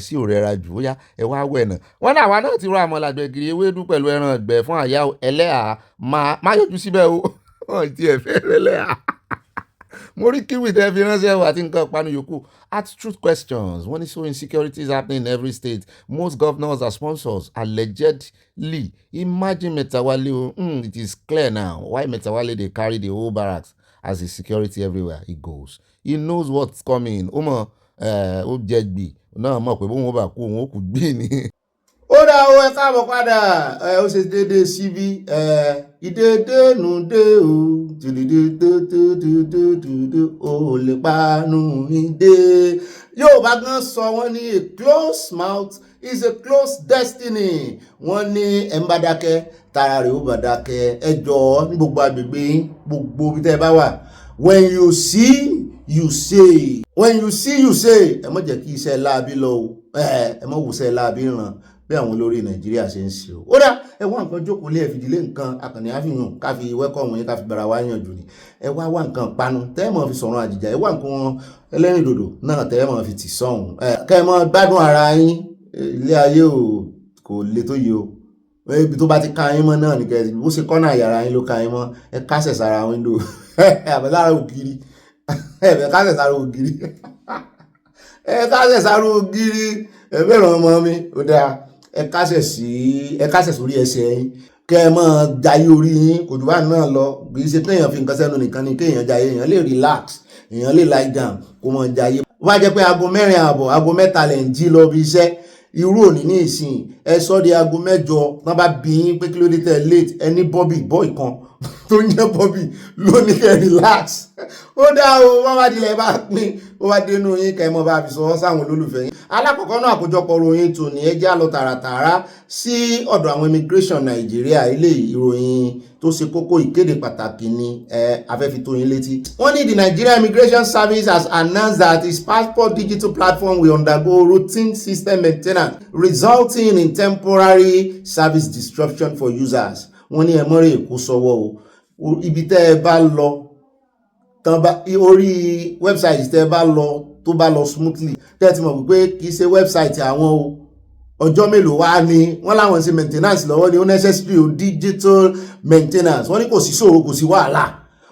Speaker 4: sí ò rẹra jù ó yá ẹ wá wẹ̀ náà wọ́n náà àwa náà ti rọ àmàlà gbẹ̀gìrì ewédú pẹ̀lú ẹran ẹ̀gbẹ́ fún àyà ẹlẹ́à má yọjú síbẹ̀ o wọ́n ti ẹ̀fẹ́ rẹlẹ́à mo rí kíwì tẹ́ fi ránṣẹ́ wà tí nǹkan panu yòókù ask truth questions when so insecurity is happening in every state most governors are sponsors allegedly imagine Metawale it is clear now why Metawale dey carry the whole barracks as the security everywhere he goes he knows what's coming ó mọ̀ ó jẹ́ gbì náà mọ̀ pé bóun ó bá kú òun ó kú gbì ní. ó dá o ẹ káàbọ̀ padà ó ṣe déédéé síbí ìdédé nù dé o tìdídé o lè panu mi dé. Yorùbá gan sọ wọ́n ní a closed mouth is a closed destiny. Wọ́n ní ẹ̀ ń bá dákẹ́ tara rẹ̀ ó bá dákẹ́. Ẹ jọ̀ọ́ ní gbogbo agbègbè gbogbo ibi tẹ́ ẹ bá wà, when you see you say, when you see you say, ẹ má jẹ́ kí iṣẹ́ láabi lọ o, ẹ má wùsẹ́ láabi ràn bí àwọn olórí Nàìjíríà ṣe ń ṣe o. Ó dá ẹ wá nǹkan jókòó lé ẹ fìdílé nǹkan akànnì àfihàn ká fi wẹ́kọ̀mù yín ká fi bára wá yànjú ni. Ẹ wá nǹkan panu tẹ́ ẹ mọ̀ fi sọ̀rọ̀ àjìjà, ẹ wá nǹkan ẹlẹ́rìndòdò náà tẹ́ ẹ mọ̀ fi tì sọ́hùn. Kẹ́ ẹ mọ̀ gbádùn ara yín, ilé ayé o kò le tó yìí o. Ibi tó bá ti ka yín mọ́ náà ní kẹ́ẹ̀sì bó ṣe kọ́nà yàrá yín ló ka yín mọ́, ẹ kásẹ̀ sára wíńdò àbẹ̀lára ògiri ẹ̀bẹ̀ kásẹ̀ sára ògiri ẹ kásẹ̀ sára ògiri ẹ̀bẹ̀ ràn ọmọ mi ó dáa ẹ kásẹ̀ sórí ẹsẹ̀ yín kẹ́ ẹ mọ́ jayé orí yín kò jù bá náà lọ. Kì í ṣe pé èèyàn fi nǹkan sẹ́nu nìkan ni kéèyàn jayé, èèyàn lè relax, èèyàn lè lie down kó mọ́ jayé. Ó bá jẹ́ pé aago 4 ààbọ̀ aago 3 lẹ̀ ń jí lọ bí iṣẹ́, irú òní ní ìsìn ẹ sọ di aago 8 tán bá bí yín pé kí ló dé tẹ late, ẹni boy kan tó ń jẹ́ Bobby ló ní kẹ́ relax. Ó dá o wọ́n bá dilẹ̀ bá pín ó bá dénú yín kẹ́ mọ́ bá fi sọ sáwọn olólùfẹ́ yín. Alákọ̀ọ́kọ́ náà àkójọpọ̀ ròyìn tòní ẹ jẹ́ á lọ tààràtààrà sí ọ̀dọ̀ àwọn immigration Nàìjíríà. Ilé ìròyìn tó ṣe kókó ìkéde pàtàkì ni afẹ́fi tó yín létí. Wọ́n ní the Nigeria Immigration Service has announced that its passport digital platform will undergo routine system maintenance, resulting in temporary service disruption for users. Wọ́n ní ẹ̀mọ́rẹ́ èkó sọ́wọ́ o, ibi tẹ́ ẹ bá lọ orí website tẹ́ ẹ bá lọ tó bá lọ smoothly tẹ́ ẹ ti mọ̀ wípé kì í ṣe website àwọn o, ọjọ́ mélòó wá ní wọ́n láwọn ṣe maintenance lọ́wọ́ ní unnecessary o digital maintenance. Wọ́n ní kò sí ṣòro kò sí wàhálà,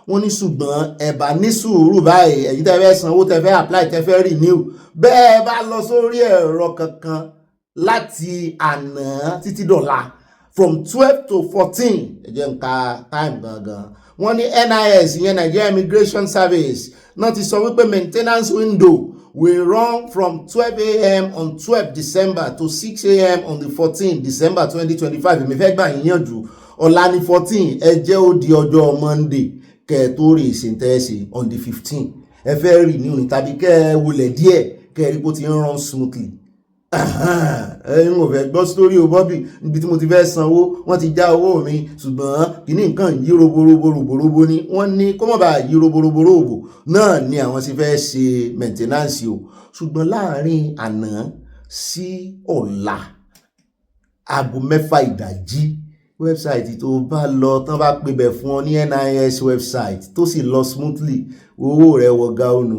Speaker 4: wọ́n ní ṣùgbọ́n ẹ bá ní sùúrù báyìí ẹ̀yin tẹ́ fẹ́ sanwó tẹ́ fẹ́ apply tẹ́ fẹ́ renew bẹ́ẹ̀ bá lọ sórí ẹ̀rọ kankan láti àná títí dọ̀la from 12 to 14 ẹ jẹ́ n ka time gangan. Wọ́n ní NIS ìyẹn Nigeria Immigration Service náà ti sọ wípé maintenance window will run from 12 a.m. on 12 December to 6 a.m. on the 14th December 2025. Èmi fẹ́ gbà yín yànjú ọ̀la ní 14 ẹ jẹ́ ó di ọjọ́ Monday kẹ́ ẹ tó rí ìsìntẹ́ẹ̀sì on the 15th ẹ fẹ́ renew ní tàbí kẹ́ ẹ wulẹ̀ díẹ̀ kẹ́ ẹ rí bó ti ń run smoothly. Ẹ̀yin ò fẹ́ gbọ́ sítórí o Bobby níbi tí mo ti fẹ́ sanwó wọ́n ti já owó mi ṣùgbọ́n kìíní nǹkan yí roborobo ni wọ́n ní kó má bàa yí roborobo náà ni àwọn sì fẹ́ ṣe maintenance o. Ṣùgbọ́n láàrin àná sí ọ̀la aago 6 ìdájí wẹ́bsáìtì tó bá lọ tán bá pebẹ̀ fún ọ ní NIS website tó sì lọ smoothly owó rẹ̀ wọ gáúnù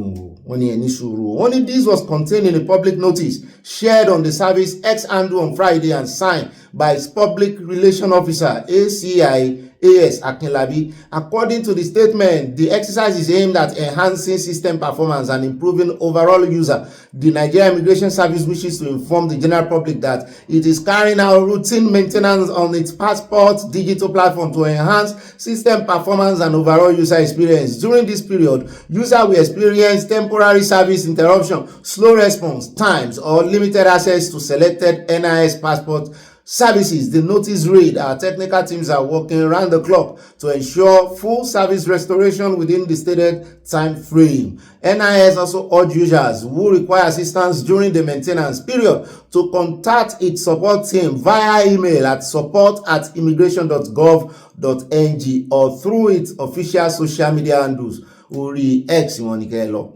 Speaker 4: wọ́n ní ẹni sùúrù. Wọ́n ní this was contained in a public notice shared on the service X handle on Friday and signed by its public relation officer ACI-AS Akinlabi. According to the statement, the exercise is aimed at enhancing system performance and improving overall user. The Nigeria Immigration Service wishes to inform the general public that it is carrying out routine maintenance on its passport digital platform to enhance system performance and overall user experience. During this period, user will experience temporary service interruption, slow response times, or limited access to selected NIS passport services. The notice read, our technical teams are working around the clock to ensure full service restoration within the stated time frame. NIS also urge users who require assistance during the maintenance period to contact its support team via email at support@immigration.gov.ng or through its official social media handles. Orí X wọn ní kẹ́ lọ.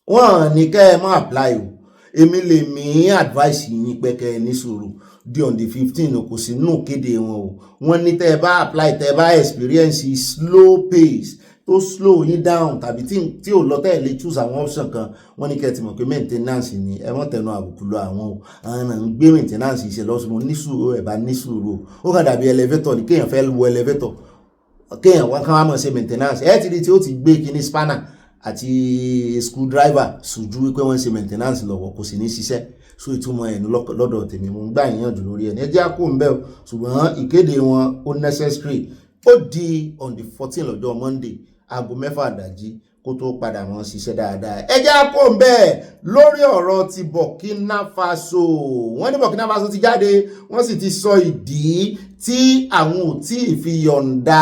Speaker 4: Wọ́n ní kẹ́ má apply o. Èmi lè mi advice yín pé kẹ́ ní sùúrù di on the 15 kò sí nù kéde wọn o. Wọ́n ní tẹ́ bá apply tẹ́ bá experience slow pace tó slow yín down tàbí tí ò lọ tẹ́ lè choose àwọn option kan. Wọ́n ní kẹ́ ti mọ̀ pé maintenance ni ẹ mọ̀ tẹnu àbùkù lọ àwọn o. Àwọn náà ń gbé maintenance ṣe lọ́sùn ní sùúrù ẹ bá ní sùúrù. Ó kàn dàbí elevator ní kéèyàn fẹ́ wọ elevator. Kéèyàn wá kàn wá mọ̀ ṣe maintenance. Ẹ ti rí tí ó ti gbé kíní spanner àti screwdriver sùjú wípé wọ́n ṣe maintenance lọ́wọ́ kò sì ní ṣiṣẹ́. So ìtumọ̀ ẹ̀nu lọ́dọ̀ tèmi mo ń gbà yíyànjú lórí ẹ̀ ní ẹjẹ́ àkó ń bẹ́ o ṣùgbọ́n ìkéde wọn ó necessary ó di on the 14 lọ́jọ́ Monday aago 6 àdájí kó tó padà mọ́ ṣiṣẹ́ dáadáa. ẹ já kó ń bẹ́ẹ̀ lórí ọ̀rọ̀ ti Burkina Faso. Wọ́n ní Burkina Faso ti jáde wọ́n sì ti sọ ìdí tí àwọn ò tí ì fi yọ̀ǹda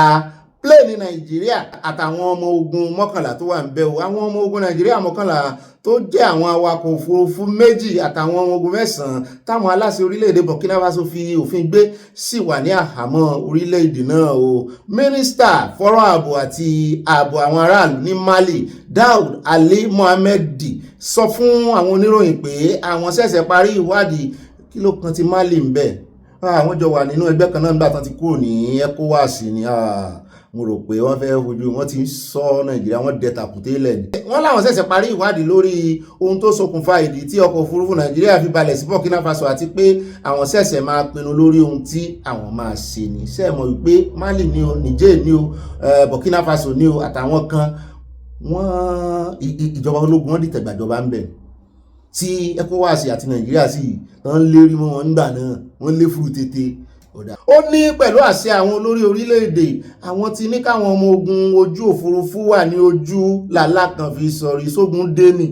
Speaker 4: pléènì Nàìjíríà àtàwọn ọmọ ogun 11 tó wà ń bẹ̀ o. Àwọn ọmọ ogun Nàìjíríà 11 tó jẹ́ àwọn awakọ̀ òfurufú 2 àtàwọn ọmọ ogun 9 táwọn aláṣẹ orílẹ̀-èdè Burkina Faso fi òfin gbé sì wà ní àhámọ́ orílẹ̀-èdè náà o. Mínísítà fọ́rọ̀ ààbò àti ààbò àwọn aráàlú ní Mali, Daoud Ali Mohammed, sọ fún àwọn oníròyìn pé àwọn ṣẹ̀ṣẹ̀ parí ìwádìí. Kí ló kan ti Mali ń bẹ̀? Àwọn jọ wà nínú ẹgbẹ́ kan náà nígbà tán ti kúrò ní ECOWAS ni. Mo rò pé wọ́n fẹ́ fojú wọn ti sọ Nàìjíríà wọ́n dẹ tàkùté lẹ̀ ní. Wọ́n láwọn ṣẹ̀ṣẹ̀ parí ìwádìí lórí ohun tó ṣokùnfà ìdí tí ọkọ̀ òfurufú Nàìjíríà fi balẹ̀ sí Burkina Faso àti pé àwọn ṣẹ̀ṣẹ̀ máa pinnu lórí ohun tí àwọn máa ṣe ní. Ṣé ẹ mọ̀ wípé Mali ni o, Niger ni o, Burkina Faso ni o àtàwọn kan wọ́n ìjọba ológun wọ́n dìtẹ̀ gbàjọba ń bẹ̀ tí ECOWAS àti Nàìjíríà sì tán lérí mọ́ wọn nígbà náà wọ́n lé furu tètè. Ó ní pẹ̀lú àṣẹ àwọn olórí orílẹ̀-èdè àwọn ti ní káwọn ọmọ ogun ojú òfurufú wà ní ojú làlá kan fi sọ̀rí sógun dénì.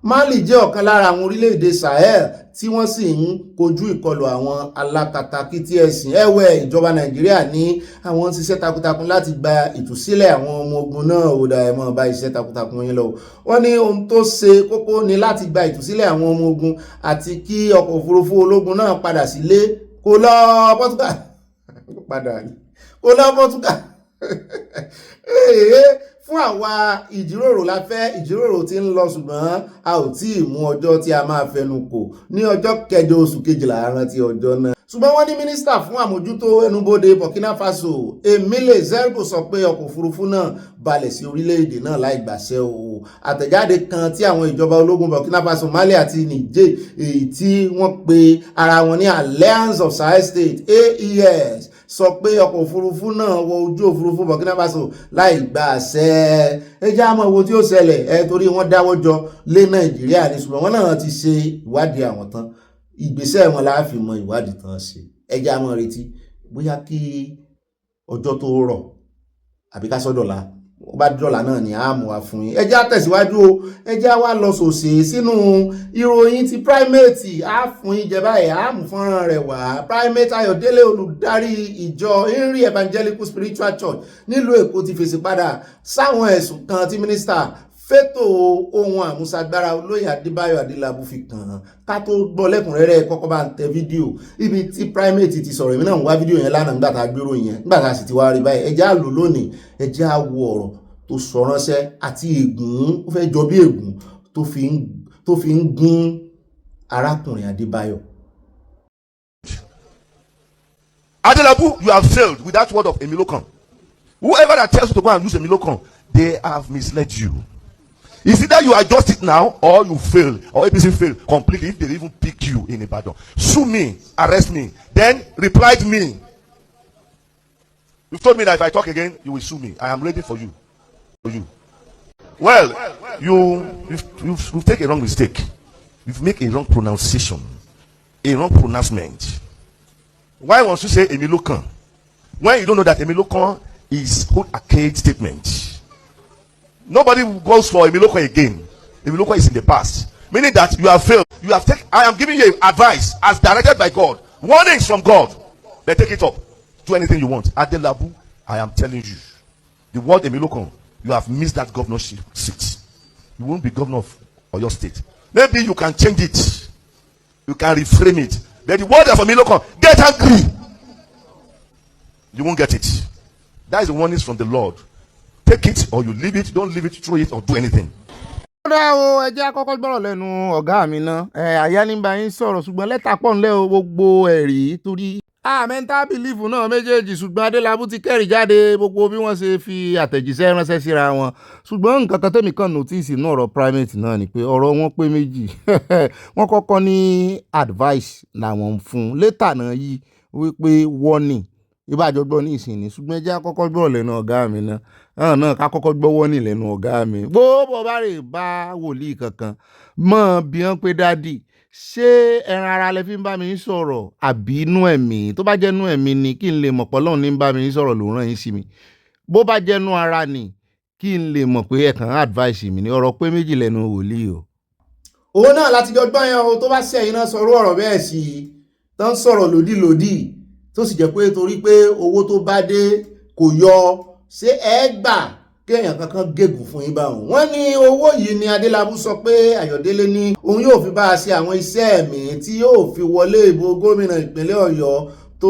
Speaker 4: Mali jẹ́ ọ̀kan lára àwọn orílẹ̀-èdè Sahel tí wọ́n sì ń kojú ìkọlù àwọn alákatakítí ẹ̀sìn. Ẹ̀wẹ̀ ìjọba Nàìjíríà ní àwọn ń ṣiṣẹ́ takuntakun láti gba ìtúsílẹ̀ àwọn ọmọ ogun náà. Ó dá ẹ mọ́ bá iṣẹ́ takuntakun yín lọ. Wọ́n ní ohun tó ṣe kókó ni láti gba ìtúsílẹ̀ àwọn ọmọ ogun àti kí ọkọ̀ òfurufú ológun náà padà sílé kó lọ Portugal padà ní kó lọ Portugal. Fún àwa ìjíròrò la fẹ́, ìjíròrò tí ń lọ ṣùgbọ́n a ò tí ì mú ọjọ́ tí a máa fẹnu kò ní ọjọ́ 8 oṣù 12 rántí ọjọ́ náà. Ṣùgbọ́n wọ́n ní mínísítà fún àmójútó ẹnubodè Burkina Faso Emile Zerbo sọ pé ọkọ̀ òfurufú náà balẹ̀ sí orílẹ̀-èdè náà láì gbàṣẹ o. Àtẹ̀jáde kan tí àwọn ìjọba ológun Burkina Faso, Mali àti Niger èyí tí wọ́n pe ara wọn ní Alliance of Sahel States AES sọ pé ọkọ̀ òfurufú náà wọ ojú òfurufú Burkina Faso láì gbàṣẹ. Ẹ jẹ́ àmọ́ owó tí ó ṣẹlẹ̀ torí wọ́n dáwọ́ jọ lé Nàìjíríà ní ṣùgbọ́n wọ́n náà ti ṣe ìwádìí àwọn tán. Ìgbésẹ̀ wọn la fi mọ ìwádìí tán ṣe. Ẹ jẹ́ àmọ́ retí bóyá kí ọjọ́ tó rọ̀ àbí ká sọ́dọ̀la ó bá dọ́là náà ni a mú wa fún yín. Ẹ jẹ́ á tẹ̀síwájú o. Ẹ jẹ́ á wá lọ sòsè sínú ìròyìn ti primate. A fún yín jẹ báyìí a mú fọ́nrán rẹ̀ wá. Primate Ayọ̀délé olùdarí ìjọ Henry Evangelical Spiritual Church nílùú Èkó ti fèsì padà sáwọn ẹ̀sùn kan tí mínísítà fẹ́tò ohun àmúṣagbára olóyè Adébáyọ̀ Adélabú fi kàn án. Ká tó gbọ́ lẹ́kùnrẹ́rẹ́ kọ́kọ́ bá ń tẹ fídíò ibi tí primate ti sọ̀rọ̀. Èmi náà ń wá fídíò yẹn lánàá nígbà tá a gbérò yẹn nígbà tá a sì ti wá rí báyìí. Ẹ jẹ́ á lò lónìí, ẹ jẹ́ á wo ọ̀rọ̀ tó sọ ránṣẹ́ àti ègún ó fẹ́ jọ bí ègún tó fi ń gún arákùnrin Adébáyọ̀.
Speaker 6: Adelabu, you have failed with that word of Emilokan. Whoever that tells you to go and use Emilokan, they have misled you. It's either you adjust it now or you fail, or APC fail completely if they even pick you in Ibadan. Sue me, arrest me, then reply to me. You've told me that if I talk again, you will sue me. I am ready for you. Well, you've taken a wrong mistake. You've made a wrong pronunciation, a wrong pronouncement. Why must you say Emilokan when you don't know that Emilokan is called archaic statement? Nobody goes for Emilokan again. Emilokan is in the past, meaning that you have failed. You have taken. I am giving you advice as directed by God, warnings from God. Then take it up. Do anything you want. Adelabu, I am telling you, the word Emilokan, you have missed that governorship seat. You won't be governor of your state. Maybe you can change it. You can reframe it. But the word of Emilokan, get angry. You won't get it. That is the warnings from the Lord. Take it or you leave it. Don't leave it, throw it or do anything.
Speaker 4: Ọ̀dà o, ẹ jẹ́ àkọ́kọ́ gbọ́rọ̀ lẹ́nu ọ̀gá mi náà. Àyà ní bá yín sọ̀rọ̀ ṣùgbọ́n lẹ́tà pọ̀ ńlẹ́ o gbogbo ẹ̀rí torí. Mental belief náà méjèèjì ṣùgbọ́n Adélabú ti kẹ́rì jáde gbogbo bí wọ́n ṣe fi àtẹ̀jíṣẹ́ ránṣẹ́ síra wọn. Ṣùgbọ́n nǹkan kan tẹ́mi kan notice náà ọ̀rọ̀ primate náà ni pé ọ̀rọ̀ wọn pé méjì. Wọ́n kọ́kọ́ ní advice làwọn ń fún. Later náà yí wípé warning. Ìbájọ́ gbọ́ ní ìsìn ní ṣùgbọ́n ẹ jẹ́ àkọ́kọ́ gbọ́ lẹ́nu ọ̀gá mi náà. Náà ká kọ́kọ́ gbọ́ warning lẹ́nu ọ̀gá mi. Gbogbo bá rè bá wòlíì kankan mọ̀ bí wọ́n pé dádì ṣé ẹran ara lẹ fi ń bá mi sọ̀rọ̀ àbí inú ẹ̀mí? Tó bá jẹ́ inú ẹ̀mí ni kí n lè mọ̀ pé Ọlọ́run ní ń bá mi sọ̀rọ̀ ló rán yín sí mi. Bó bá jẹ́ inú ara ni kí n lè mọ̀ pé ẹ kàn advice mi ní ọ̀rọ̀ pé méjì lẹ́nu wòlíì o. òun náà láti jọ gbọ́n yẹn o tó bá sẹ́yìn náà sọ̀rọ̀ ọ̀rọ̀ bẹ́ẹ̀ sí i tó ń sọ̀rọ̀ lòdìlòdì tó sì jẹ́ pé torí pé owó tó bá dé kò yọ ṣé ẹ gbà kéèyàn kankan gégùn fún yín báwọn. wọ́n ní owó yìí ni Adélabú sọ pé Ayọ̀délé ní òun yóò fi bá a ṣe àwọn iṣẹ́ mi tí yóò fi wọlé ìbò gómìnà ìpínlẹ̀ Ọ̀yọ́ tó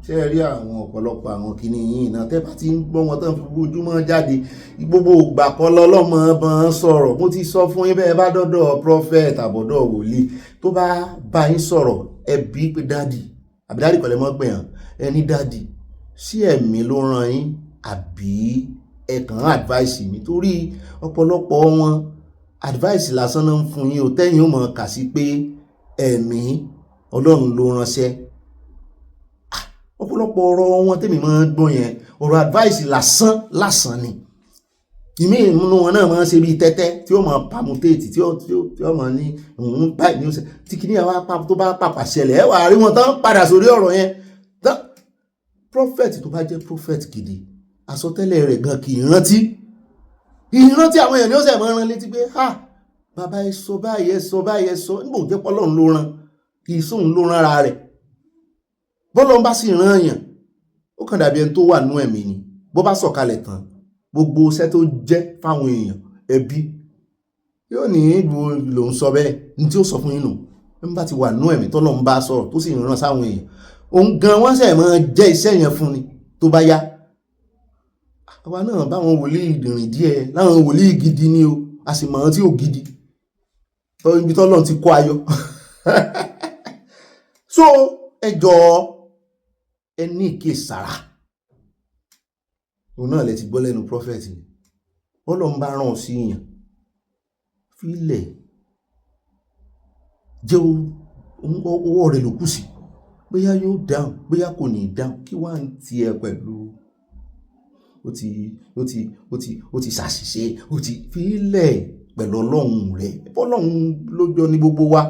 Speaker 4: ṣe rí àwọn ọ̀pọ̀lọpọ̀ àwọn kìíní yìí náà tẹ́ bá ti ń gbọ́ wọn tán fi ojúmọ́ jáde gbogbo ògbà kan lọ́lọ́mọ bọ́n sọ̀rọ̀ mo ti sọ fún yín bẹ́ẹ̀ bá dọ́dọ̀ prophet àbọ̀dọ̀ wòlíì tó bá yín sọ̀rọ̀ ẹ bí pé dádì àbí dádì kọ́lẹ́ mọ́ pé hàn ẹni dádì sí ẹ̀mí ló ràn yín àbí ẹ̀kàn advice mi torí ọ̀pọ̀lọpọ̀ wọn advice lásán náà ń fún yín o tẹ́yìn ó mọ̀ kà sí pé ẹ̀mí Ọlọ́run ló ránṣẹ́ ọ̀pọ̀lọpọ̀ ọ̀rọ̀ wọn tẹ́mi máa ń gbọ́ yẹn ọ̀rọ̀ advice lásán ni ìmí ìmúnú wọn náà máa ń ṣe bíi tẹ́tẹ́ tí ó máa pamutéètì tí ó máa ní òun báyìí ní ọ̀sẹ̀ tí kìíní àwọn tó bá pàpà ṣẹlẹ̀ ẹ wà rí wọn tán padà sórí ọ̀rọ̀ yẹn prophet tó bá jẹ́ prophet gidi àsọtẹ́lẹ̀ rẹ̀ gan kì í rántí àwọn èèyàn ní ọ̀sẹ̀ máa ń rán létí pé bàbá ẹ sọ báyìí ẹ sọ báyìí ẹ sọ nígbà òjẹ́ pọ́lọ́run ló rán kì í sóhun ló rán ara rẹ̀ bọ́lọ́run bá sì rán èèyàn ó kàn dàbí ẹni tó wà nú ẹ̀mí ni bó bá sọ̀kalẹ̀ tán gbogbo iṣẹ́ tó jẹ́ fáwọn èèyàn ẹbí yóò ní ìlú lòun sọ bẹ́ẹ̀ ní tí ó sọ fún yín nù ń bá ti wà nú ẹ̀mí tọ́lọ́run bá sọ̀rọ̀ tó sì rán sáwọn èèyàn òun gan wọ́n sẹ̀ máa jẹ́ iṣẹ́ yẹn fún ni tó bá yá àwa náà báwọn wòlíì ìdìrìn díẹ̀ láwọn wòlíì gidi ni o a sì mọ̀ ọ́n tí ò gidi ibi tọ́lọ́run ti kó ayọ̀ so ẹ jọ̀ọ́ ẹ ní ìkíyèsára òun náà lè ti gbọ́ lẹ́nu prophet ni Ọlọ́run bá rán ọ sí èèyàn fílẹ̀ jẹ́ owó rẹ̀ ló kù sí bóyá yóò dáhùn bóyá kò ní dáhùn kí wàá ń tiẹ̀ pẹ̀lú ó ti ṣàṣìṣe ó ti fílẹ̀ pẹ̀lú Ọlọ́run rẹ̀ Ọlọ́run lójọ́ ní gbogbo wa.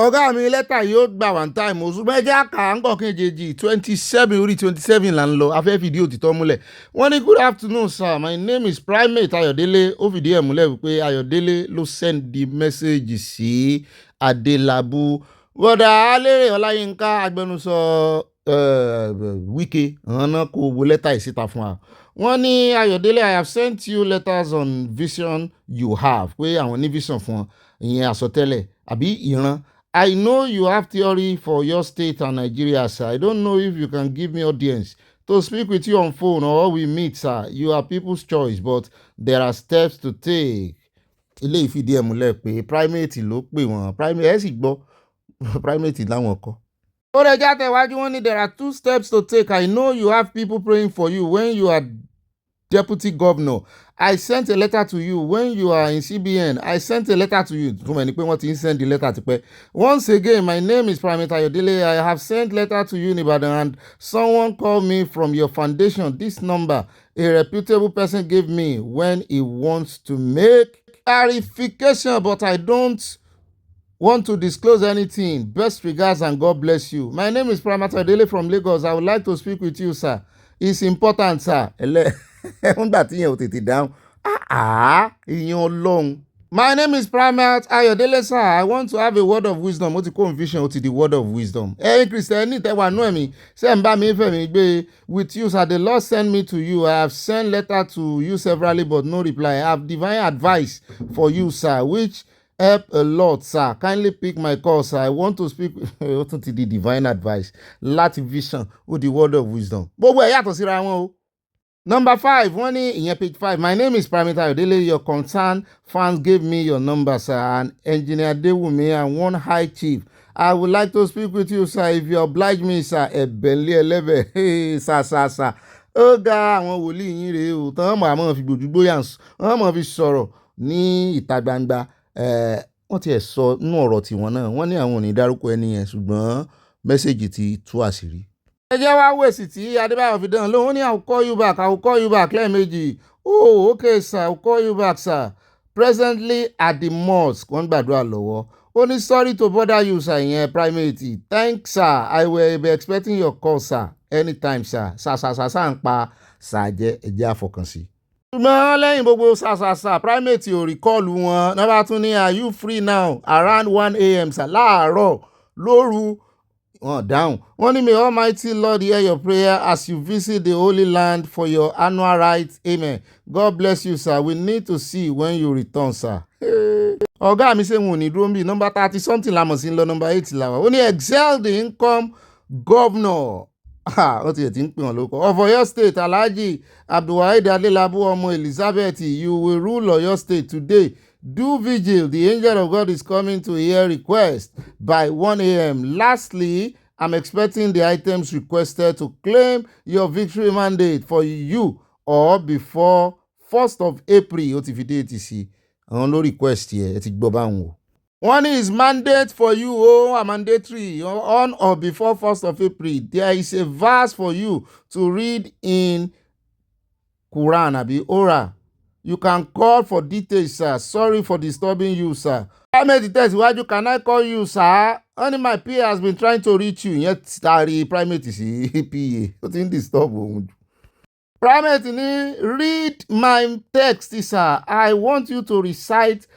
Speaker 4: ọ̀gá mi lẹ́tà yóò gbà one time oṣù mẹ́jọ àkàǹkọ̀ kejì 27 orí 27 là ń lọ afẹ́ fìdí òtítọ́ múlẹ̀ wọ́n ní good afternoon sir my name is primate Ayọ̀délé ó fìdí ẹ̀ múlẹ̀ wípé Ayọ̀délé ló send the message sí Adélabú bọ́dà alẹ́rẹ̀ Ọláyínká agbẹnusọ Wike àwọn náà kò wo lẹ́tà yìí síta fún wa wọ́n ní Ayọ̀délé I have sent you letters on vision you have pé àwọn ní vision fún ọ ìyẹn àsọtẹ́lẹ̀ àbí ìran. I know you have theory for your state and Nigeria, sir. I don't know if you can give me audience to speak with you on phone or we meet, sir. You are people's choice, but there are steps to take. Ilé ìfìdí ẹ̀ múlẹ̀ pé primate ló pè wọ́n. Primate ẹ̀ sì gbọ́ primate láwọn kọ́. Ó rẹ̀ jáde wájú wọn ní there are 2 steps to take. I know you have people praying for you when you are deputy governor. I sent a letter to you when you are in CBN. I sent a letter to you. Too many people want to send the letter to pay. Once again, my name is Primate Ayọ̀délé. I have sent letter to you in Ibadan and someone called me from your foundation. This number, a reputable person gave me when he wants to make clarification, but I don't want to disclose anything. Best regards and God bless you. My name is Primate Ayọ̀délé from Lagos. I would like to speak with you, sir. It's important, sir. Nígbà tí yẹn ò tètè dáhùn ìyẹn Ọlọ́run. My name is Primate Ayọ̀délé, sir. I want to have a word of wisdom. Ó ti kó vision ó ti di word of wisdom. Ẹ̀yin Kristẹni tẹ́wà nú ẹ̀mí ṣé ń bá mi fẹ́ mi gbé with you, sir. The Lord send me to you. I have sent letter to you severally but no reply. I have divine advice for you, sir, which help a lot, sir. Kindly pick my call, sir. I want to speak ó tún ti di divine advice láti vision ó di word of wisdom. Gbogbo ẹ̀ yàtọ̀ síra wọn o. Number 5, wọ́n ní ìyẹn page 5. My name is Primate Ayọ̀délé. Your concerned fans gave me your number, sir, and Engineer Dewumi and one high chief. I would like to speak with you, sir, if you oblige me, sir. Ẹ̀bẹ̀lẹ̀ ẹlẹ́bẹ̀ sà. Ó ga àwọn wòlíì yín rèé o. Tán mọ̀ àmọ́ fi gbòjúgbóyà wọ́n mọ̀ fi sọ̀rọ̀ ní ìta gbangba. Wọ́n ti ẹ̀ sọ nínú ọ̀rọ̀ tiwọn náà. Wọ́n ní àwọn ò ní dárúkọ ẹni yẹn ṣùgbọ́n mẹ́sẹ̀gì ti tú àṣírí. Ẹ jẹ́ wá wèsì tí Adébáyọ̀ fi dán lóhùn ní I will call you back lẹ́ẹ̀mejì. Oh, okay, sir. I will call you back, sir. presently at the mosque wọ́n gbàdúrà lọ́wọ́. Ó ní sorry to bother you sir ìyẹn primate. Thanks sir, I will be expecting your call sir anytime sir. Sàṣàṣàṣà ń pa ṣàjẹ́ ẹ̀jẹ̀ àfọkànsí. Ṣùgbọ́n lẹ́yìn gbogbo ṣàṣàṣà primate ò rí kọ́ọ̀lù wọn náà bá tún ní are you free now around 1 a.m. sir láàárọ̀ lóru wọn dáhùn. Wọ́n ní may Almighty Lord hear your prayer as you visit the Holy Land for your annual rites. Amen. God bless you sir. We need to see when you return sir. Ọ̀gá mi ṣe wọn ò ní dúró bí nọ́mbà 30 something la mọ̀ sí lọ nọ́mbà 8 la wà. Ó ní excel the income governor. Ó ti ń pè wọ́n lóko. Of Oyo State Alhaji Abdulwaheed Adelabu ọmọ Elizabeth, you will rule Oyo State today. Do vigil. The angel of God is coming to hear request by 1 a.m. Lastly, I'm expecting the items requested to claim your victory mandate for you or before 1st of April. Ó ti fi déètì sí. Àwọn ló request yẹ, ẹ ti gbọ́ báwọn o. One is mandate for you, mandatory on or before 1st of April. There is a verse for you to read in Quran, Abi Ora. You can call for details, sir. Sorry for disturbing you, sir. I made the test. Why can I call you, sir? Only my PA has been trying to reach you. Yet, sorry, primate is PA. What in disturb? Primate, read my text, sir. I want you to recite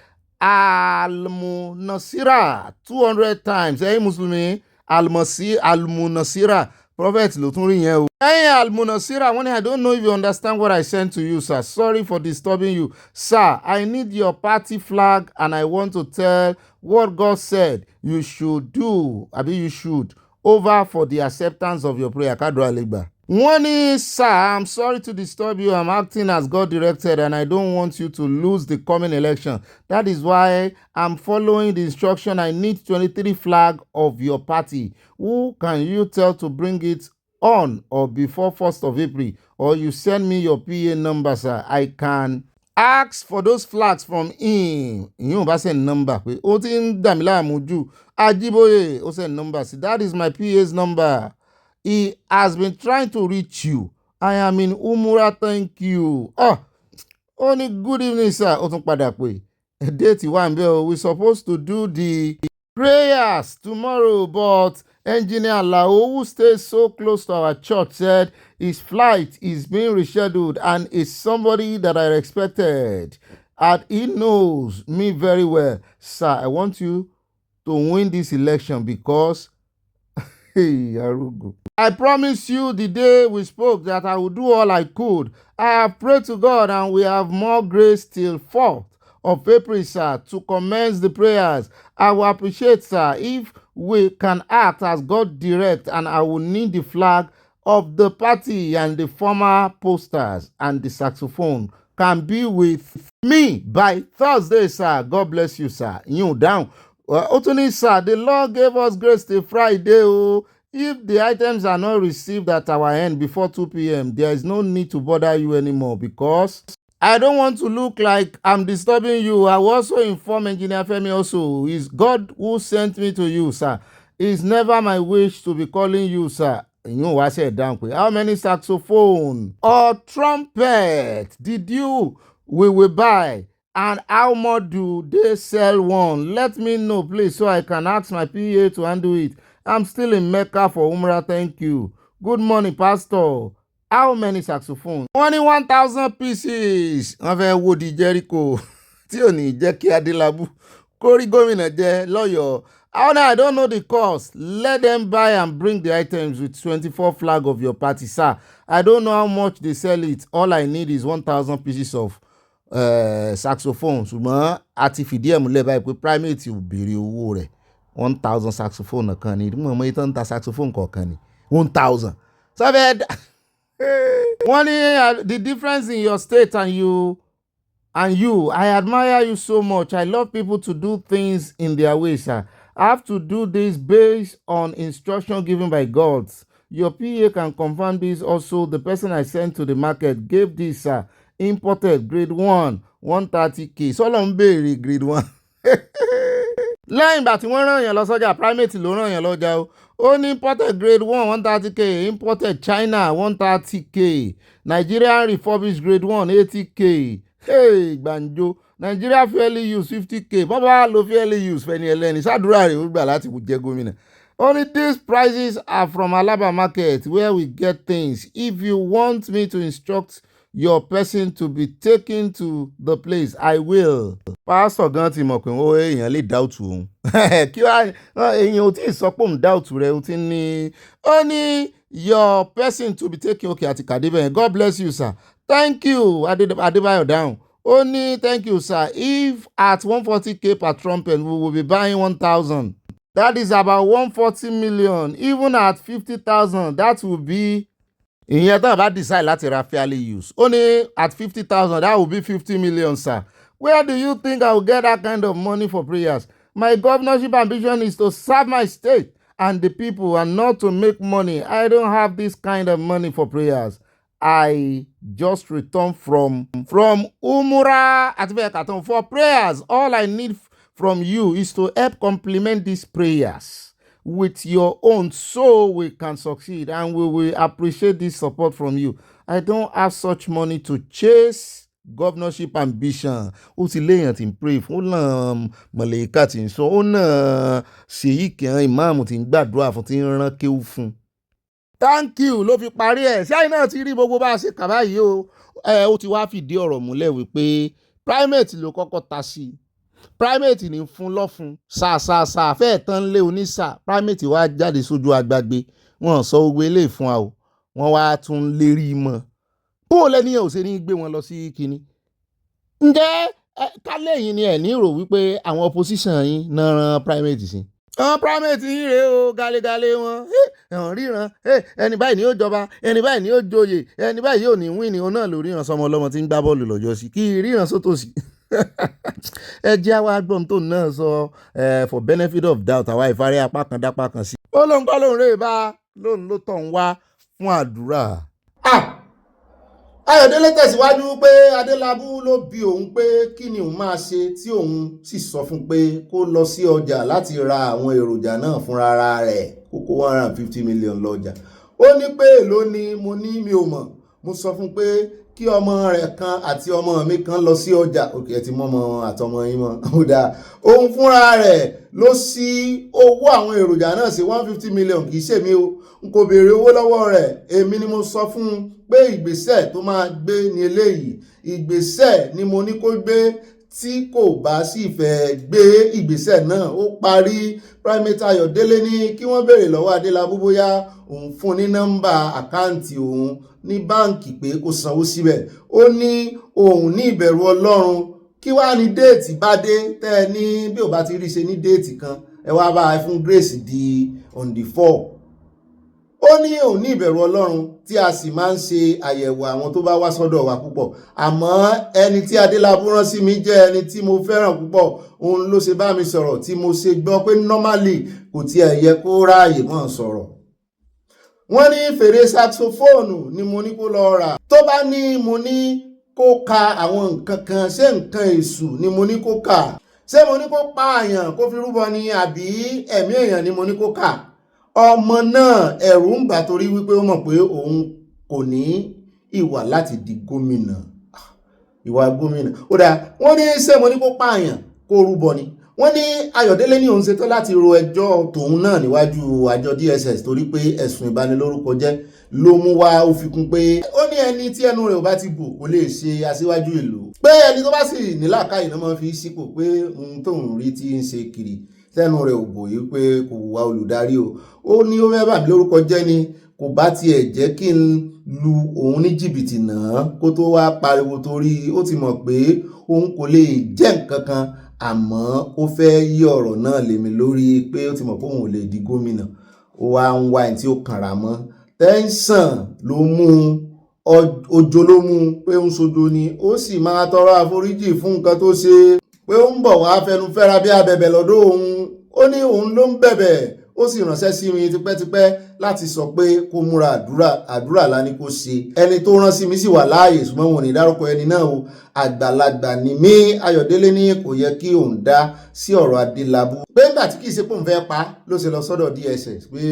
Speaker 4: Al-Munasira 200 times. Hey, Muslimi, Al-Munasira. Prophet ló tún rí yẹn o. Hey, Al-Munasira, I don't know if you understand what I sent to you, sir. Sorry for disturbing you. Sir, I need your party flag and I want to tell what God said you should do. You should over for the acceptance of your prayer. Kadra Legba. One is, sir, I'm sorry to disturb you. I'm acting as God directed and I don't want you to lose the coming election. That is why I'm following the instruction. I need 23 flag of your party. Who can you tell to bring it on or before 1st of April? Or you send me your PA number, sir. I can ask for those flags from him. You bá send number. Ó ti ń dà mí láàmú jù. Ajiboye, ó send number. See, that is my PA's number. He has been trying to reach you. I am in Umura, thank you. Only good evening, sir. Ó tún padà pé. Date wà ń bẹ̀ o. We're supposed to do the prayers tomorrow, but Engineer Lao, who stays so close to our church, said his flight is being rescheduled and is somebody that I respected. And he knows me very well. Sir, I want you to win this election because hey, Arugo. I promise you the day we spoke that I would do all I could. I have prayed to God and we have more grace till 4th of April, sir, to commence the prayers. I will appreciate, sir, if we can act as God directs, and I will need the flag of the party and the former posters and the saxophone can be with me by Thursday, sir. God bless you, sir. You down. Otoni, sir, the Lord gave us grace till Friday. Oh. If the items are not received at our end before 2 p.m., there is no need to bother you anymore because I don't want to look like I'm disturbing you. I will also inform Engineer Femi also. It's God who sent me to you, sir. It's never my wish to be calling you, sir. You know what I said down quick. How many saxophone or trumpet did we will buy? And how much do they sell one? Let me know, please, so I can ask my PA to handle it. I'm still in Mecca for Umrah, thank you. Good morning, Pastor. How many saxophones? Only 1,000 pieces. Wọ́n fẹ́ wo di Jericho tí ò ní jẹ́ kí Adelabu kórí gómìnà jẹ́ lọ́yọ̀ọ́. I don't know the cost. Let them buy and bring the items with 24 flag of your party, sir. I don't know how much they sell it. All I need is 1,000 pieces of saxophone. Ṣùgbọ́n a ti fìdí ẹ̀ múlẹ̀ báyìí pé primate ò béèrè owó rẹ̀. 1,000 saxophone nìkan ni. Mo mọ̀ ìtàn ta saxophone kọ̀ọ̀kan ni. 1,000. So the difference in your state and you, I admire you so much. I love people to do things in their way, sir. I have to do this based on instruction given by God. Your PA can confirm this also. The person I sent to the market gave this, sir. Imported grade 1, 130k. Sọ́lọ́ ń béèrè grade 1. Lẹ́yìn ìgbà tí wọ́n rán yẹn lọ sọ́jà, primate ló rán yẹn lọ́jà o. Ó ní imported grade 1, 130k. Imported China, 130k. Nigerian refurbished grade 1, 80k. Hey, Gbanjo, Nigeria fairly use 50k. Baba lo fairly use Fẹ́ni Ẹlẹ́ni. Ṣàdúrà rẹ̀ ó gbà láti jẹ gómìnà. Only these prices are from Alaba market where we get things. If you want me to instruct your person to be taken to the place, I will. Pastor gan ti mọ̀ pé ó èèyàn lè doubt òun. Kí wá èèyàn ò tí ì sọ pé òun doubt rẹ̀ ó ti ní. Ó ní your person to be taken. Okay, àti kàdébẹ̀. God bless you, sir. Thank you, Adebayo down. Only thank you, sir. If at 140k per trumpet, we will be buying 1,000. That is about 140 million. Even at 50,000, that will be. Ìyẹn tó bá decide láti ra fairly use. Only at 50,000, that will be 50 million, sir. Where do you think I will get that kind of money for prayers? My governorship ambition is to serve my state and the people and not to make money. I don't have this kind of money for prayers. I just returned from Umura Atibekaton for prayers. All I need from you is to help complement these prayers with your own so we can succeed, and we will appreciate this support from you. I don't have such money to chase governorship ambition. Ó ti léèyàn tí ń pray fún náà mọ̀lẹ́kà tí ń sọ ó náà ṣèyí kẹ́hìn ìmáàmù tí ń gbàdúrà fún tí ń rán kéwú fún. Thank you ló fi parí ẹ̀ ṣáà náà ti rí gbogbo bá a ṣe kà báyìí o. Ó ti wá fìdí ọ̀rọ̀ múlẹ̀ wípé primate ló kọ́kọ́ ta sí i. Primate ní fún lọ́fun ṣàṣàṣà fẹ́ẹ̀ tán lé oníṣà. Primate wá jáde sójú agbágbé wọn sọ gbogbo eléyìí fún wa o, wọn wá tún lérí mọ́ bó lẹ́ni ò ṣe ní gbé wọn lọ sí kínní. Ǹjẹ́ kálẹ̀ yìí ni ẹ̀ ní rò wípé àwọn opposition yín náà ran primate sí. Àwọn primate yín rèé o, galegale wọn ẹ̀hàn ríran ẹni báyìí ni ó jọba, ẹni báyìí ni ó joyè, ẹni báyìí yóò ní wí ni òun náà lórí ìran sọmọ ọlọ́mọ tí ń gbá bọ́ọ̀lù lọ́jọ́ sí kí ríran sótòsí. Ẹ jẹ́ àwa gbọ́n tó náà sọ for benefit of doubt àwa ìfarí apá kan dápá kan sí. Ó lóun kọ́ lóun rèé bá lóun ló tọ̀ ń wá fún àdúrà. Ayọ̀délé tẹ̀síwájú pé Adélabú ló bi òun pé kí ni òun máa ṣe tí òun sì sọ fún pé kó lọ sí ọjà láti ra àwọn èròjà náà fúnra rẹ̀ kókó 150 million lọ́jà. Ó ní pé èló ni mo ní mi ò mọ̀, mo sọ fún pé kí ọmọ rẹ̀ kan àti ọmọ mi kan lọ sí ọjà. Òkè ẹ ti mọ́ ọmọ àtọmọ yín mọ́ ó dáa. Òun fúnra rẹ̀ ló sí owó àwọn èròjà náà sí 150 million kì í ṣèmi o, n kò béèrè owó lọ́wọ́ rẹ̀, èmi ni mo sọ fún un pé ìgbésẹ̀ tó máa gbé ní eléyìí, ìgbésẹ̀ ni mo ní kó gbé, tí kò bá sì fẹ́ gbé ìgbésẹ̀ náà ó parí. Primate Ayọ̀délé ní kí wọ́n béèrè lọ́wọ́ Adélabú bóyá òun fún ní nọ́mbà àkáǹtì òun ní báǹkì pé kó sanwó síbẹ̀. Ó ní òun ní ìbẹ̀rù Ọlọ́run. Kí wá ní déètì bá dé tẹ́ ẹ ní bí ò bá ti rí ṣe ní déètì kan ẹ wá bá ẹ fún Grace di on the 4. Ó ní òun ní ìbẹ̀rù Ọlọ́run tí a sì máa ń ṣe àyẹ̀wò àwọn tó bá wá sọ́dọ̀ wa púpọ̀, àmọ́ ẹni tí Adélabú rán sí mi jẹ́ ẹni tí mo fẹ́ràn púpọ̀, òun ló ṣe bá mi sọ̀rọ̀ tí mo ṣe gbọ́ pé normally kò tiẹ̀ yẹ kó ráàyè mọ́ sọ̀rọ̀. Wọ́n ní fèrè saxophone ni mo ní kó lọ rà. Tó bá ní mo ní kó ka àwọn nǹkan kan, ṣé nǹkan èṣù ni mo ní kó kà? Ṣé mo ní kó pààyàn kó fi rúbọ ni àbí ẹ̀mí èèyàn ni mo ní kó kà? Ọmọ náà ẹ̀rù ń bà torí wípé ó mọ̀ pé òun kò ní ìwà láti di gómìnà. Ìwà gómìnà ó dáa. Wọ́n ní ṣé mo ní kó pààyàn kó rúbọ ni. Wọ́n ní Ayọ̀délé ní òun ṣetán láti ro ẹjọ́ tòun náà níwájú àjọ DSS torí pé ẹ̀sùn ìbanilórúkọ jẹ́ ló mú wá. Ó fi kún pé ó ní ẹni tí ẹnu rẹ̀ ò bá ti bò kò lè ṣe aṣíwájú ìlú, pé ẹni tó bá sì ní làákàyè náà máa fi sípò, pé ohun tóun rí tí ń ṣe kiri tẹnu rẹ̀ ò bò yí pé kò wá olùdarí o. Ó ní ó fẹ́ bà mí lórúkọ jẹ́ ni, kò bá tiẹ̀ jẹ́ kí n lu òun ní jìbìtì náà kó tó wá pariwo torí ó ti mọ̀ pé òun kò lè jẹ́ nǹkan kan, àmọ́ ó fẹ́ yí ọ̀rọ̀ náà lé mi lórí pé ó ti mọ̀ pé òun ò lè di gómìnà. Ó wá ń wá ẹni tí ó kànra mọ́. Tẹ́ńsàn ló mú ojo ló mú pé ń sojo ni, ó sì máa tọrọ àforíjì fún nǹkan tó ṣe, pé ó ń bọ̀ wá fẹnu fẹ́ra bí abẹ̀bẹ̀ lọ́dọ̀ òun. Ó ní òun ló ń bẹ̀bẹ̀, ó sì ránṣẹ́ sí mi tipẹ́tipẹ́ láti sọ pé kó múra àdúrà lá ní kó ṣe. Ẹni tó rán sí mi sì wà láàyè ṣùgbọ́n wọn ò ní dárúkọ ẹni náà o. Àgbàlagbà ni mí. Ayọ̀délé ní kò yẹ kí òun dá sí ọ̀rọ̀ Adélabú, pé nígbà tí kì í ṣe pé òun fẹ́ pa ló ṣe lọ sọ́dọ̀ DSS, pé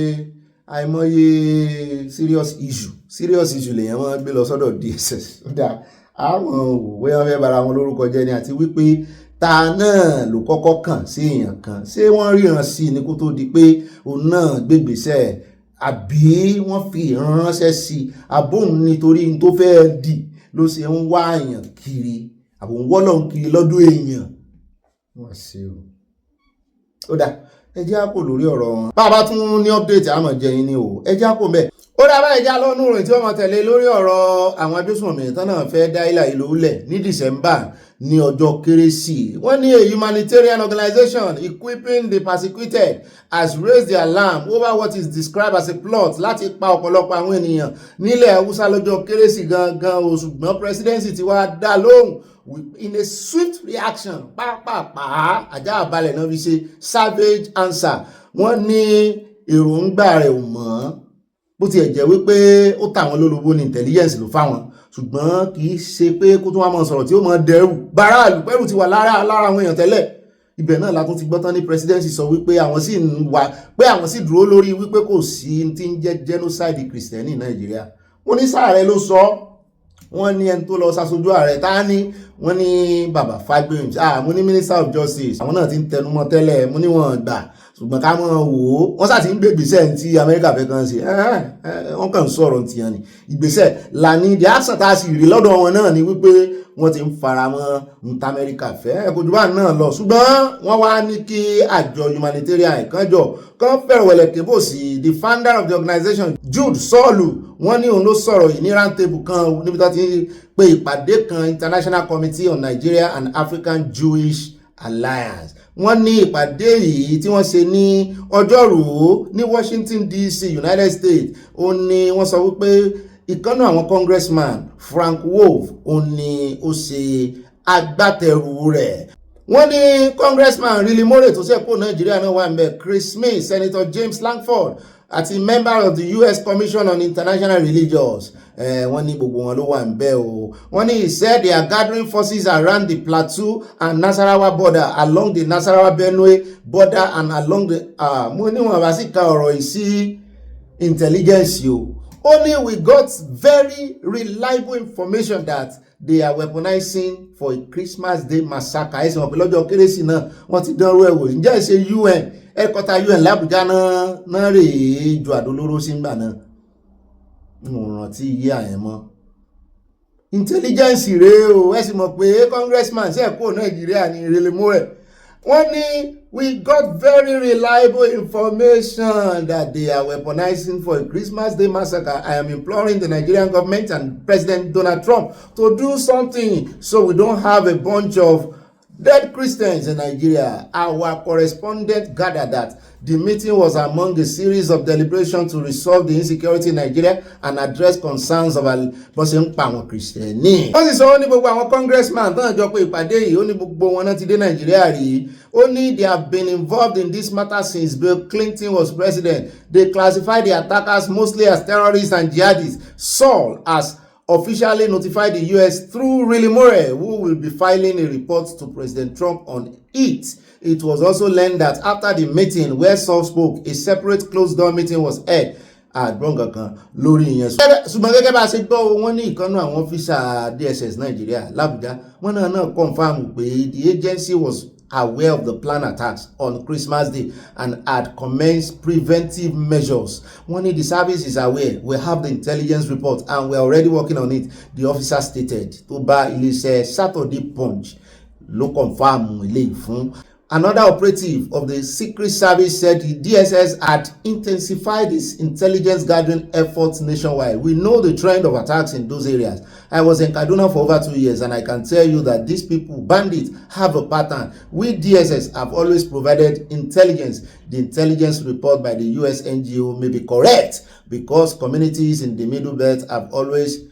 Speaker 4: àìmọye serious issue lèyàn wọn gbé lọ sọ́dọ̀ DSS. àwọn òwe wọn fẹ́ bara wọn lórúkọ jẹ́ ni àti wípé ta náà ló kọ́kọ́ kàn sí èèyàn kan ṣé wọ́n ríran sí ni kó tó di pé òun náà gbégbèsè àbí wọ́n fi ìránṣẹ́ sí abóhùn nítorí tó fẹ́ dì ló ṣe ń wá èèyàn kiri àbò ń wọ́lọ̀ kiri lọ́dún èèyàn wọ́n ṣe ó dá ẹjẹ́ àpò lórí ọ̀rọ̀ wọn bá a bá tún ní update àmọ̀ jẹyin ni o ẹjẹ́ àpò bẹ́ẹ̀ ó dá báyìí já lọ́nù rẹ̀ tí wọ́n máa tẹ̀lé lórí ọ̀rọ̀ àwọn agbésùnmọ̀mí tán náà fẹ́ dá ilà ìlú lẹ̀ ní December ní ọjọ́ kérésì wọ́n ní a humanitarian organization equipping the persecuted has raised the alarm over what is described as a plot láti pa ọ̀pọ̀lọpọ̀ àwọn ènìyàn nílẹ̀ Haúsá lọ́jọ́ kérésì gangan o ṣùgbọ́n presidency ti wá dá lóhùn in a swift reaction pàápàá ajá àbálẹ̀ náà fi ṣe savage answer wọ́n ní èròǹgbà rẹ̀ ò mọ́ bó tiẹ̀ jẹ́ wípé ó tàwọn lólobó ní intelligence ló fáwọn ṣùgbọ́n kì í ṣe pé kó tún wá mọ́ sọ̀rọ̀ tí ó mọ́ dẹrù báráàlú pẹ́rù ti wà lára àwọn èèyàn tẹ́lẹ̀ ibẹ̀ náà látún ti gbọ́tán ní presidency sọ wípé àwọn sì dúró lórí wípé kò sí tí ń jẹ́ genocide Kristẹni ní Nàìjíríà wọ́n ní sáàrẹ ló sọ wọ́n ní ẹni tó lọ ṣaṣojú ààrẹ tá ní wọ́n ní bàbá Fagbemi mo ní Minister of Justice àwọn náà ti ń tẹnumọ́ tẹ́lẹ̀ mo ní wọ́n gbà ṣùgbọ́n ká mọ́ wò ó wọ́n sá ti ń gbé ìgbésẹ̀ tí Amẹ́ríkà fẹ́ kan ṣe wọ́n kàn ń sọ̀rọ̀ ti hàn ní ìgbésẹ̀ lànà ìdí àṣà tá a sì rí lọ́dọ̀ wọn náà ni wípé wọ́n ti ń fara mọ́ nta Amẹ́ríkà fẹ́ kojú bá náà lọ ṣùgbọ́n wọ́n wá ní kí àjọ humanitarian kan fẹ̀rẹ̀ wẹ̀lẹ̀ kébò sí the founder of the organization Jude Solu wọ́n ní òun ló sọ̀rọ̀ yìí ní round table kan níbi tó ti pe ìpàdé kan International Committee on Nigeria and African Jewish Alliance wọ́n ní ìpàdé yìí tí wọ́n ṣe ní ọjọ́rùú ní Washington DC United States ó ní wọ́n sọ wípé ìkànnà àwọn congressman Frank Wolf ó ní ó ṣe agbátẹrù rẹ̀ wọ́n ní congressman Riley More tó ṣe kó Nàìjíríà náà wà ńbẹ̀ Chris Smith Senator James Langford àti member of the US Commission on International Religions wọ́n ní gbogbo wọn ló wà ńbẹ̀ o wọ́n ní he said they are gathering forces around the Plateau and Nasarawa border along the Nasarawa-Benue border and along the mo ní wọn bá sì ka ọ̀rọ̀ yìí sí intelligence o only we got very reliable information that they are weaponizing for a Christmas Day massacre ẹ̀sìn wọn pé lọ́jọ́ kérésì náà wọ́n ti dánrú ẹ̀ wò ǹjẹ́ ṣe UN ẹ̀kọ́ta UN l'Àbújá náà rèé ju àdólóró sí ńgbà náà mo rántí iye àyẹn mọ́ intelligence rèé o ẹ sì mọ̀ pé congressman ṣe kó Nàìjíríà ní Riley More wọ́n ní we got very reliable information that they are weaponizing for a Christmas Day massacre. I am imploring the Nigerian government and President Donald Trump to do something so we don't have a bunch of dead Christians in Nigeria. Our correspondent gathered that the meeting was among a series of deliberations to resolve the insecurity in Nigeria and address concerns of bọ́sẹ̀ ń pa àwọn Kristẹni. Wọ́n sì sọ ó ní gbogbo àwọn congressman tán jọ pé ìpàdé yìí ó ní gbogbo wọn náà ti dé Nàìjíríà rí. Ó ní they have been involved in this matter since Bill Clinton was president. They classified the attackers mostly as terrorists and jihadists. Saul has officially notified the US through Riley More, who will be filing a report to President Trump on it. It was also learned that after the meeting where Saul spoke, a separate closed-door meeting was held àgbọ̀ngàn kan lórí ìyẹn. Ṣùgbọ́n gẹ́gẹ́ bá a ṣe gbọ́ wọ́n ní ìkànnì àwọn ọ́fíìsà DSS Nàìjíríà l'Àbújá wọ́n náà confirm pé the agency was aware of the planned attacks on Christmas Day and had commenced preventive measures. Wọ́n ní the service is aware, we have the intelligence report and we are already working on it, the officer stated. Tó bá iléeṣẹ́ Saturday Punch ló confirm eléyìí fún. Another operative of the Secret Service said the DSS had intensified its intelligence gathering efforts nationwide. We know the trend of attacks in those areas. I was in Kaduna for over 2 years and I can tell you that these people, bandits, have a pattern. We DSS have always provided intelligence. The intelligence report by the US NGO may be correct because communities in the Middle Belt have always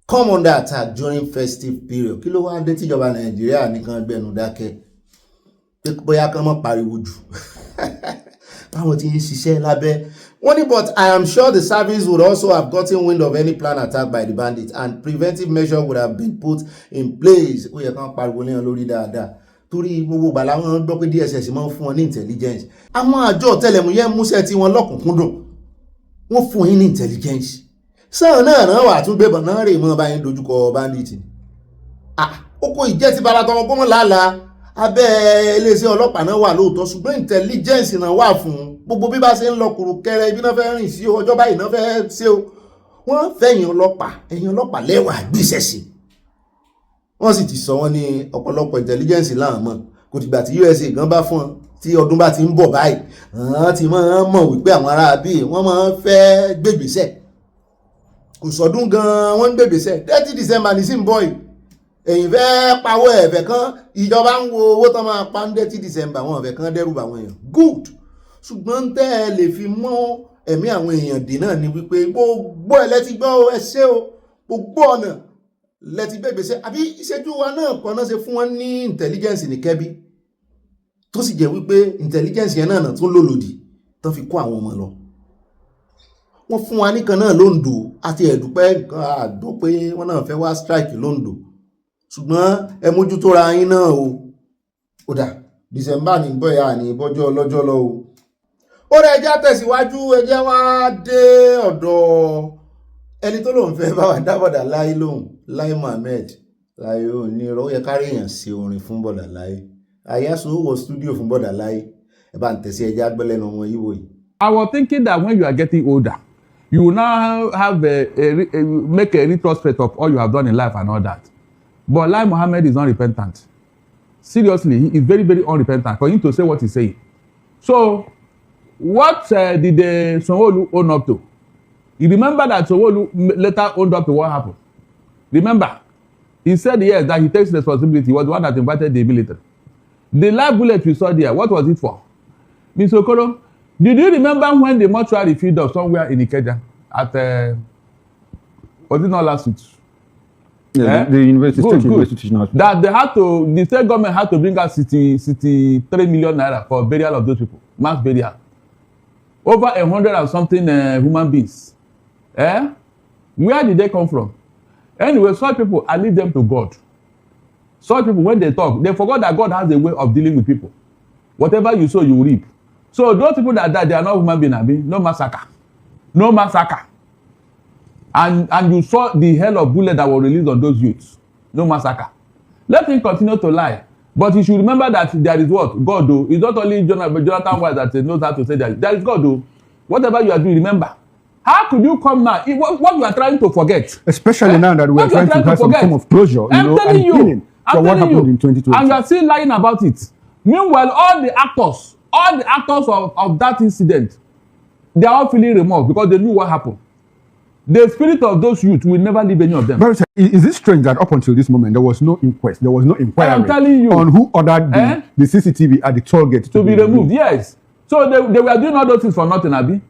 Speaker 4: come under attack during festive period. Kí ló wá dé tíjọba Nàìjíríà nìkan gbẹnu dákẹ́? Bóyá kan mọ́ pariwo jù báwọn tí ń ṣiṣẹ́ lábẹ́ wọ́n ní but I am sure the service would also have gotten wind of any planned attack by the bandits and preventive measures would have been put in place. Ó yẹ kán pariwo léèyàn lórí dáadáa torí gbogbo ìgbà wọn gbọ́ pé DSS máa ń fún wọn ní intelligence. Àwọn àjọ ọ̀tẹlẹ̀múyẹ́ múṣẹ́ tí wọ́n lọ́kùnkúndùn wọ́n fún yín ní intelligence. Sáà náà wà tún gbébọn náà rè mọ́ báyìí dojúkọ bandit. oko ìjẹ́ ti bàbá tọmọ kó mọ̀ lálàá abẹ́ iléeṣẹ́ ọlọ́pàá náà wà lóòótọ́ ṣùgbọ́n intelligence náà wà fún gbogbo bí bá ṣe ń lọ kùrùkẹrẹ ibi náà fẹ́ rìn sí ọjọ́ báyìí náà fẹ́ ṣe o wọ́n fẹ̀yìn ọlọ́pàá lẹ́wà gbéṣẹ́ sí wọ́n sì ti sọ wọ́n ní ọ̀pọ̀lọpọ̀ intelligence láwọn mọ̀ kò dìgbà tí USA gan bá fún ọ tí ọdún bá ti ń bọ̀ báyìí àwọn ti máa ń mọ̀ wípé àwọn ará bíi wọ́n máa ń fẹ́ gbègbèsẹ̀ kò sọdún gan wọ́n ń gbègbèsẹ̀ 30 December ní sí ń bọ̀ yìí èyí fẹ́ pawọ́ ẹ̀fẹ̀ kan ìjọba ń wo owó tó máa pa ń 30 December wọn ọ̀fẹ́ kan dẹ́rù àwọn èèyàn good ṣùgbọ́n tẹ́ ẹ lè fi mọ́ ẹ̀mí àwọn èèyàn dè náà ni wípé gbogbo ẹ̀ lẹ́ti gbọ́ ẹ ṣé o gbogbo ọ̀nà lẹ́ti gbègbèsẹ̀ àbí ìṣẹ́jú wa náà kọ́ náà ṣe fún wọn ní intelligence ní kẹ́bí tó sì jẹ́ wípé intelligence yẹn náà tún lò lòdì tó fi kó àwọn ọmọ lọ wọ́n fún wa nìkan náà lóńdó àti ẹ̀dùpẹ́ nǹkan àdó pé wọ́n náà fẹ́ wá strike lóńdó ṣùgbọ́n ẹ mójútó ra yín náà o ó dà December ní bọ́yà ní bọ́jọ́ ọlọ́jọ́ lọ o ó rẹ̀ ẹjẹ́ tẹ̀síwájú ẹjẹ́ wá dé ọ̀dọ̀ ẹni tó lòun fẹ́ bá wà dábọ̀dà láyé lóhùn Láyé Mohammed láyé ò ní ó yẹ kárí èèyàn sí orin fún bọ̀dà láyé àyàsó wọ studio fún bọ̀dà láyé ẹ bá ń tẹ̀sí ẹjẹ́ agbẹ́lẹ́nu wọn yíwò yìí.
Speaker 8: I was thinking that when you are getting older, you will now have make a retrospect of all you have done in life and all that. But Lai Mohammed is unrepentant. Seriously, he is very, very unrepentant for him to say what he's saying. So, what did Sanwo-Olu own up to? You remember that Sanwo-Olu later owned up to what happened? Remember, he said yes, that he takes responsibility. He was the one that invited the military. The live bullet we saw there, what was it for? Mr. Okoro, did you remember when the mortuary filled up somewhere in Ikeja at, was it not last week?
Speaker 12: Yeah, the university.
Speaker 8: That they had to, the state government had to bring out 63 million naira for burial of those people, mass burial. Over 100 and something human beings. Where did they come from? Anyway, such people, I leave them to God. Such people, when they talk, they forgot that God has a way of dealing with people. Whatever you sow, you reap. So those people that died, they are not human beings. No massacre. No massacre. And you saw the hell of bullet that was released on those youths. No massacre. Let him continue to lie. But you should remember that there is what? God, though. It's not only Jonathan White that knows how to say that. There is God, though. Whatever you are doing, remember. How could you come now? What you are trying to forget?
Speaker 12: Especially now that we are trying to have some form of closure,
Speaker 8: I'm telling you.
Speaker 12: For what happened in 2020.
Speaker 8: And you are still lying about it. Meanwhile, all the actors of that incident, they are all feeling remorse because they knew what happened. The spirit of those youth will never leave any of them.
Speaker 12: But is it strange that up until this moment there was no inquest, there was no inquiry
Speaker 8: I'm telling you,
Speaker 12: on who ordered the CCTV at the toll gate
Speaker 8: to be removed? Yes. So they were doing all those things for nothing, Abi.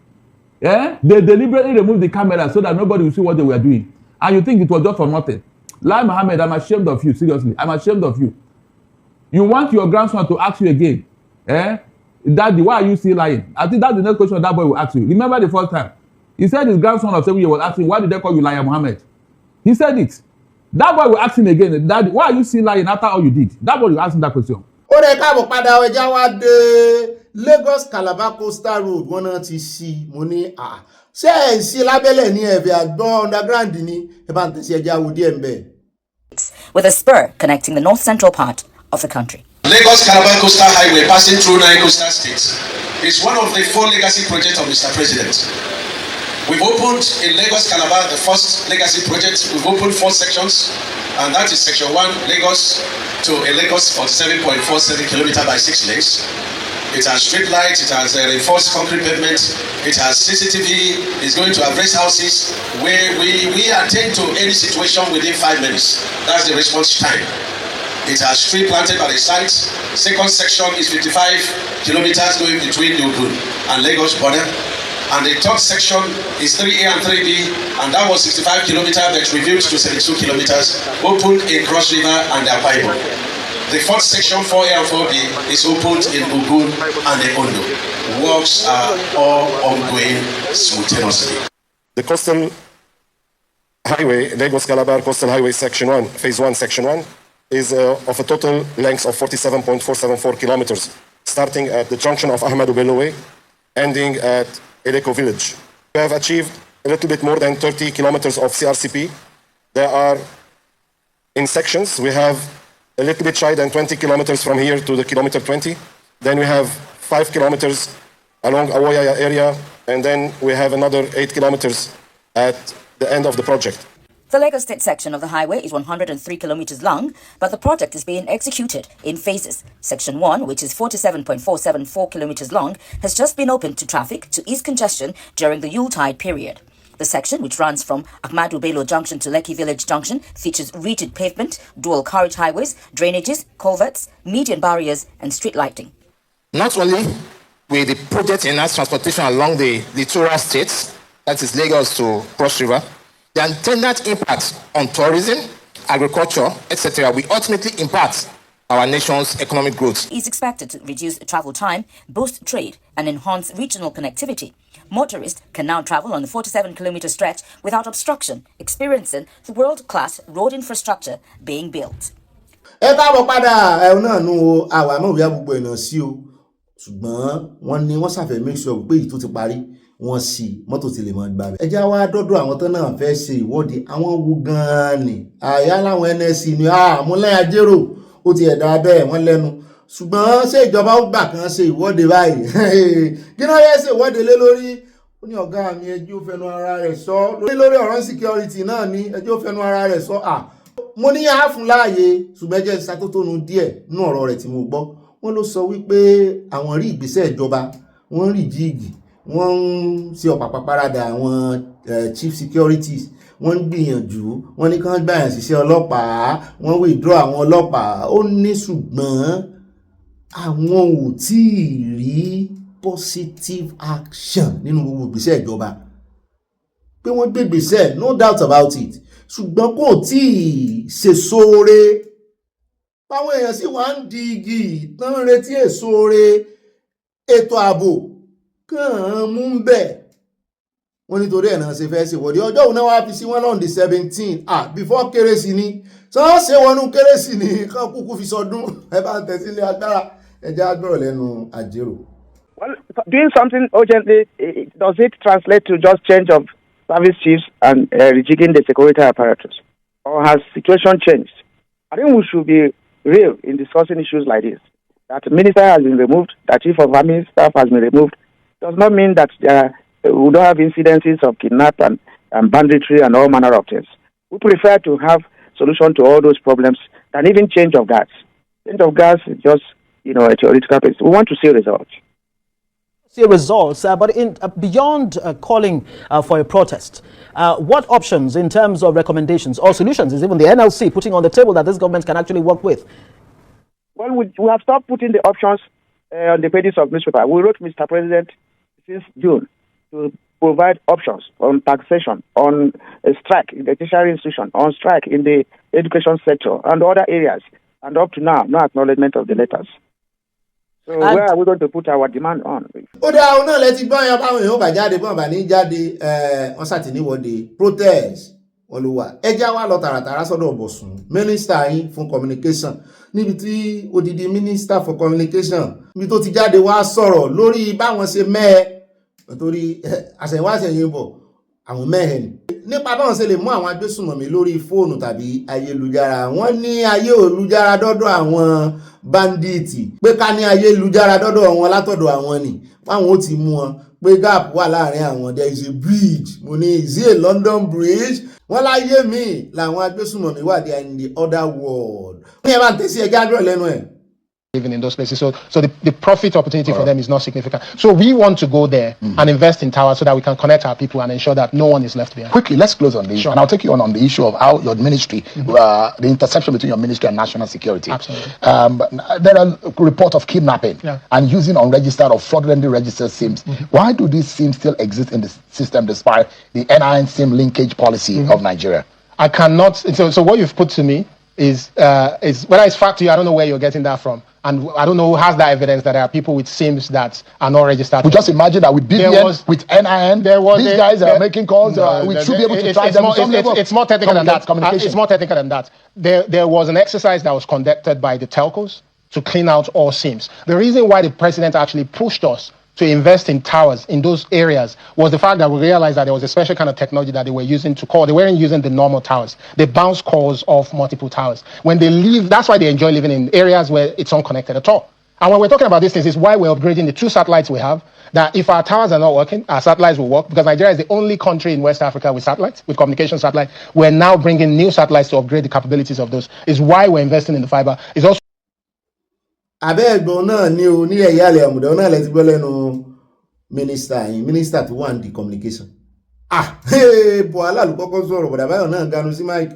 Speaker 8: They deliberately removed the camera so that nobody will see what they were doing. And you think it was just for nothing? Lai Mohammed, I'm ashamed of you. Seriously, I'm ashamed of you. You want your grandson to ask you again, Daddy, why are you still lying? I think that's the next question that boy will ask you. Remember the first time? He said his grandson of 7 years was asking, why did they call you Liar Mohammed? He said it. That boy will ask him again, Daddy, why are you still lying after all you did? That boy will ask him that question.
Speaker 4: Ó rẹ̀ káàbọ̀ padà ọjà wa dé Lagos Calabar Coastal Road wọ́n náà ti ṣí mo ní ṣé ẹ̀ ń ṣí lábẹ́lẹ̀ ní ẹ̀fẹ̀ àgbọ̀n underground ní ẹ bá ń tẹ̀sí ẹja wo díẹ̀ ń bẹ̀.
Speaker 10: With a spur connecting the north central part of the country.
Speaker 11: Lagos Calabar Coastal Highway passing through 9 coastal states is one of the 4 legacy projects of Mr. President. We've opened in Lagos Calabar the first legacy project. We've opened 4 sections, and that is section 1, Lagos to a Lagos 47.47 kilometer by 6 lanes. It has street lights, it has reinforced concrete pavement, it has CCTV, it's going to have rest houses where we attend to any situation within 5 minutes. That's the response time. It has tree planted by the site. Second section is 55 kilometers going between Ogun and Lagos border. And the third section is 3A and 3B, and that was 65 kilometers that reduced to 72 kilometers, opened in Cross River and Akwa Ibom. The fourth section, 4A and 4B, is opened in Ogun and the Ondo. Works are all ongoing simultaneously.
Speaker 23: The coastal highway, Lagos Calabar Coastal Highway Section 1, Phase 1, Section 1, is of a total length of 47.474 kilometers, starting at the junction of Ahmadu Bello Way, ending at Eleko Village. We have achieved a little bit more than 30 kilometers of CRCP. There are In sections, we have a little bit shy than 20 kilometers from here to the kilometer 20. Then we have 5 kilometers along Awoya area, and then we have another 8 kilometers at the end of the project.
Speaker 10: The Lagos State section of the highway is 103 kilometers long, but the project is being executed in phases. Section 1, which is 47.474 kilometers long, has just been opened to traffic to ease congestion during the Yuletide period. The section, which runs from Ahmadu Bello Junction to Lekki Village Junction, features rigid pavement, dual carriage highways, drainages, culverts, median barriers, and street lighting.
Speaker 1: Not only will the project enhance transportation along the littoral states, that is Lagos to Cross River, the intended impact on tourism, agriculture, etc. will ultimately impact our nation's economic growth.
Speaker 10: Is expected to reduce travel time, boost trade, and enhance regional connectivity. Motorists can now travel on the 47-kilometer stretch without obstruction, experiencing the world-class road infrastructure being built.
Speaker 4: Ẹ káàbọ̀ padà ẹ̀hún náà nu àwa náà wíyá gbogbo ẹ̀nà sí o ṣùgbọ́n wọ́n ní wọ́n ṣàfẹ́ make sure pé èyí tó ti parí wọ́n sì mọ́tò ti lè mọ́ gbà bẹ́ẹ̀. Ẹ já wá dọ́dọ̀ àwọn tó náà fẹ́ ṣe ìwọ́de àwọn wo gan-an ni àyà láwọn NSC ni àmúlẹ̀ ajérò ó ti ẹ̀dá bẹ́ẹ̀ wọ́n lẹ́nu ṣùgbọ́n ṣé ìjọba ó gbà kan ṣe ìwọ́de báyìí kí náà yẹ ṣe ìwọ́de lé lórí ó ní ọ̀gá mi ẹjọ́ fẹnu ara rẹ̀ sọ lórí ọ̀rọ̀ security náà ní ẹjọ́ fẹnu ara rẹ̀ sọ mo ní àáfún láàyè ṣùgbọ́n ẹjẹ́ ìṣàtótónu díẹ̀ nínú ọ̀rọ̀ rẹ̀ tí mo gbọ́ wọ́n ló sọ wípé àwọn rí ìgbésẹ̀ ìjọba wọ́n rí jíìgì wọ́n ń ṣe ọ̀pàpàparadà àwọn chief securities wọ́n ń gbìyànjú wọ́n ní kán gbàyàn síṣẹ́ ọlọ́pàá wọ́n withdraw àwọn ọlọ́pàá ó ní ṣùgbọ́n àwọn ò tí ì rí positive action nínú gbogbo ìgbésẹ̀ ìjọba pé wọ́n gbé ìgbésẹ̀ no doubt about it ṣùgbọ́n kò tí ì ṣèso re báwọn èèyàn sì wá ń di igi tán retí èso re ètò ààbò kàn mú ń bẹ̀ wọ́n nítorí ẹ̀ náà ṣe fẹ́ ṣe wọ́de ọjọ́ òun náà wá fi sí wọn lọ́n di 17 before kérésì ni sọ́n ṣe wọnú kérésì ni kán kúkú fi sọdún ẹ bá ń tẹ̀sílé agbára ẹjẹ́ agbọ́rọ̀ lẹ́nu àjérò.
Speaker 9: Well, doing something urgently, does it translate to just change of service chiefs and rejigging the security apparatus? Or has situation changed? I think we should be real in discussing issues like this. That the minister has been removed, that chief of army staff has been removed, does not mean that we don't have incidences of kidnap and banditry and all manner of things. We prefer to have solution to all those problems than even change of guards. Change of guards is just, a theoretical basis. We want to see results.
Speaker 22: See results, but beyond calling for a protest, what options in terms of recommendations or solutions is even the NLC putting on the table that this government can actually work with?
Speaker 9: Well, we have stopped putting the options on the pages of newspaper. We wrote Mr. President since June to provide options on taxation, on a strike in the tertiary institution, on strike in the education sector and other areas. And up to now, no acknowledgement of the letters. So where are we going to put our demand on?
Speaker 4: Ó dá àwọn náà lẹ́tí gbọ́n yan báwọn èèyàn bá jáde bọ́n bá ní jáde wọ́n ṣàtìníwọ́de protest wọn ló wà ẹjá wà lọ tààràtàrà sọ́dọ̀ Bọ̀sùn mínísítà yín fún communication níbi tí odidi minister for communication níbi tó ti jáde wá sọ̀rọ̀ lórí báwọn ṣe mẹ́ẹ̀ torí àṣẹ̀wáṣẹ̀yìn bọ̀ àwọn mẹ́ẹ̀ ni nípa báwọn ṣe lè mú àwọn agbésùnmọ̀mí lórí fóònù tàbí ayélujára wọ́n ní ayélujára dọ́dọ̀ àwọn bandits pé ká ní ayélujára dọ́dọ̀ wọn látọ̀dọ̀ àwọn ni báwọn ó ti mú wọn pé gap wà láàrin àwọn there is a bridge mo ní is it a London bridge wọ́n láyé mi làwọn agbésùnmọ̀mí wà there in the other world ní ẹ bá ń tẹ̀sí ẹjá dúró lẹ́nu ẹ̀.
Speaker 13: Living in those places, so the profit opportunity for them is not significant. So we want to go there and invest in towers so that we can connect our people and ensure that no one is left behind.
Speaker 24: Quickly, let's close on this, sure. And I'll take you on the issue of how your ministry, the intersection between your ministry and national security.
Speaker 13: Absolutely.
Speaker 24: There are reports of kidnapping and using unregistered or fraudulently registered SIMs. Why do these SIMs still exist in the system despite the NIN SIM linkage policy of Nigeria?
Speaker 13: I cannot. So what you've put to me is whether it's fact to you, I don't know where you're getting that from. And I don't know who has that evidence that there are people with SIMs that are not registered.
Speaker 24: We just imagine that with BVN, with NIN, these guys are making calls. We should be able to track them.
Speaker 13: It's more technical than that. It's more technical than that. There was an exercise that was conducted by the telcos to clean out all SIMs. The reason why the president actually pushed us to invest in towers in those areas was the fact that we realized that there was a special kind of technology that they were using to call. They weren't using the normal towers. They bounce calls off multiple towers. When they leave, that's why they enjoy living in areas where it's unconnected at all. And when we're talking about these things, is why we're upgrading the 2 satellites we have, that if our towers are not working, our satellites will work, because Nigeria is the only country in West Africa with satellites, with communication satellites. We're now bringing new satellites to upgrade the capabilities of those. Is why we're investing in the fiber. It's also
Speaker 4: abẹ́ẹ̀gbọ́n náà ní o ní ẹ̀yà àlẹ́ àmùdá náà lẹ́tí gbọ́ lẹ́nu mínísítà tó wà ní communication. Buhala ló kọ́kọ́ sọ̀rọ̀ bọ̀dà báyọ̀ náà ganu sí mike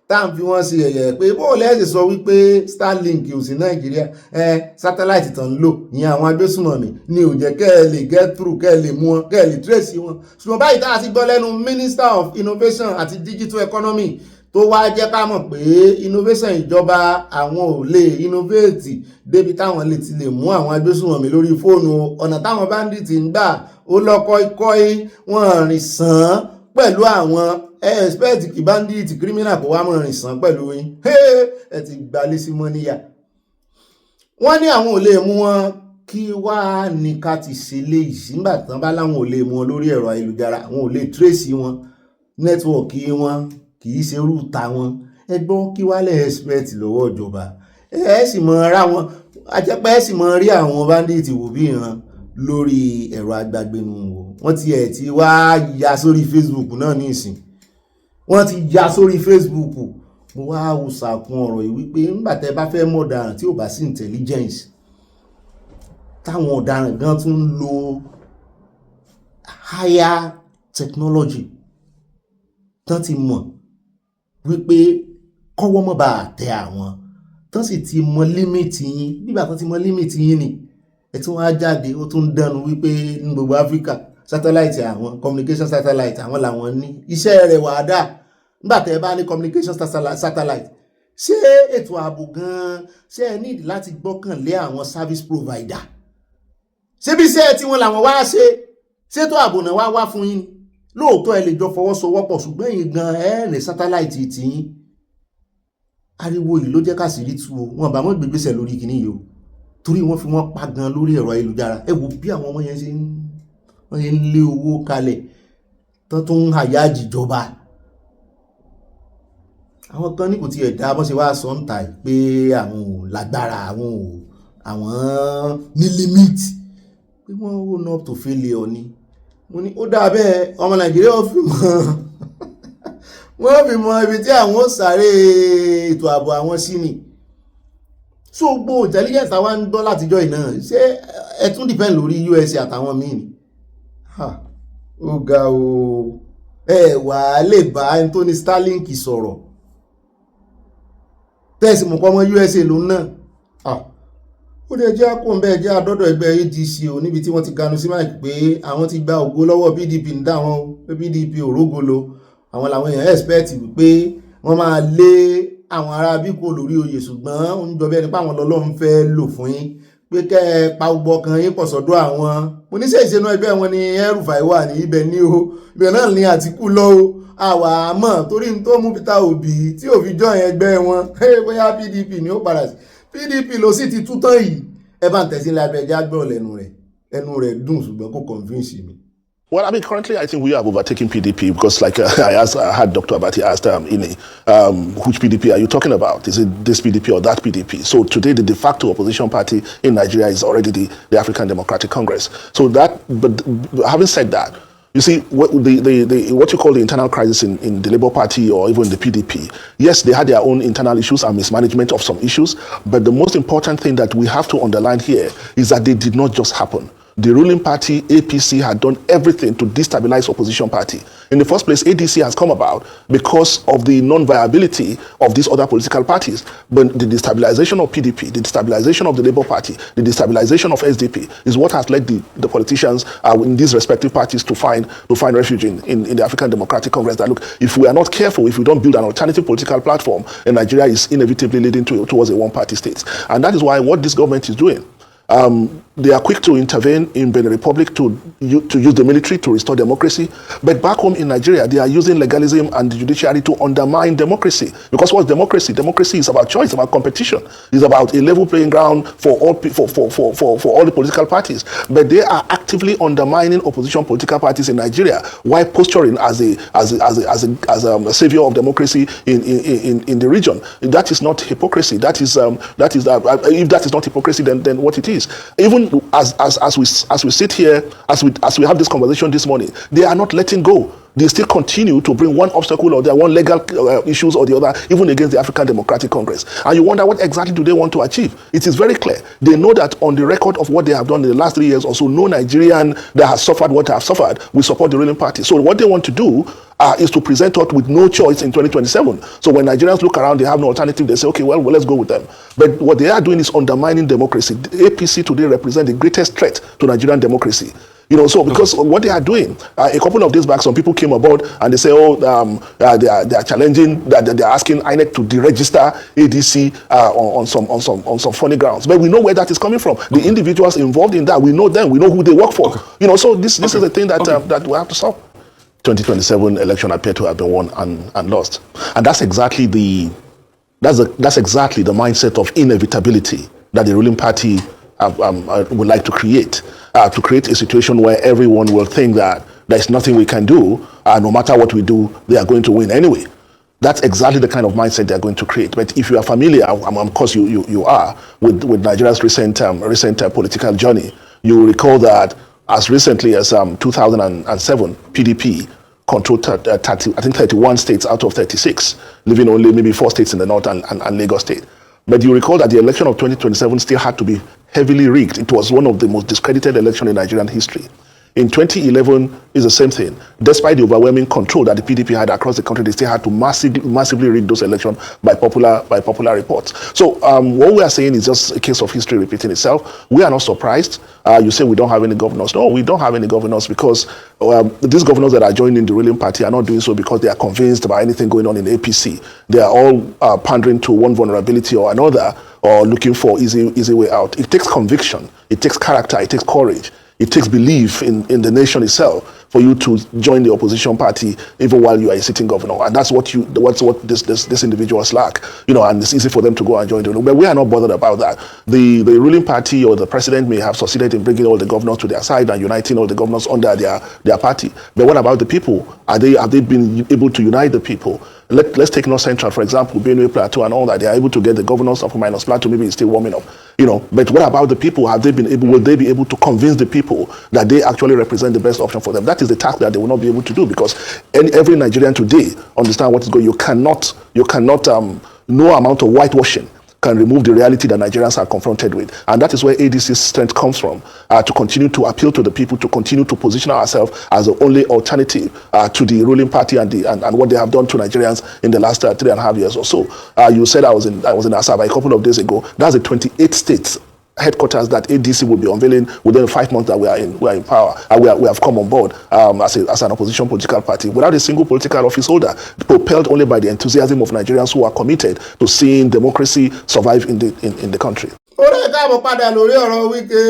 Speaker 4: tá à ń fi wọ́n sí ẹ̀yẹ̀ pé bó lẹ́sẹ̀ sọ wípé Starlink ò sí Nàìjíríà satellite tàn ń lò ìyẹn àwọn agbésùnmọ̀mí ni ò jẹ́ kẹ́ ẹ lè get through kẹ́ ẹ lè mú wọn kẹ́ ẹ lè trace wọn. ṣùgbọ́n báyìí tá a ti gbọ́ lẹ́nu Minister of Innovation àti Digital Economy tó wá jẹ́ ká mọ̀ pé innovation ìjọba àwọn ò lè innovate débi táwọn lè ti lè mú àwọn agbésùnmọ̀mí lórí fóònù ọ̀nà táwọn bandits ń gbà ó lọ́kọ́ ikọ́ wọn rìn sàn pẹ̀lú àwọn expect kí bandit criminal kó wá mọ̀ rìn sàn pẹ̀lú yín ẹ ti gbalé sí mọ́ níyà. wọ́n ní àwọn ò lè mú wọn kí wá ní ká ti ṣe léyìí nígbà tán bá láwọn ò lè mú wọn lórí ẹ̀rọ ayélujára àwọn ò lè trace wọn nẹ́tíwọ̀kì wọn kì í ṣe rúta wọn ẹgbọ́n kí wá lè expect lọ́wọ́ ìjọba ẹ sì mọ ra wọn ajẹ́pẹ́ ẹ sì mọ rí àwọn bandit wò bí ìran lórí ẹ̀rọ agbágbénu wò wọ́n ti ẹ̀ ti wá ya sórí Facebook náà ní ìsìn wọ́n ti ya sórí Facebook mo wá wò sàkún ọ̀rọ̀ yìí wípé nígbà tẹ́ bá fẹ́ mọ̀ ọ̀daràn tí ò bá sí intelligence táwọn ọ̀daràn gan tún ń lo higher technology tán ti mọ̀ wípé kọ́wọ́ mọ́ bá tẹ àwọn tán sì ti mọ límìtì yín nígbà tán ti mọ límìtì yín ni ẹ tún wá jáde ó tún dánu wípé ní gbogbo Áfíríkà satellite àwọn communication satellite àwọn làwọn ní iṣẹ́ rẹ̀ wà dà nígbà tẹ́ bá ní communication satellite ṣé ètò ààbò gan-an ṣé ẹ nídìí láti gbọ́kànlé àwọn service provider ṣé bí iṣẹ́ tí wọ́n làwọn wá ṣètò ààbò náà wá fún yín lóòótọ́ ẹ lè jọ fọwọ́sowọ́pọ̀ ṣùgbọ́n yìí gan ẹ ní sátáláìtì tìyín ariwo yìí ló jẹ́ káṣírí tú o wọn bá wọn gbégbésẹ̀ lórí kìíní yìí o torí wọ́n fi wọ́n pa gan lórí ẹ̀rọ ayélujára ẹ wo bí àwọn ọmọ yẹn ṣe ń lé owó kalẹ̀ tán tó ń àyà jìjọba àwọn kan ní kò tiẹ̀ dá bọ́n ṣe wá sọ ń ta pé àwọn ò lágbára àwọn ní limit pé wọ́n own up to failure ni mo ní ó dá bẹ́ẹ̀ ọmọ Nàìjíríà ó fi mọ́ wọ́n fi mọ ibi tí àwọn ó sáré ètò ààbò àwọn sí ni so gbogbo intelligence àwọn ń gbọ́ látijọ́ ìná ṣé ẹ tún depend lórí USA àtàwọn míì ni ó ga o ẹ wà á lè bá ẹni tó ní Starlink sọ̀rọ̀ tẹ́sí mọ̀ pọ́ mọ́ USA lòun náà ó dẹ̀ jẹ́ àkóńbẹ́ jẹ́ àdọ́dọ̀ ẹgbẹ́ ADC o níbi tí wọ́n ti ganu sí Mike pé àwọn ti gba ògo lọ́wọ́ PDP ń dá wọn pé PDP òrógolo àwọn làwọn èèyàn expect wípé wọ́n máa lé àwọn ará bí kò lórí oyè ṣùgbọ́n ó ń jọ bí ẹni pé àwọn lọ́lọ́run fẹ́ lò fún yín pé kẹ́ ẹ pa gbogbo ọkàn yín pọ̀ sọ́dọ̀ àwọn oníṣẹ́ ìṣẹ́nu ẹgbẹ́ wọn ni El-Rufai wà ní ibẹ̀ ní o ibẹ̀ náà ní Àtíkù lọ o àwa àmọ́ torí ní tó mú Peter Obi tí ò fi jọ ẹgbẹ́ wọn bóyá PDP ni ó padà sí PDP ló sì ti tú tán yìí ẹ bá ń tẹ̀sí ilé abẹ́jẹ́ àgbọ̀ lẹ́nu rẹ̀ dùn ṣùgbọ́n kò convince mi.
Speaker 6: Well, I mean, currently, I think we have overtaken PDP because, like I had Dr. Abati asked which PDP are you talking about? Is it this PDP or that PDP? So today, the de facto opposition party in Nigeria is already the African Democratic Congress. So but having said that, you see, what you call the internal crisis in the Labour Party or even the PDP, yes, they had their own internal issues and mismanagement of some issues, but the most important thing that we have to underline here is that they did not just happen. The ruling party, APC, had done everything to destabilize opposition party. In the first place, ADC has come about because of the non-viability of these other political parties. But the destabilization of PDP, the destabilization of the Labour Party, the destabilization of SDP is what has led the politicians in these respective parties to find refuge in the African Democratic Congress. That look, if we are not careful, if we don't build an alternative political platform, then Nigeria is inevitably leading towards a one-party state. And that is why what this government is doing They are quick to intervene in Benin Republic to use the military to restore democracy. But back home in Nigeria, they are using legalism and the judiciary to undermine democracy. Because what's democracy? Democracy is about choice, about competition. It's about a level playing ground for all the political parties. But they are actively undermining opposition political parties in Nigeria while posturing as a savior of democracy in the region. That is not hypocrisy. If that is not hypocrisy, then what it is? Even as we sit here, as we have this conversation this morning, they are not letting go. They still continue to bring one obstacle or one legal issues or the other, even against the African Democratic Congress. And you wonder, what exactly do they want to achieve? It is very clear. They know that on the record of what they have done in the last 3 years or so, no Nigerian that has suffered what they have suffered will support the ruling party. So what they want to do is to present us with no choice in 2027. So when Nigerians look around, they have no alternative. They say, okay, well, let's go with them. But what they are doing is undermining democracy. The APC today represent the greatest threat to Nigerian democracy. So because what they are doing, a couple of days back, some people came aboard and they say, they are challenging, that they are asking INEC to deregister ADC on some funny grounds. But we know where that is coming from. The individuals involved in that, we know them, we know who they work for. So this is a thing that we have to solve. 2027 election appear to have been won and lost, and that's exactly the mindset of inevitability that the ruling party would like to create a situation where everyone will think that there's nothing we can do, no matter what we do, they are going to win anyway. That's exactly the kind of mindset they're going to create. But if you are familiar, of course you are, with Nigeria's recent political journey, you will recall that as recently as 2007, PDP controlled 31 states out of 36, leaving only maybe 4 states in the north and Lagos State. But you recall that the election of 2027 still had to be heavily rigged. It was one of the most discredited elections in Nigerian history. In 2011, it's the same thing. Despite the overwhelming control that the PDP had across the country, they still had to massively rig those elections by popular reports. So what we are saying is just a case of history repeating itself. We are not surprised. You say we don't have any governors. No, we don't have any governors because these governors that are joining the ruling party are not doing so because they are convinced by anything going on in APC. They are all pandering to one vulnerability or another, or looking for easy way out. It takes conviction. It takes character. It takes courage. It takes belief in the nation itself for you to join the opposition party even while you are a sitting governor. And that's what this individuals lack. And it's easy for them to go and join the ruling. But we are not bothered about that. The ruling party or the president may have succeeded in bringing all the governors to their side and uniting all the governors under their party. But what about the people? Have they been able to unite the people? Let's take North Central, for example, Benue, Plateau, and all that. They are able to get the governors of minus Plateau. Maybe it's still warming up, But what about the people? Will they be able to convince the people that they actually represent the best option for them? That is the task that they will not be able to do because every Nigerian today understand what is going. You cannot. No amount of whitewashing can remove the reality that Nigerians are confronted with. And that is where ADC's strength comes from, to continue to appeal to the people, to continue to position ourselves as the only alternative to the ruling party and what they have done to Nigerians in the last 3.5 years or so. You said I was in Asaba a couple of days ago. That's the 28 states headquarters that ADC will be unveiling within 5 months that we are in power. We have come on board as an opposition political party without a single political office holder, propelled only by the enthusiasm of Nigerians who are committed to seeing democracy survive in the country.
Speaker 4: Orí káàbọ̀ padà lórí ọ̀rọ̀ Wike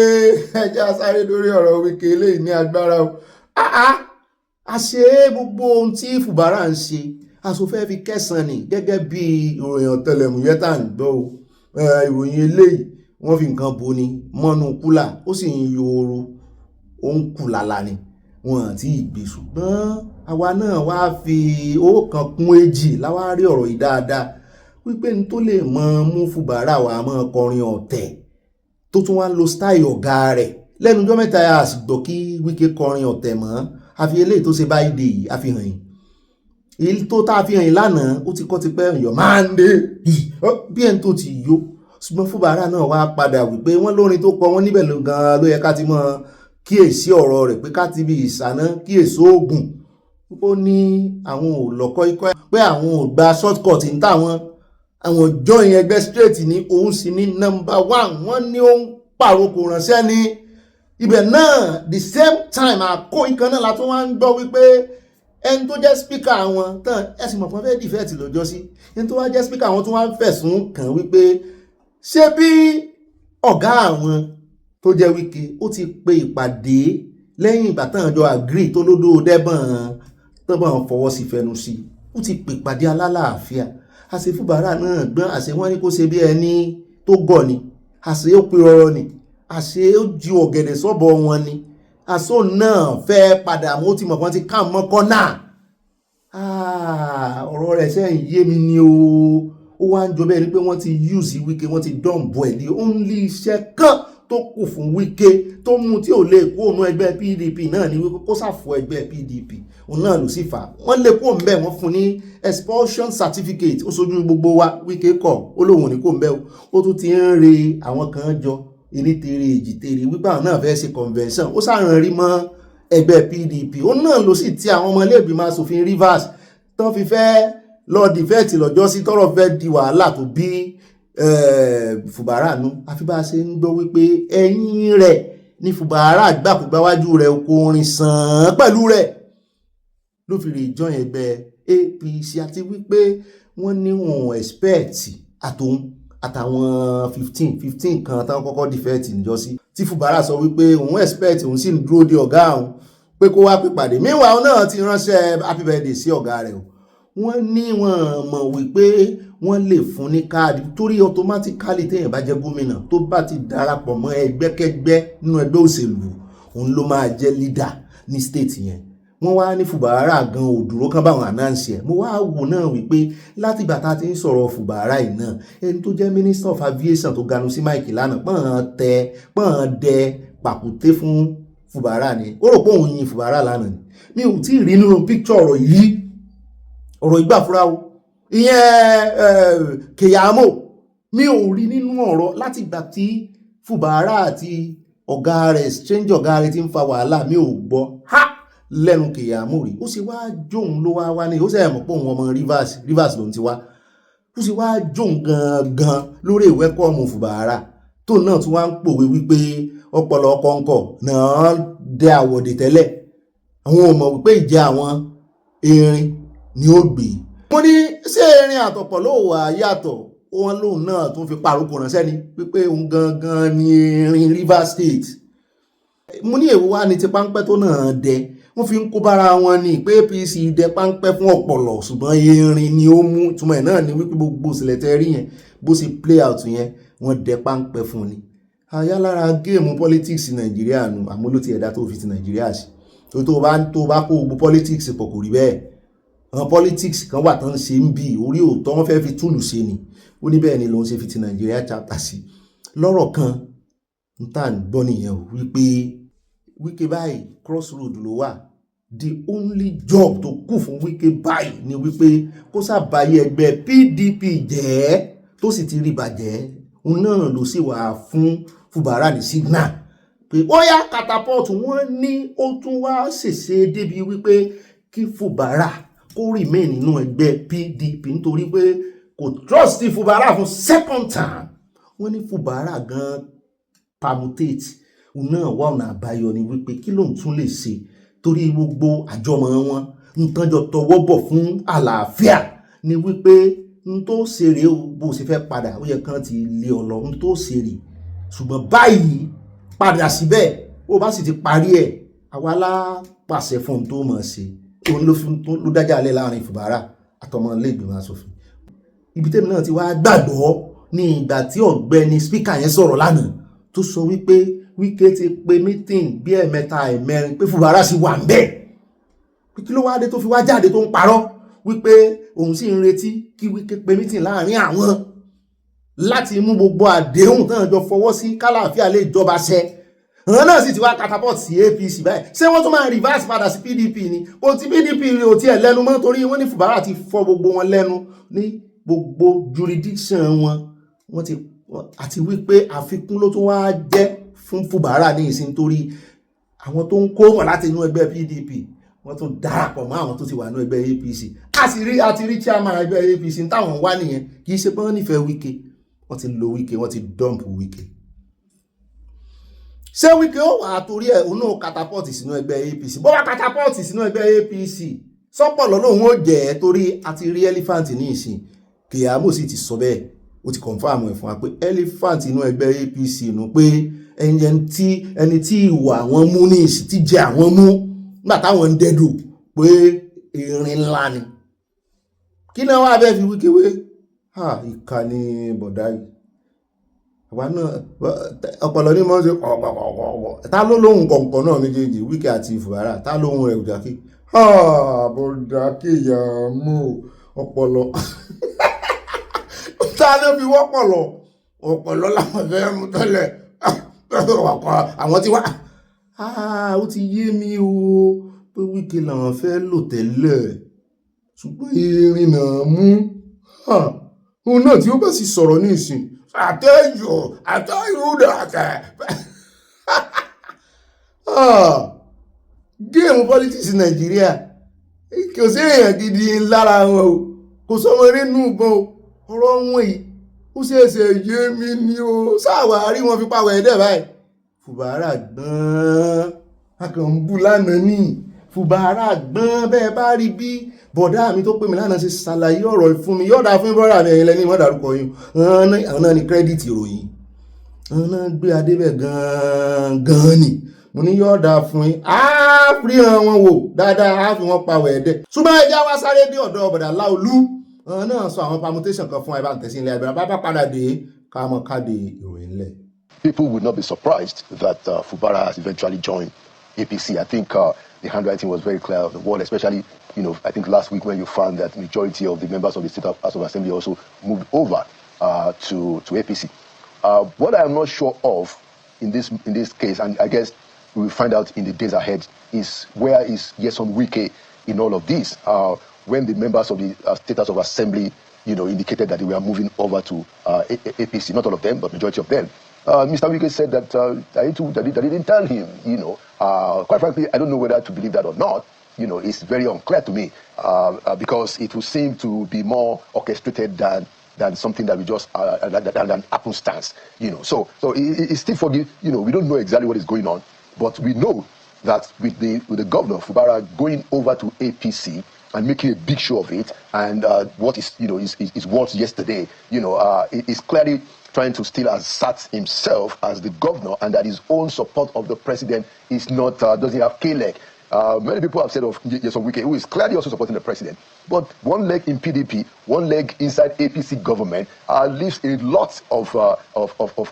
Speaker 4: ẹja sáré lórí ọ̀rọ̀ Wike eléyìí ní agbára o. A ṣe gbogbo ohun tí Fubara ń ṣe aṣòfẹ́ fi kẹsàn-án ni gẹ́gẹ́ bí ìròyìn ọ̀tẹlẹ̀múyẹ́ tá à ń gbọ́ o. Ìròyìn eléyìí wọ́n fi nǹkan bo ni mọ́nú kúlà ó sì ń yòòrò ó ń kù lálá ni wọn àti ìgbé ṣùgbọ́n àwa náà wá fi owó kan kún èjì láwá rí ọ̀rọ̀ yìí dáadáa wípé n tó lè mú Fubara wà mọ́ kọrin ọ̀tẹ̀ tó tún wá ń lo style ọ̀gá rẹ̀ lẹ́nu ọjọ́ mẹ́ta yà sì gbọ́ kí Wike kọrin ọ̀tẹ̀ mọ́ àfi eléyìí tó ṣe báyìí dé yìí àfihàn yìí èyí tó tá àfihàn yìí lánàá ó ti kọ́ ti pẹ́ ọ̀yọ́ máa ń dé bí ẹni tó ti yó ṣùgbọ́n Fubara náà wá padà wípé wọ́n lórin tó kọ wọ́n níbẹ̀ gan-an ló yẹ ká ti mọ kíyèsí ọ̀rọ̀ rẹ̀ pé ká ti bí ìsáná kíyèsí oògùn ó ní àwọn ò lọ́kọ́ ikọ́ pé àwọn ò gba shortcut ń táwọn àwọn join ẹgbẹ́ straight ní òun sì ní number 1 wọ́n ní ó ń pàrokò ránṣẹ́ ní ibẹ̀ náà the same time àkó nǹkan náà la tún wá ń gbọ́ wípé ẹni tó jẹ́ speaker àwọn tán ẹ̀sìn mọ̀ fún fẹ́ dìfẹ́ẹ̀tì lọ́jọ́ sí ẹni tó wá jẹ́ speaker àwọn tó wá ń fẹ̀sùn kàn wípé ṣé bí ọ̀gá àwọn tó jẹ́ Wike ó ti pe ìpàdé lẹ́yìn ìgbà tán jọ agree tó lódò dẹ́bọ̀n fọwọ́ sí fẹnu sí ó ti pe ìpàdé alálàáfíà àṣẹ Fubara náà gbọ́n àṣẹ wọ́n ní kó ṣe bí ẹni tó gọ̀ ni àṣẹ ó pe ọ̀rọ̀ ni àṣẹ ó ju ọ̀gẹ̀dẹ̀ sọ́bọ̀ wọn ni àṣọ náà fẹ́ padà mọ́ ti mọ̀ kan ti ká mọ́ kọ́nà ọ̀rọ̀ rẹ̀ sẹ́yìn yé mi ni ó wá ń jọ bẹ́ẹ̀ ni pé wọ́n ti use Wike wọ́n ti dọ̀m̀bọ̀ ẹ̀ ní only iṣẹ́ kan tó kù fún Wike tó mú tí ò lè kó òun ẹgbẹ́ PDP náà ni wípé kó ṣàfù ẹgbẹ́ PDP òun náà ló sì fà wọ́n lè kó ń bẹ̀ wọ́n fún ní expulsion certificate ó sojú gbogbo wa Wike kọ̀ ó lóun ní kó ń bẹ̀ ó tún ti ń re àwọn kan jọ ìnítere èjìtere wípé àwọn náà fẹ́ ṣe convention ó sàrán rí mọ́ ẹgbẹ́ PDP òun náà ló sì ti àwọn ọmọ ilé ìgbìmọ̀ asòfin Rivers tán fi fẹ́ lọ dìfẹ́ẹ̀tì lọ́jọ́ sí tọ́rọ̀ fẹ́ di wàhálà tó bí Fubara nú àfi bá a ṣe ń gbọ́ wípé ẹ̀yìn rẹ̀ ní Fubara gbàkúgbà wájú rẹ̀ oko orin sàn án pẹ̀lú rẹ̀ ló fi rí join ẹgbẹ́ APC àti wípé wọ́n ní wọn expect àtàwọn 15 kan táwọn kọ́kọ́ dìfẹ́ẹ̀tì níjọ́sí tí Fubara sọ wípé òun expect òun sì ń dúró de ọ̀gá òun pé kó wá pípàdé meanwhile náà ti ránṣẹ́ happy birthday sí ọ̀gá rẹ̀ o wọ́n ní wọ́n mọ̀ wípé wọ́n lè fún ní káàdì torí automatically téèyàn bá jẹ́ gómìnà tó bá ti darapọ̀ mọ́ ẹgbẹ́kẹ́gbẹ́ nínú ẹgbẹ́ òṣèlú òun ló máa jẹ́ leader ní state yẹn wọ́n wá ní Fubara gan òdúró kan báwọn announce ẹ̀ mo wá wò náà wípé láti ìgbà tá a ti ń sọ̀rọ̀ Fubara yìí náà ẹni tó jẹ́ minister of aviation tó ganu sí Mike lánàá pọ́n dẹ pàkúté fún Fubara ni ó rò pé òun yin Fubara lánàá ni mi ò tí ì rí nínú picture ọ̀rọ̀ yìí ọ̀rọ̀ ìgbàfúra o ìyẹn Keyamo mi ò rí nínú ọ̀rọ̀ láti ìgbà tí Fubara àti ọ̀gá rẹ̀ strange ọ̀gá rẹ̀ ti ń fa wàhálà mi ò gbọ́ lẹ́nu Keyamo rí ó sì wá jóun ló wá ní ó sì mọ̀ pé òun ọmọ Rivers ló ń ti wá ó sì wá jóun gangan lórí ìwẹ́kọ̀ọ̀mù Fubara tó náà tún wá ń pòwe wípé ọpọlọ kọ̀ǹkọ̀ náà dẹ àwọ̀dè tẹ́lẹ̀ àwọn ò mọ̀ wípé ìjẹ́ àwọn erin ni ó gbé mo ní ṣé erin àtọ̀pọ̀ ló wà yàtọ̀ wọn lóun náà tún fi paroko ránṣẹ́ ni wípé òun gangan ni erin Rivers State mo ní èwo wá ní ti páńpẹ́ tó náà dẹ wọ́n fi ń kó bára wọn ní pé APC dẹ páńpẹ́ fún ọ̀pọ̀lọ̀ ṣùgbọ́n erin ni ó mú túmọ̀ ẹ̀ náà ni wípé gbogbo ìṣẹ̀lẹ̀ tẹ́ rí yẹn bó ṣe play out yẹn wọ́n dẹ páńpẹ́ fún ni àyà lára géèmù politics Nàìjíríà nù àmọ́ ló ti ẹ̀dá tó fi ti Nàìjíríà sí tó bá kó gbogbo politics pọ̀ kò rí bẹ́ẹ̀ àwọn politics kan wà tán ṣe ń bí orí òótọ́ wọ́n fẹ́ fi túlù ṣe ni ó ní bẹ́ẹ̀ ni lòun ṣe fi ti Nàìjíríà chapter sí lọ́rọ̀ kan ń tà ń gbọ́ nìyẹn o wípé Wike báyìí crossroad ló wà the only job tó kù fún Wike báyìí ni wípé kó ṣàbàyè ẹgbẹ́ PDP jẹ́ tó sì ti rí bàjẹ́ òun náà ló sì wà fún Fubara ní signal pé ó yá catapult wọ́n ní ó tún wá ṣèṣe débi wípé kí Fubara kó remain nínú ẹgbẹ́ PDP nítorí pé kò trust Fubara fún second time wọ́n ní Fubara gan permutate òun náà wà ọ̀nà àbáyọ ni wípé kí lóun tún lè ṣe torí gbogbo àjọmọ̀ wọn nǹkan jọ tọwọ́ bọ̀ fún àlàáfíà ni wípé n tó ṣeré o bó ṣe fẹ́ padà ó yẹ kán ti lé ọ lọ n tó ṣeré ṣùgbọ́n báyìí padà síbẹ̀ ó bá sì ti parí ẹ̀ àwa lápàṣẹ fún un tó mọ̀ ṣe òun ló dájà alẹ́ láàrin Fubara àtọmọ ilé ìgbìmọ̀ asòfin ibi tẹ́mi náà ti wá gbàgbọ́ ní ìgbà tí ọ̀gbẹ́ni spíkà yẹn sọ̀rọ̀ lánàá tó sọ wípé Wike ti pe meeting bí ẹ̀mẹ́ta ẹ̀mẹ́rin pé Fubara sì wà ń bẹ̀ kí ló wá dé tó fi wá jáde tó ń parọ́ wípé òun sì ń retí kí Wike pe meeting láàrin àwọn láti mú gbogbo àdéhùn tán jọ fọwọ́ sí kálàáfíà lè jọba ṣẹ àwọn náà sì ti wá catapult sí APC báyìí ṣé wọ́n tún máa reverse padà sí PDP ni kò tí PDP ò tiẹ̀ lẹ́nu mọ́ torí wọ́n ní Fubara ti fọ́ gbogbo wọn lẹ́nu ní gbogbo jurisdiction wọn ti àti wípé àfikún ló tún wá jẹ́ fún Fubara ní ìsìn torí àwọn tó ń kó wọn láti inú ẹgbẹ́ PDP wọ́n tún darapọ̀ mọ́ àwọn tó ti wà ní ẹgbẹ́ APC àti rí chairman ẹgbẹ́ APC táwọn wá nìyẹn kì í ṣe pé wọ́n nífẹ̀ẹ́ Wike wọ́n ti lo Wike wọ́n ti dump Wike ṣé Wike ó wà torí ẹ̀ òun náà catapult sínú ẹgbẹ́ APC bó bá catapult sínú ẹgbẹ́ APC sọ́pọ̀ lọ́lọ́hún ó jẹ́ torí àti rí elephant ní ìsìn Keyamo sì ti sọ bẹ́ẹ̀ ó ti confam ẹ̀ fún wa pé elephant inú ẹgbẹ́ APC nù pé ẹni tí ìwà àwọn mú ní ìsì tí jẹ àwọn mú nígbà táwọn ń dẹ́dù pé erin ńlá ni kí náà wá bẹ́ẹ̀ fi wíkéwé ìkà ni bọ̀dá yìí àwa náà ọpọlọ ní mọ́ sí ọ̀pọ̀pọ̀pọ̀ ta ló lóhun kọ̀ọ̀kan náà méjèèjì Wike àti Fubara ta lóhun rẹ̀ òjàkí bọ̀dákì yà mú ọpọlọ ta ló fi wọ́pọ̀lọ ọpọlọ làwọn fẹ́ mú tẹ́lẹ̀ àwọn tí wá ó ti yé mi o pé Wike làwọn fẹ́ lò tẹ́lẹ̀ ṣùgbọ́n irin náà mú òun náà tí ó bá sì sọ̀rọ̀ ní ìsìn àtẹ́yù dàkẹ́ géèmù politics Nàìjíríà kò sí èèyàn gidi lára wọn o kò sọmọ eré nù gan o ọ̀rọ̀ wọn yìí ó ṣẹ̀ṣẹ̀ yé mi ni o sáàwárí wọn fi pàwọ̀ ẹ̀dẹ̀ báyìí Fubara gbọ́n akànbù lánàá ní Fubara gbọ́n bẹ́ẹ̀ bá rí bí bọ̀dá mi tó pè mí lánàá ṣe ṣàlàyé ọ̀rọ̀ fún mi yọ̀ọ̀dà fún bọ́dà mi ẹ̀yìn lẹ́ni wọ́n dárúkọ yín àwọn náà ní kírẹ́dìtì ìròyìn àwọn náà gbé adébẹ̀ gan-an ni mo ní yọ̀ọ̀dà fún yín rí wọn wò dáadáa á fi wọn pàwọ̀ ẹ̀dẹ̀ ṣùgbọ́n ẹja wá sáré dé ọ̀dọ̀ ọ̀bọ̀dà Láolú àwọn náà sọ àwọn permutation kan fún ẹ̀bá tẹ̀sí ilẹ̀ ẹ̀bẹ̀rẹ̀ bá padà dé ká mọ̀ káde ìròyìn lẹ̀.
Speaker 24: People would not be surprised that Fubara has eventually joined APC. I think the handwriting was very clear on the wall, especially, I think last week when you found that majority of the members of the State House of Assembly also moved over to APC. What I am not sure of in this case, and I guess we will find out in the days ahead, is where is Nyesom Wike in all of this? When the members of the State House of Assembly, indicated that they were moving over to APC, not all of them, but majority of them. Mr. Wike said that that didn't tell him, quite frankly, I don't know whether to believe that or not. It's very unclear to me because it will seem to be more orchestrated than something that we just than happenstance. So it's still forgive. We don't know exactly what is going on, but we know that with the governor Fubara going over to APC and making a big show of it, and what is words yesterday, is clearly trying to still assert himself as the governor, and that his own support of the president is not doesn't have K-leg. Many people have said of Nyesom Wike, who is clearly also supporting the president, but one leg in PDP, one leg inside APC government leaves a lot of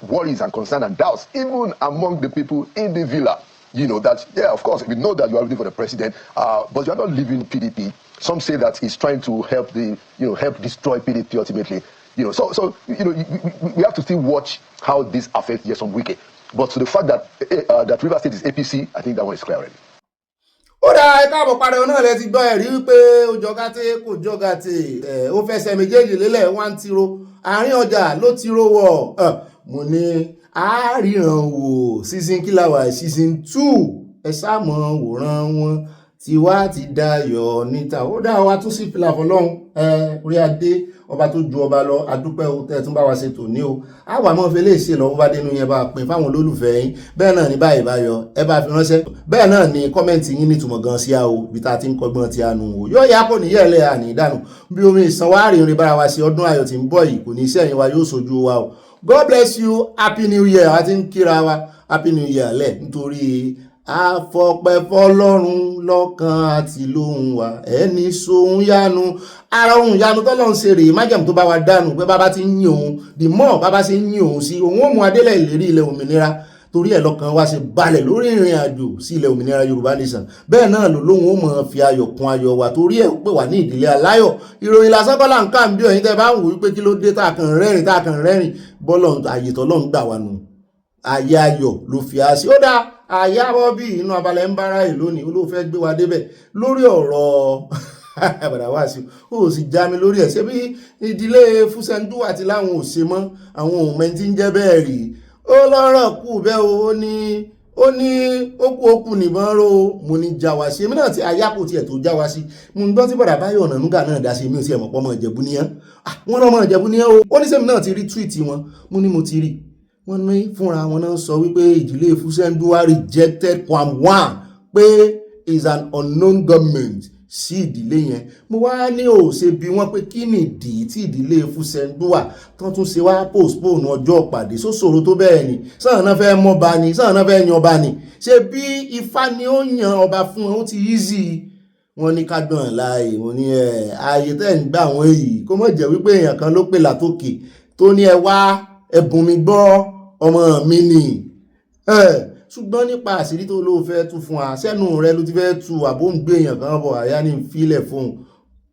Speaker 24: worries and concern and doubts, even among the people in the villa. Of course, we know that you are rooting for the president, but you are not leaving PDP. Some say that he's trying to help help destroy PDP ultimately. We have to still watch how this affects Nyesom Wike. But to the fact that that Rivers State is APC, I think that one is clear already.
Speaker 4: Ó dá ẹ káàbọ̀ padà náà lẹ ti gbọ́ ẹ̀rí wípé ó jọgàtè kò jọgàtè ó fẹsẹ̀ méjèèjì lélẹ̀ wá ń tiro àárín ọjà ló tiro wọ̀ mo ní àáríran wò season kíláwà season 2 ẹ sáàmọ̀ wòran wọn tí wá ti dayọ̀ níta ó dá wa tún sí fìlà fọlọ́hún orí adé ọba tó ju ọba lọ adúpẹ́ o tẹ́ tún bá wa ṣe tòní o àwa mọ́ fẹ́ lè ṣe lọ́wọ́ bá dénú yẹn bá pín fáwọn olólùfẹ́ yín bẹ́ẹ̀ náà ní báyìí báyọ̀ ẹ bá fi ránṣẹ́ bẹ́ẹ̀ náà ní kọ́mẹ̀ntì yín nítumọ̀ gan sí a o bí ta ti ń kọ́gbọ́n ti àánú o yóò yá kò níyẹ̀lẹ̀ àní ìdánù bí omi ìsanwó-àrìn orin bára wa ṣe ọdún ayọ̀ tí ń bọ̀ yìí kò ní iṣẹ́ yín wa yóò sojú wa o God bless you, happy new year àti ń kíra wa happy new year lẹ̀ nítorí àfọpẹ́ fọ́lọ́run lọ́kàn àti lóhùn wa ẹni sóhun yánu ara ohun yánu tọ́lọ́run ṣe rèé májàmú tó bá wa dànù pé bàbá ti ń yìn òun the more bàbá ṣe ń yìn òun sí òun ó mú adélẹ̀ ìlérí ilẹ̀ òmìnira torí ẹ̀ lọ́kàn wa ṣe balẹ̀ lórí ìrìn àjò sí ilẹ̀ òmìnira Yorùbá nation bẹ́ẹ̀ náà ló lóhun ó mọ̀ fi ayọ̀ kún ayọ̀ wa torí ẹ̀ pé wà ní ìdílé aláyọ̀ ìròyìn lásán kọ́lá ń kà ń bí ọ̀yìn tẹ́ bá ń wò wípé kí ló dé tá a kàn rẹ́rìn bọ́lọ̀ àyè tọ́lọ́run gbà wà nù ayé ayọ̀ ló fi á sí ó dáa àyàwó bí inú abalẹ̀ ń bára ẹ̀ lónìí olóò fẹ́ gbé wa débẹ̀ lórí ọ̀rọ̀ àbàdà wá sí ó sì já mi lórí ẹ̀ ṣé bí ìdílé Fúsẹ́ńdú àti láwọn ò ṣe mọ́ àwọn òun mẹ́ntí ń jẹ́ bẹ́ẹ̀ rí ó lọ́rọ̀ kù bẹ́ẹ̀ ó ní okù nìbọn ró mo ní já wa sí èmi náà tí àyàpò tiẹ̀ tó já wa sí mo ń gbọ́ tí bọ̀dà Báyọ̀ Ọ̀nànúgà náà dá sí mi ò sí ẹ̀mọ̀pọ̀ ọmọ Ìjẹ̀bú níyàn wọ́n lọ́mọ Ìjẹ̀bú níyàn ó ní sẹ́mi náà ti rí túwìtì wọn mo ní mo ti rí wọ́n ní fúnra wọn náà sọ wípé ìdílé Fúsẹ́ńdú rejected Kwam 1 pé is an unknown government sí ìdílé yẹn. Mo wá ní ò ṣe bí wọ́n pé kí nìdí tí ìdílé Fúsẹ́ńdúà tán tún ṣe wá postpone ọjọ́ ìpàdé sóṣòro tó bẹ́ẹ̀ ni sáà náà fẹ́ mọ́ba ni sáà náà fẹ́ yan ọba ni ṣe bí Ifá ni ó yan ọba fún wọn ó ti easy. Wọ́n ní ká gbọ̀n láàyè mo ní ààyè tẹ́ ń gbà wọ́n yìí kó mọ̀ jẹ́ wípé èèyàn kan ló pè látòkè tó ní ẹ wá ẹ̀bùn mi gbọ́ ọmọ mi nì. Ṣùgbọ́n nípa àṣírí tó ló fẹ́ tú fún wa sẹ́nu rẹ ló ti fẹ́ tú àbó ń gbé èèyàn kan bọ̀ àyá ní ìfilẹ̀ fún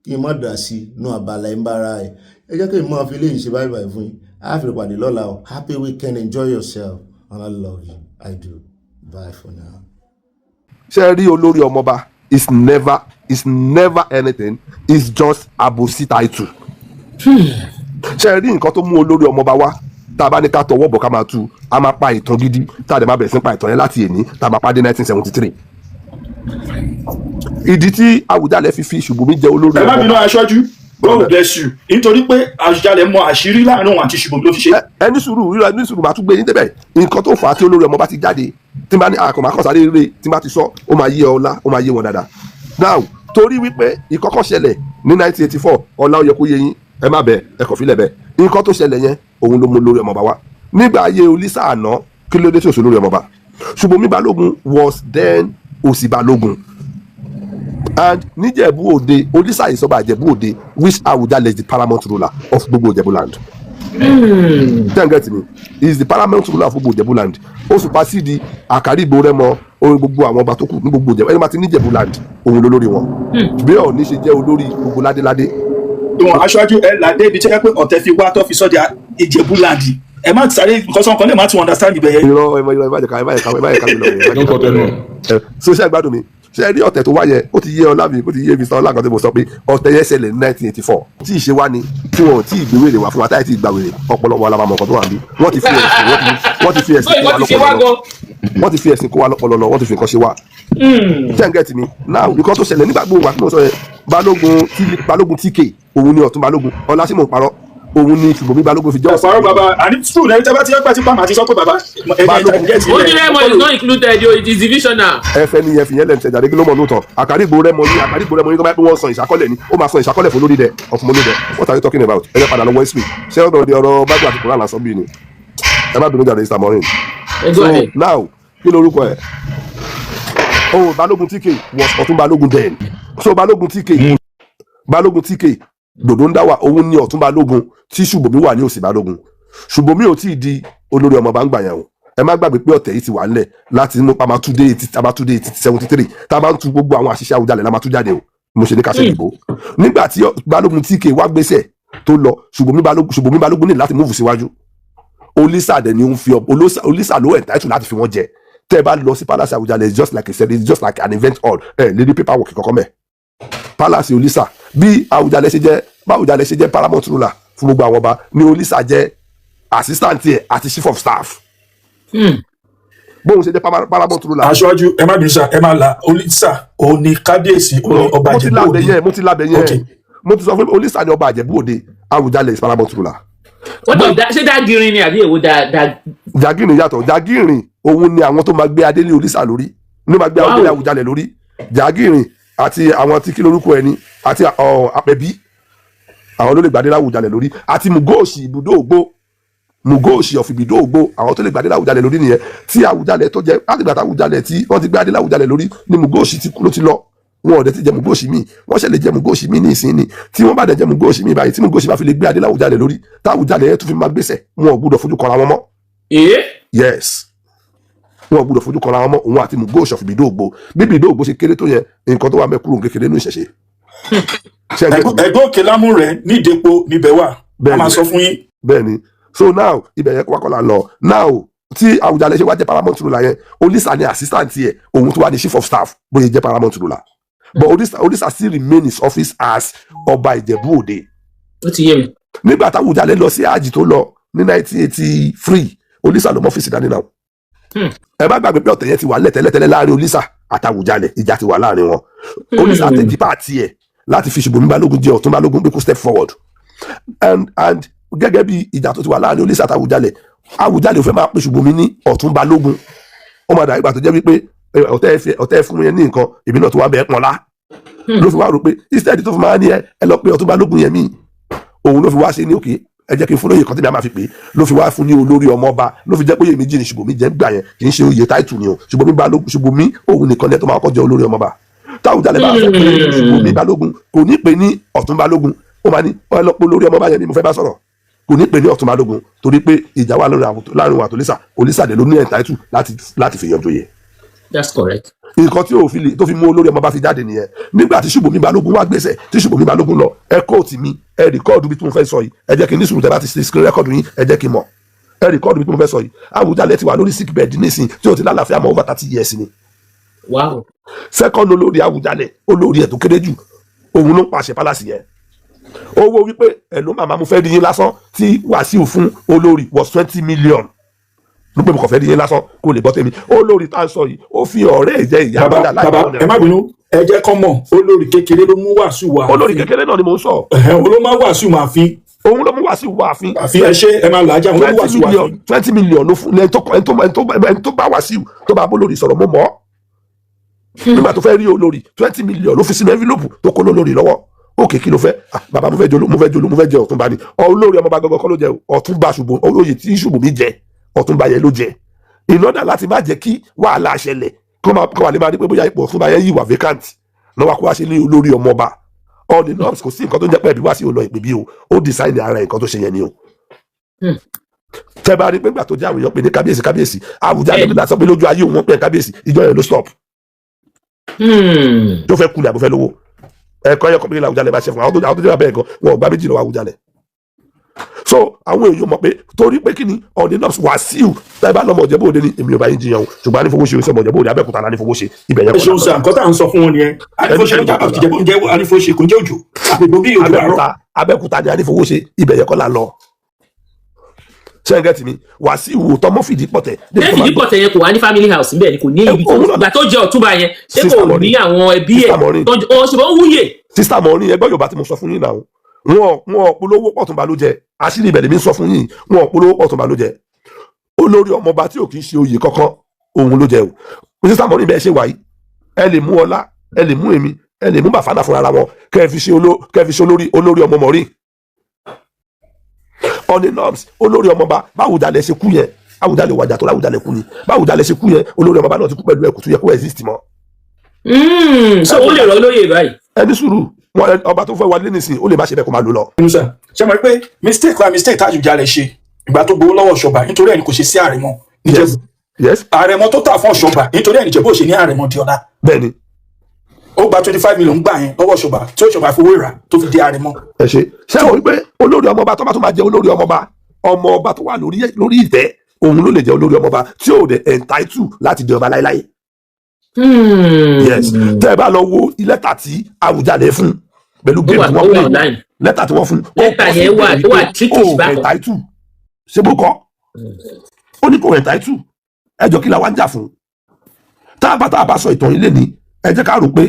Speaker 4: kí n mọ̀ dà sí inú abala ẹ̀ ń bára ẹ̀. Ẹ jẹ́ kí n mọ̀ fi léyìn ṣe báyìí báyìí fún yín. A fi pàdé lọ́la o. Happy weekend, enjoy yourself and I love you. I do. Bye for now.
Speaker 6: Ṣé rí olórí ọmọba is never anything, it's just àbòsí title. Ṣé rí nǹkan tó mú olórí ọmọba wá tá a bá ní ká tọwọ́ bọ̀ ká máa tú a máa pa ìtàn gidi tá a dẹ̀ máa bẹ̀rẹ̀ sí pa ìtàn yẹn láti èní tá a máa pa dé 1973. Ìdí tí Àwùjalẹ̀ fi Ṣùbọ́mi jẹ́ olórí ọmọba.
Speaker 5: Ẹ má bínú aṣáájú, God bless you, nítorí pé Àwùjalẹ̀ mọ àṣírí láàrin òun àti Ṣùbọ́mi ló fi ṣe.
Speaker 6: Ẹni sùúrù máa tún gbé yín débẹ̀ nǹkan tó fà á tí olórí ọmọba ti jáde tí n bá ní àkànmákànsáré rere tí n bá ti sọ ó máa yé ọlá ó máa yé wọn dáadáa. Now torí wípé ìkọ́kọ́ ṣẹlẹ̀ ní 1984 ọlá ó yẹ kó yé yín ẹ má bẹ ẹ kàn fílẹ̀ bẹ nǹkan tó ṣẹlẹ̀ yẹn òun ló mú lórí ọmọba wá nígbà ayé Olísà àná kí ló dé tí òṣèlú lórí ọmọba Ṣùbọ́mi Balógun was then Òsì Balógun and níjẹ̀bú Òde Olísà ìsọba Ìjẹ̀bú Òde which Àwùjalẹ̀ is the paramount ruler of gbogbo Ìjẹ̀bú land. Don't get me, he is the paramount ruler of gbogbo Ìjẹ̀bú land. Ó supersede Àkàrígbò Rẹ́mọ orin gbogbo àwọn ọba tó kù ní gbogbo Ìjẹ̀bú ẹni máa ti níjẹ̀bú land òun lólórí wọn bí Ọọ̀ni ṣe jẹ́ olórí gbogbo ládéládé.
Speaker 5: Ìwọ̀n aṣáájú ẹ làdé ibi tí ẹ pé ọ̀tẹ̀ fi wá tó fi sọ́jà Ìjẹ̀bú land ẹ má sáré nǹkan sọ̀kan lè má tún understand ibẹ̀ yẹn.
Speaker 6: irọ́ ẹ má jẹ́ ká mi lọ. so ṣe gbádùn mi ṣe rí ọ̀tẹ̀ tó wáyẹ ó ti yé ọlá mi ó ti yé mi sọ ọlá kan tó mo sọ pé ọ̀tẹ̀ yẹn ṣẹlẹ̀ ní 1984 tí ìṣe wá ni tí wọn tí ìgbé wèrè wá fún wa táyà tí ìgbà wèrè ọ̀pọ̀lọpọ̀ alábàámọ̀ kan tó wà níbí wọ́n ti fi ẹ̀sìn kó wa lọ́pọ̀lọpọ̀ wọ́n ti fi nǹkan ṣe wá. ṣé ń gẹ̀tì mi náà nǹkan tó ṣẹlẹ̀ nígbà gbogbo àti mo sọ yẹn Balógun TK òun ni Ọ̀tún Balógun ọlá sí mò ń parọ́ òun ni Ṣùbọ́mi Balógun fi jọ́
Speaker 5: ọ̀pọ̀ bàbá àní true náà ìjọba tí wọ́n gbà tí pàmò àti sọ pé bàbá
Speaker 14: Rẹ́mọ is not included it is divisional.
Speaker 6: ẹfẹ ni ẹfì yẹn lẹ́nu tẹ̀jáde kí ló mọ̀ lóòótọ́ Àkàrígbò Rẹ́mọ ní tó bá yẹ pé wọ́n san ìṣàkọlẹ̀ ni ó máa san ìṣàkọlẹ̀ fún lórí dẹ ọ̀fun mọ́ lórí dẹ what are you talking about ẹ jẹ́ padà lọ́wọ́ history ṣé ọ̀dọ̀ di ọ̀rọ̀ bájú àti kùrán lásán bí ni ẹ má bínú jáde Mr. Morin. So now kí lorúkọ ẹ Balógun TK was Ọ̀tún Balógun then so Balógun TK dòdò ń dá wà òun ní Ọ̀tún Balógun tí Ṣùbọ́mi wà ní Òsì Balógun Ṣùbọ́mi ò tí ì di olórí ọmọba ń gbà yẹn o ẹ má gbàgbé pé ọ̀tẹ̀ yìí ti wà nílẹ̀ láti mú Tamatúndé 73 tá a bá ń tu gbogbo àwọn àṣìṣe Àwùjalẹ̀ la máa tú jáde o mo ṣe ní kásẹ̀ ìdìbò nígbà tí Balógun TK wá gbéṣẹ̀ tó lọ Ṣùbọ́mi Balógun ní láti múùfù síwájú Olísà dẹ̀ ni ó ń fi Olísà ló entitled láti fi wọ́n jẹ tẹ́ ẹ bá lọ sí palace Àwùjalẹ̀ it's just like I said it's just like an event hall lady paperwork kankan mẹ́ palace Olísà bí Àwùjalẹ̀ ṣe jẹ́ paramount ruler fún gbogbo àwọn ọba ní Olísà jẹ́ assistant ẹ̀ àti chief of staff. Bóun ṣe jẹ́ paramount ruler.
Speaker 5: aṣáájú ẹ má bínú sá ẹ má la Olísà òní kábíyèsí òní ọba Ìjẹ̀bú Òde.
Speaker 6: mo ti lábẹ́ yẹn mo ti sọ fún Olísà ní ọba Ìjẹ̀bú Òde Àwùjalẹ̀ is paramount ruler.
Speaker 14: ṣé Dágìrìn ni àbí èwo
Speaker 6: Dágìrìn yàtọ̀ Dágìrìn òun ni àwọn tó máa gbé adé lé Olísà lórí ní máa gbé adé Àwùjalẹ̀ lórí Dágìrìn àti àwọn tí kí lórúkọ ẹni àti Àpẹ̀bí àwọn ló lè gbadé Àwùjalẹ̀ lórí àti Mùgóòṣì ibùdó ògbó Mùgóòṣì of ibùdó ògbó àwọn tó lè gbadé Àwùjalẹ̀ lórí nìyẹn tí Àwùjalẹ̀ tó jẹ láti gbàtà Àwùjalẹ̀ tí wọ́n ti gbé adé Àwùjalẹ̀ lórí ní Mùgóòṣì tí kú ló ti lọ wọn ò dẹ̀ ti jẹ Mùgóòṣì míì wọ́n ṣẹlẹ̀ jẹ Mùgóòṣì míì ní ìsinyìí tí wọ́n bá dẹ̀ jẹ Mùgóòṣì míì báyìí tí Mùgóòṣì bá fi lè gbé adé Àwùjalẹ̀ lórí táwùjalẹ̀ yẹn tún fi máa gbèsè wọn ò gbúdọ̀ fojú kọra wọn mọ́. Yes wọn ò gbúdọ̀ fojú kọra wọn mọ́ òun àti Mùgóòṣì of ibùdó ògbó bí ibùdó ògbó ṣe kéré tó yẹ nǹkan tó wà mẹ́kúrò kékeré nínú ìṣẹ̀ṣe.
Speaker 5: ẹgbẹ́ òkè lámú rẹ̀ ní ìdẹ́po níbẹ̀ wà a máa sọ fún yín.
Speaker 6: bẹ́ẹ̀ni so now ibẹ̀ yẹn kọ́kọ́ la lọ now tí Àwùjalẹ̀ ṣe wá jẹ́ paramount ruler yẹn Olísà ni assistant yẹ òun tó wà ní chief of staff bóyá jẹ́ paramount ruler but Olísà still remain in his office as ọba Ìjẹ̀bú Òde.
Speaker 14: ó ti yé mi.
Speaker 6: nígbà tí Àwùjalẹ̀ lọ sí àjì tó lọ ní 1983 Olísà ló mọ́ ọ́fíìsì dání náà. ẹ má gbàgbé pé ọ̀tẹ̀ yẹn ti wà lẹ́tẹ̀lẹ́tẹ̀lẹ́ láàrin Olísà àti Àwùjalẹ̀ ìjà ti wà láàrin wọn Olísà tẹ̀jí pààtì ẹ̀ láti fi Ṣùbọ́mi Balógun jẹ Ọ̀tún Balógun pé kó step forward and gẹ́gẹ́ bí ìjà tó ti wà láàrin Olísà àti Àwùjalẹ̀ ò fẹ́ máa pe Ṣùbọ́mi ní Ọ̀tún Balógun ó máa dà ìgbà tó jẹ́ wípé ọ̀tẹ̀ fún mi ní nǹkan èmi náà tó wá bẹ́ẹ̀ pọ́nlá
Speaker 23: ló fi wá rò pé instead tó fi máa ní ẹ lọ pé Ọ̀tún Balógun yẹn mí òun ló fi wá ṣe ní òkè ẹ jẹ́ kí n fún lóye kan tí mi á máa fi pè é ló fi wá fún ní olórí ọmọọba ló fi jẹ́ pé oyè méjì ni Ṣùbòmí jẹ́ gbà yẹn kì í ṣe oyè táìtù ni o Ṣùbòmí òun nìkan lẹ́ tó máa kọ́ jẹ́ olórí ọmọọba táwùjalè bá fẹ́ pé Ṣùbòmí Balógun kò ní pè ní Ọ̀tún Balógun ó máa ní ẹ lọ pé olórí ọmọọba yẹn ni mo fẹ́ bá sọ̀rọ̀ kò ní pè ní Ọ̀tún Balógun torí pé ìjà wà láàrin wa àtòlísà olísàdé ló ní ẹ̀ńtáìtù láti fi yanjú yẹ.
Speaker 14: That's correct.
Speaker 23: nǹkan tí tó fi mú olórí ọmọọba fi jáde nìyẹn nígbà tí Ṣùbòmí Balógun wá gbèsè tí Ṣùbòmí Balógun lọ ẹ kóòtù mi ẹ rìkọ́ọ̀dù bí tí mo fẹ́ sọ yìí ẹ jẹ́ kí n ní sùúrù tẹ́ bá ti ṣe screen record yín ẹ jẹ́ kí n mọ̀ ẹ rìkọ́ọ̀dù bí tí mo fẹ́ sọ yìí Àwùjalẹ̀ ti wà lórí sick bed nísìn tí o ti lálàáfíà mọ́ over 30 years ni.
Speaker 14: Wow.
Speaker 23: second olórí Àwùjalẹ̀ olórí ẹ̀ tó kéré jù òun ló ń pàṣẹ pálásì yẹn owó wípé ẹ̀ ló màmá mo fẹ́ rí yín lásán tí Wàsíù fún olórí was 20 million ló pé mo kàn fẹ́ rí yín lásán kó lè gbọ́ tèmi olórí tá a sọ yìí ó fi ọ̀rẹ́ ẹ̀ jẹ́ ìyá bàbá
Speaker 5: bàbá ẹ má bínú ẹ jẹ́ kọ́ mọ̀ olórí kékeré ló mú Wàsíù wá.
Speaker 23: olórí kékeré náà ni mo ń sọ.
Speaker 5: òun ló máa Wàsíù máa fi.
Speaker 23: òun ló mú Wàsíù wá àfin.
Speaker 5: àfi ẹ ṣe ẹ máa làájá òun ló mú Wàsíù wá àfin.
Speaker 23: 20 million ló fún ẹni tó bá Wàsíù tó bá olórí sọ̀rọ̀ mọ́ mọ́ nígbà tó fẹ́ rí olórí 20 million ló fi sínú envelope tó kó lórí lọ́wọ́ òkè kí ló fẹ́ bàbá mo fẹ́ jẹ Ọ̀túnba ni olórí ọmọọba gangan kọ́ ló jẹ Ọ̀túnba Ṣùbòmí oyè tí Ṣùbòmí jẹ Ọ̀túnba yẹn ló jẹ ìnọ́dà láti má jẹ́ kí wàhálà ṣẹlẹ̀ kọ́ wà lè máa rí pé bóyá ipò Ọ̀túnba yẹn yìí wà vacant lọ́wọ́ kó wá ṣe ní olórí ọmọọba all the norms kò sí nǹkan tó ń jẹ́ pé ẹ̀bí wá sí olọ ìpè bí o ó design ara nǹkan tó ṣe yẹn ni o. tẹ́ bá rí pé gbà tó jẹ́ àwọn èèyàn pè ní kábíyèsí Àwùjalẹ̀ nígbà sọ pé lójú ayé òun pè kábíyèsí ìjọ yẹn ló stop. tó fẹ́ kulẹ̀ àbúfẹ́ lówó ẹ̀kọ́ yẹ kọ́mílẹ̀ Àwùjalẹ̀ bá ṣe fún àwọn tó jẹ́ abẹ́ ẹ̀kọ́ wọn ò gbá méjì lọ́wọ́ Àwùjalẹ̀. so àwọn èèyàn mọ̀ pé torí pé kí ni ọ̀dẹ náà Wàsíù tẹ́ bá lọ́mọ Ìjẹ̀bú-Òde ni èmi ò bá yín jiyàn o ṣùgbọ́n anífowóṣe oṣù ọmọ Ìjẹ̀bú-Òde Abẹ́òkúta la anífowóṣe ibẹ̀ yẹn kọ́
Speaker 5: ṣeun sàn kọ́tà ń sọ fún wọn nìyẹn anífowóṣe kò ń jẹ́ òjò àgbègbè bí òjò àárọ̀
Speaker 23: Abẹ́òkúta ni anífowóṣe ibẹ̀ yẹn kọ́ la lọ sẹ́ńgẹ́tì mi Wàsíù tọmọ fìdí pọ̀tẹ́.
Speaker 14: fìdí pọ̀tẹ́ yẹn kò wá ní family house níbẹ̀ ni kò ní ibi tó gbà tó jẹ́ Ọ̀túnba yẹn ṣé kò ní àwọn ẹbí ẹ̀ ṣùgbọ́n ó wúyè.
Speaker 23: sísá mọ́rin ẹgbẹ́ Yorùbá tí mo sọ fún yín náà wọn polówó Ọ̀túnba ló jẹ àṣírí ibẹ̀ lèmi sọ fún yín wọn polówó Ọ̀túnba ló jẹ olórí ọmọọba tí ò kì í ṣe oyè kankan òun ló jẹ o sísá mọ́rin bẹ́ẹ̀ ṣe wáyé ẹ lè mú Ọlá ẹ lè mú èmi ẹ lè mú Bàfánà fúnra wọn kẹ́ ẹ fi ṣe olórí ọmọ mọ́rin on the norms olórí ọmọọba báwùjalẹ̀ ṣe kú yẹn Àwùjalẹ̀ wàjà tó láwùjalẹ̀ kú ni báwùjalẹ̀ ṣe kú yẹn olórí ọmọọba náà ti kú pẹ̀lú ẹ̀kú tó yẹ kó exist mọ́.
Speaker 14: so ó lè rọ lóye báyìí.
Speaker 23: ẹni sùúrù wọn ọba tó fẹ́ wọlé nísìnyí ó lè má ṣe bẹ́ẹ̀ kó máa lò lọ.
Speaker 5: ṣe mọ̀ pé mistake tá Àwùjalẹ̀ ṣe ìgbà tó gbowó lọ́wọ́ Ọ̀ṣọ́bà nítorí ẹni kò ṣe sí àrẹ̀mọ níjẹ̀bú àrẹ̀mọ tó tà fún Ọ̀ṣọ́bà nítorí ẹni Ìjẹ̀bú ò ṣe ní àrẹ̀mọ di ọ̀la.
Speaker 23: bẹ́ẹ̀ni
Speaker 5: ó gba 25 million gbà yẹn lọ́wọ́ Ọ̀ṣọ́bà tí Ọ̀ṣọ́bà fowó rà tó fi di àrẹ̀mọ.
Speaker 23: ẹ ṣe àwọn wípé olórí ọmọọba tó bá tó máa jẹ olórí ọmọọba tó wà lórí ìtẹ́ òun ló lè jẹ olórí ọmọọba tí ò dé entitled láti jẹ ọba láéláé. yes tẹ́ ẹ bá lọ wo lẹ́tà tí Àwùjalẹ̀ fún pẹ̀lú géèmù tí wọ́n pè lẹ́tà tí wọ́n fún
Speaker 14: lẹ́tà yẹn wà tricky bákan
Speaker 23: entitled ṣé bó kọ́ ó ní kò entitled ẹjọ́ kí la wá ń jà fún tá a bá sọ ìtàn ilé ni ẹ jẹ́ ká rò pé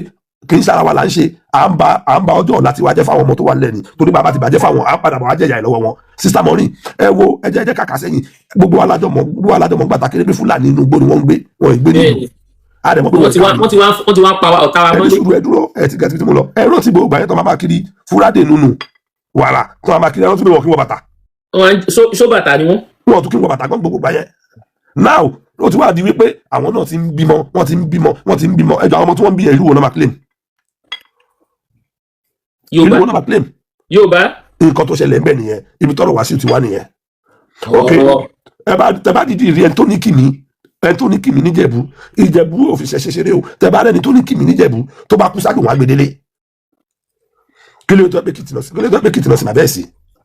Speaker 23: kì í sára wa là ń ṣe à ń ba ọjọ́ ọ̀la tiwa jẹ́ fáwọn ọmọ tó wà nílẹ̀ ni torí bàbá ti bàjẹ́ fáwọn à ń padà bọ̀ wá jẹ̀yà ìlọ́wọ́ wọn sista mọ́rin ẹ wo ẹ jẹ́ kàkà sẹ́yìn gbogbo alájọmọ̀ gbàtà kéré pé Fúlàní inú igbó ni wọ́n ń gbé wọ́n ń gbé nínú àdèmọ́ pé
Speaker 14: wọ́n ti wá pa ọ̀tá wa mọ́lé.
Speaker 23: ẹ dúró ẹ ti gẹ̀ẹ́sì tí mo lọ ẹ rántí gbogbo àyẹ̀tọ́ máa kiri fúrádé nínú wàrà tó máa kiri ẹ rántí pé wọ́n kí wọ́n bàtà.
Speaker 14: ṣó bàtà ni wọ́n.
Speaker 23: wọ́n tún kí wọ́n bàtà gan gbogbo àyẹ̀ now ó ti wá di wípé àwọn náà ti ń bímọ ẹjọ́ àwọn ọmọ tí wọ́n ń bí ìlú wọn náà máa claim ìlú wọn náà máa claim nǹkan tó ṣẹlẹ̀ ń bẹ̀ nìyẹn ibi tọ́rọ̀ Wàsíù ti wá nìyẹn ok ẹ bá dìde rí ẹni tó ní kìmí níjẹ̀bú Ìjẹ̀bú òfìsẹ̀ ṣeré o tẹ bá rẹni tó ní kìmí níjẹ̀bú tó bá kú sáájú wọn agbedele kí ló tó pé kìtì lọ sí màbẹ́ẹ̀ sí.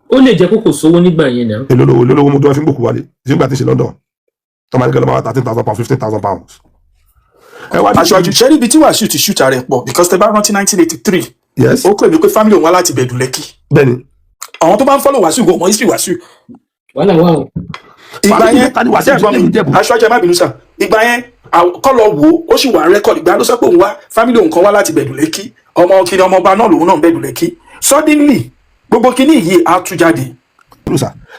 Speaker 14: ó lè jẹ́ kókò sówó nígbà yẹn náà.
Speaker 23: èlò mo tó wá fi ń gbòkú wálé ìṣègbà tí ń ṣe London tọ́mọ ní kẹ́lẹ́ máa wá £13,000 £15,000.
Speaker 5: aṣáájú ṣẹ́rí ibi tí Wàsíù ti ṣúta rẹ̀ pọ̀ because tẹ bá rántí 1983
Speaker 23: yes
Speaker 5: ó pè mí pé family òun wá láti Bẹ̀dù Lẹ́kì.
Speaker 23: bẹ́ẹ̀ni.
Speaker 5: àwọn tó bá ń follow Wàsíù gan mọ history Wàsíù.
Speaker 14: wàhálà wà o.
Speaker 5: ìgbà yẹn aṣáájú ẹ má bínú sà ìgbà yẹn kọ́ lọ wò ó sì wà rẹ́kọ̀d ìgbà ló sọ pé òun wá family òun kan wá láti Bẹ̀dù Lẹ́kì ọmọ kiri ọmọọba náà lòun náà Bẹ̀dù Lẹ́kì suddenly gbogbo kinní yìí á tú jáde.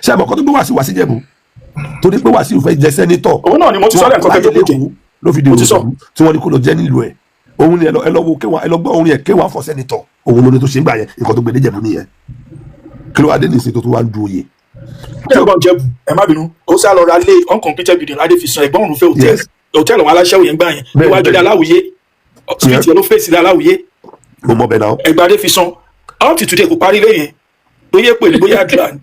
Speaker 23: ṣé àmọ́ kọ́ tó gbé Wàsíù wá sí Ìjẹ̀bú torí pé Wàsíù fẹ́ jẹ sẹ́nitọ̀
Speaker 5: òun náà ni mo ti sọ lẹ́ẹ̀kan tó jókòó
Speaker 23: ló fi di òṣèlú tí wọ́n ní kó lọ jẹ́ nílùú ẹ̀
Speaker 7: òun ni ẹ lọ wo kéwà ẹ lọ gbọ́ orin ẹ̀ kéwà for senator òun ló ní tó ṣe ń gbà yẹn nǹkan tó gbé níjẹ̀bú nìyẹn kí ló wá dé nìsín tó tún wá ń du oyè.
Speaker 5: ẹ̀gbọ́n jẹ̀bù ẹ má bínú ó sá lọ ra lé uncompleted building ládé fi san ẹ̀gbọ́n òun fẹ́ hòtẹ́ẹ̀lì àwọn aláṣẹ́wò yẹn gbà yẹn níwájú ilé aláwòye street yẹn ló fèsì ilé aláwòye
Speaker 7: mo mọ bẹ́ẹ̀ náà
Speaker 5: ẹgbẹ́ adé fi san up to today kò parí lẹ́yìn bóyá pè ní bóyá àdúrà ni.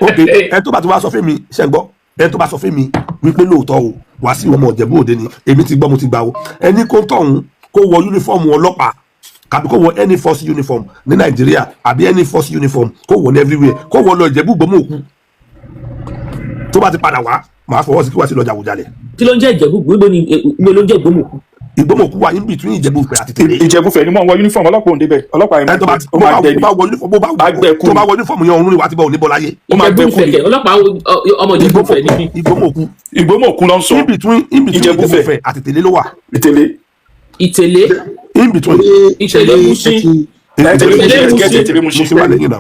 Speaker 7: ok ẹ tó bá ti wá sọ fún mi ṣe gbọ́ ẹ tó bá sọ fún mi wípé lóòótọ́ o wá sí ọmọ Ìjẹ̀bú Òde ni èmi ti gbọ́ mo ti gbà o ẹni kó tọ̀hún kó wọ yúnífọ́ọ̀mù ọlọ́pàá kàbí kó wọ any force uniform ní Nàìjíríà àbí any force uniform kó wọ ní everywhere kó wọ lọ Ìjẹ̀bú Gbómòkú tó bá ti padà wá màá fọwọ́ sí kí wá sí lọ jàwùjalẹ̀.
Speaker 14: kí ló ń jẹ́ Ìjẹ̀bú gbogbo ni gbogbo ló ń jẹ́ Gbómòkú.
Speaker 7: Ìgbómòkú wà in between Ìjẹ̀bú-Ìfẹ̀ àti Tèlé.
Speaker 5: Ìjẹ̀bú-Ìfẹ̀ ni mo wọ uniform ọlọ́pàá òǹdè bẹ́ẹ̀ ọlọ́pàá yẹn
Speaker 7: tó bá wọ uniform yẹn ọ̀run ni wàá ti bọ̀ òní bọ̀ láyé.
Speaker 14: Ìjẹ̀bú-Ìfẹ̀ ọlọ́pàá ọmọ Ìjẹ̀bú-Ìfẹ̀ ni.
Speaker 5: Ìgbómòkú ló ń sọ.
Speaker 7: in between Ìjẹ̀bú-Ìfẹ̀ àti Tèlé ló wà.
Speaker 14: Ìtèlé.
Speaker 7: in between.
Speaker 14: Ìtèlé Mùṣín.
Speaker 5: Ìtèlé Mùṣín.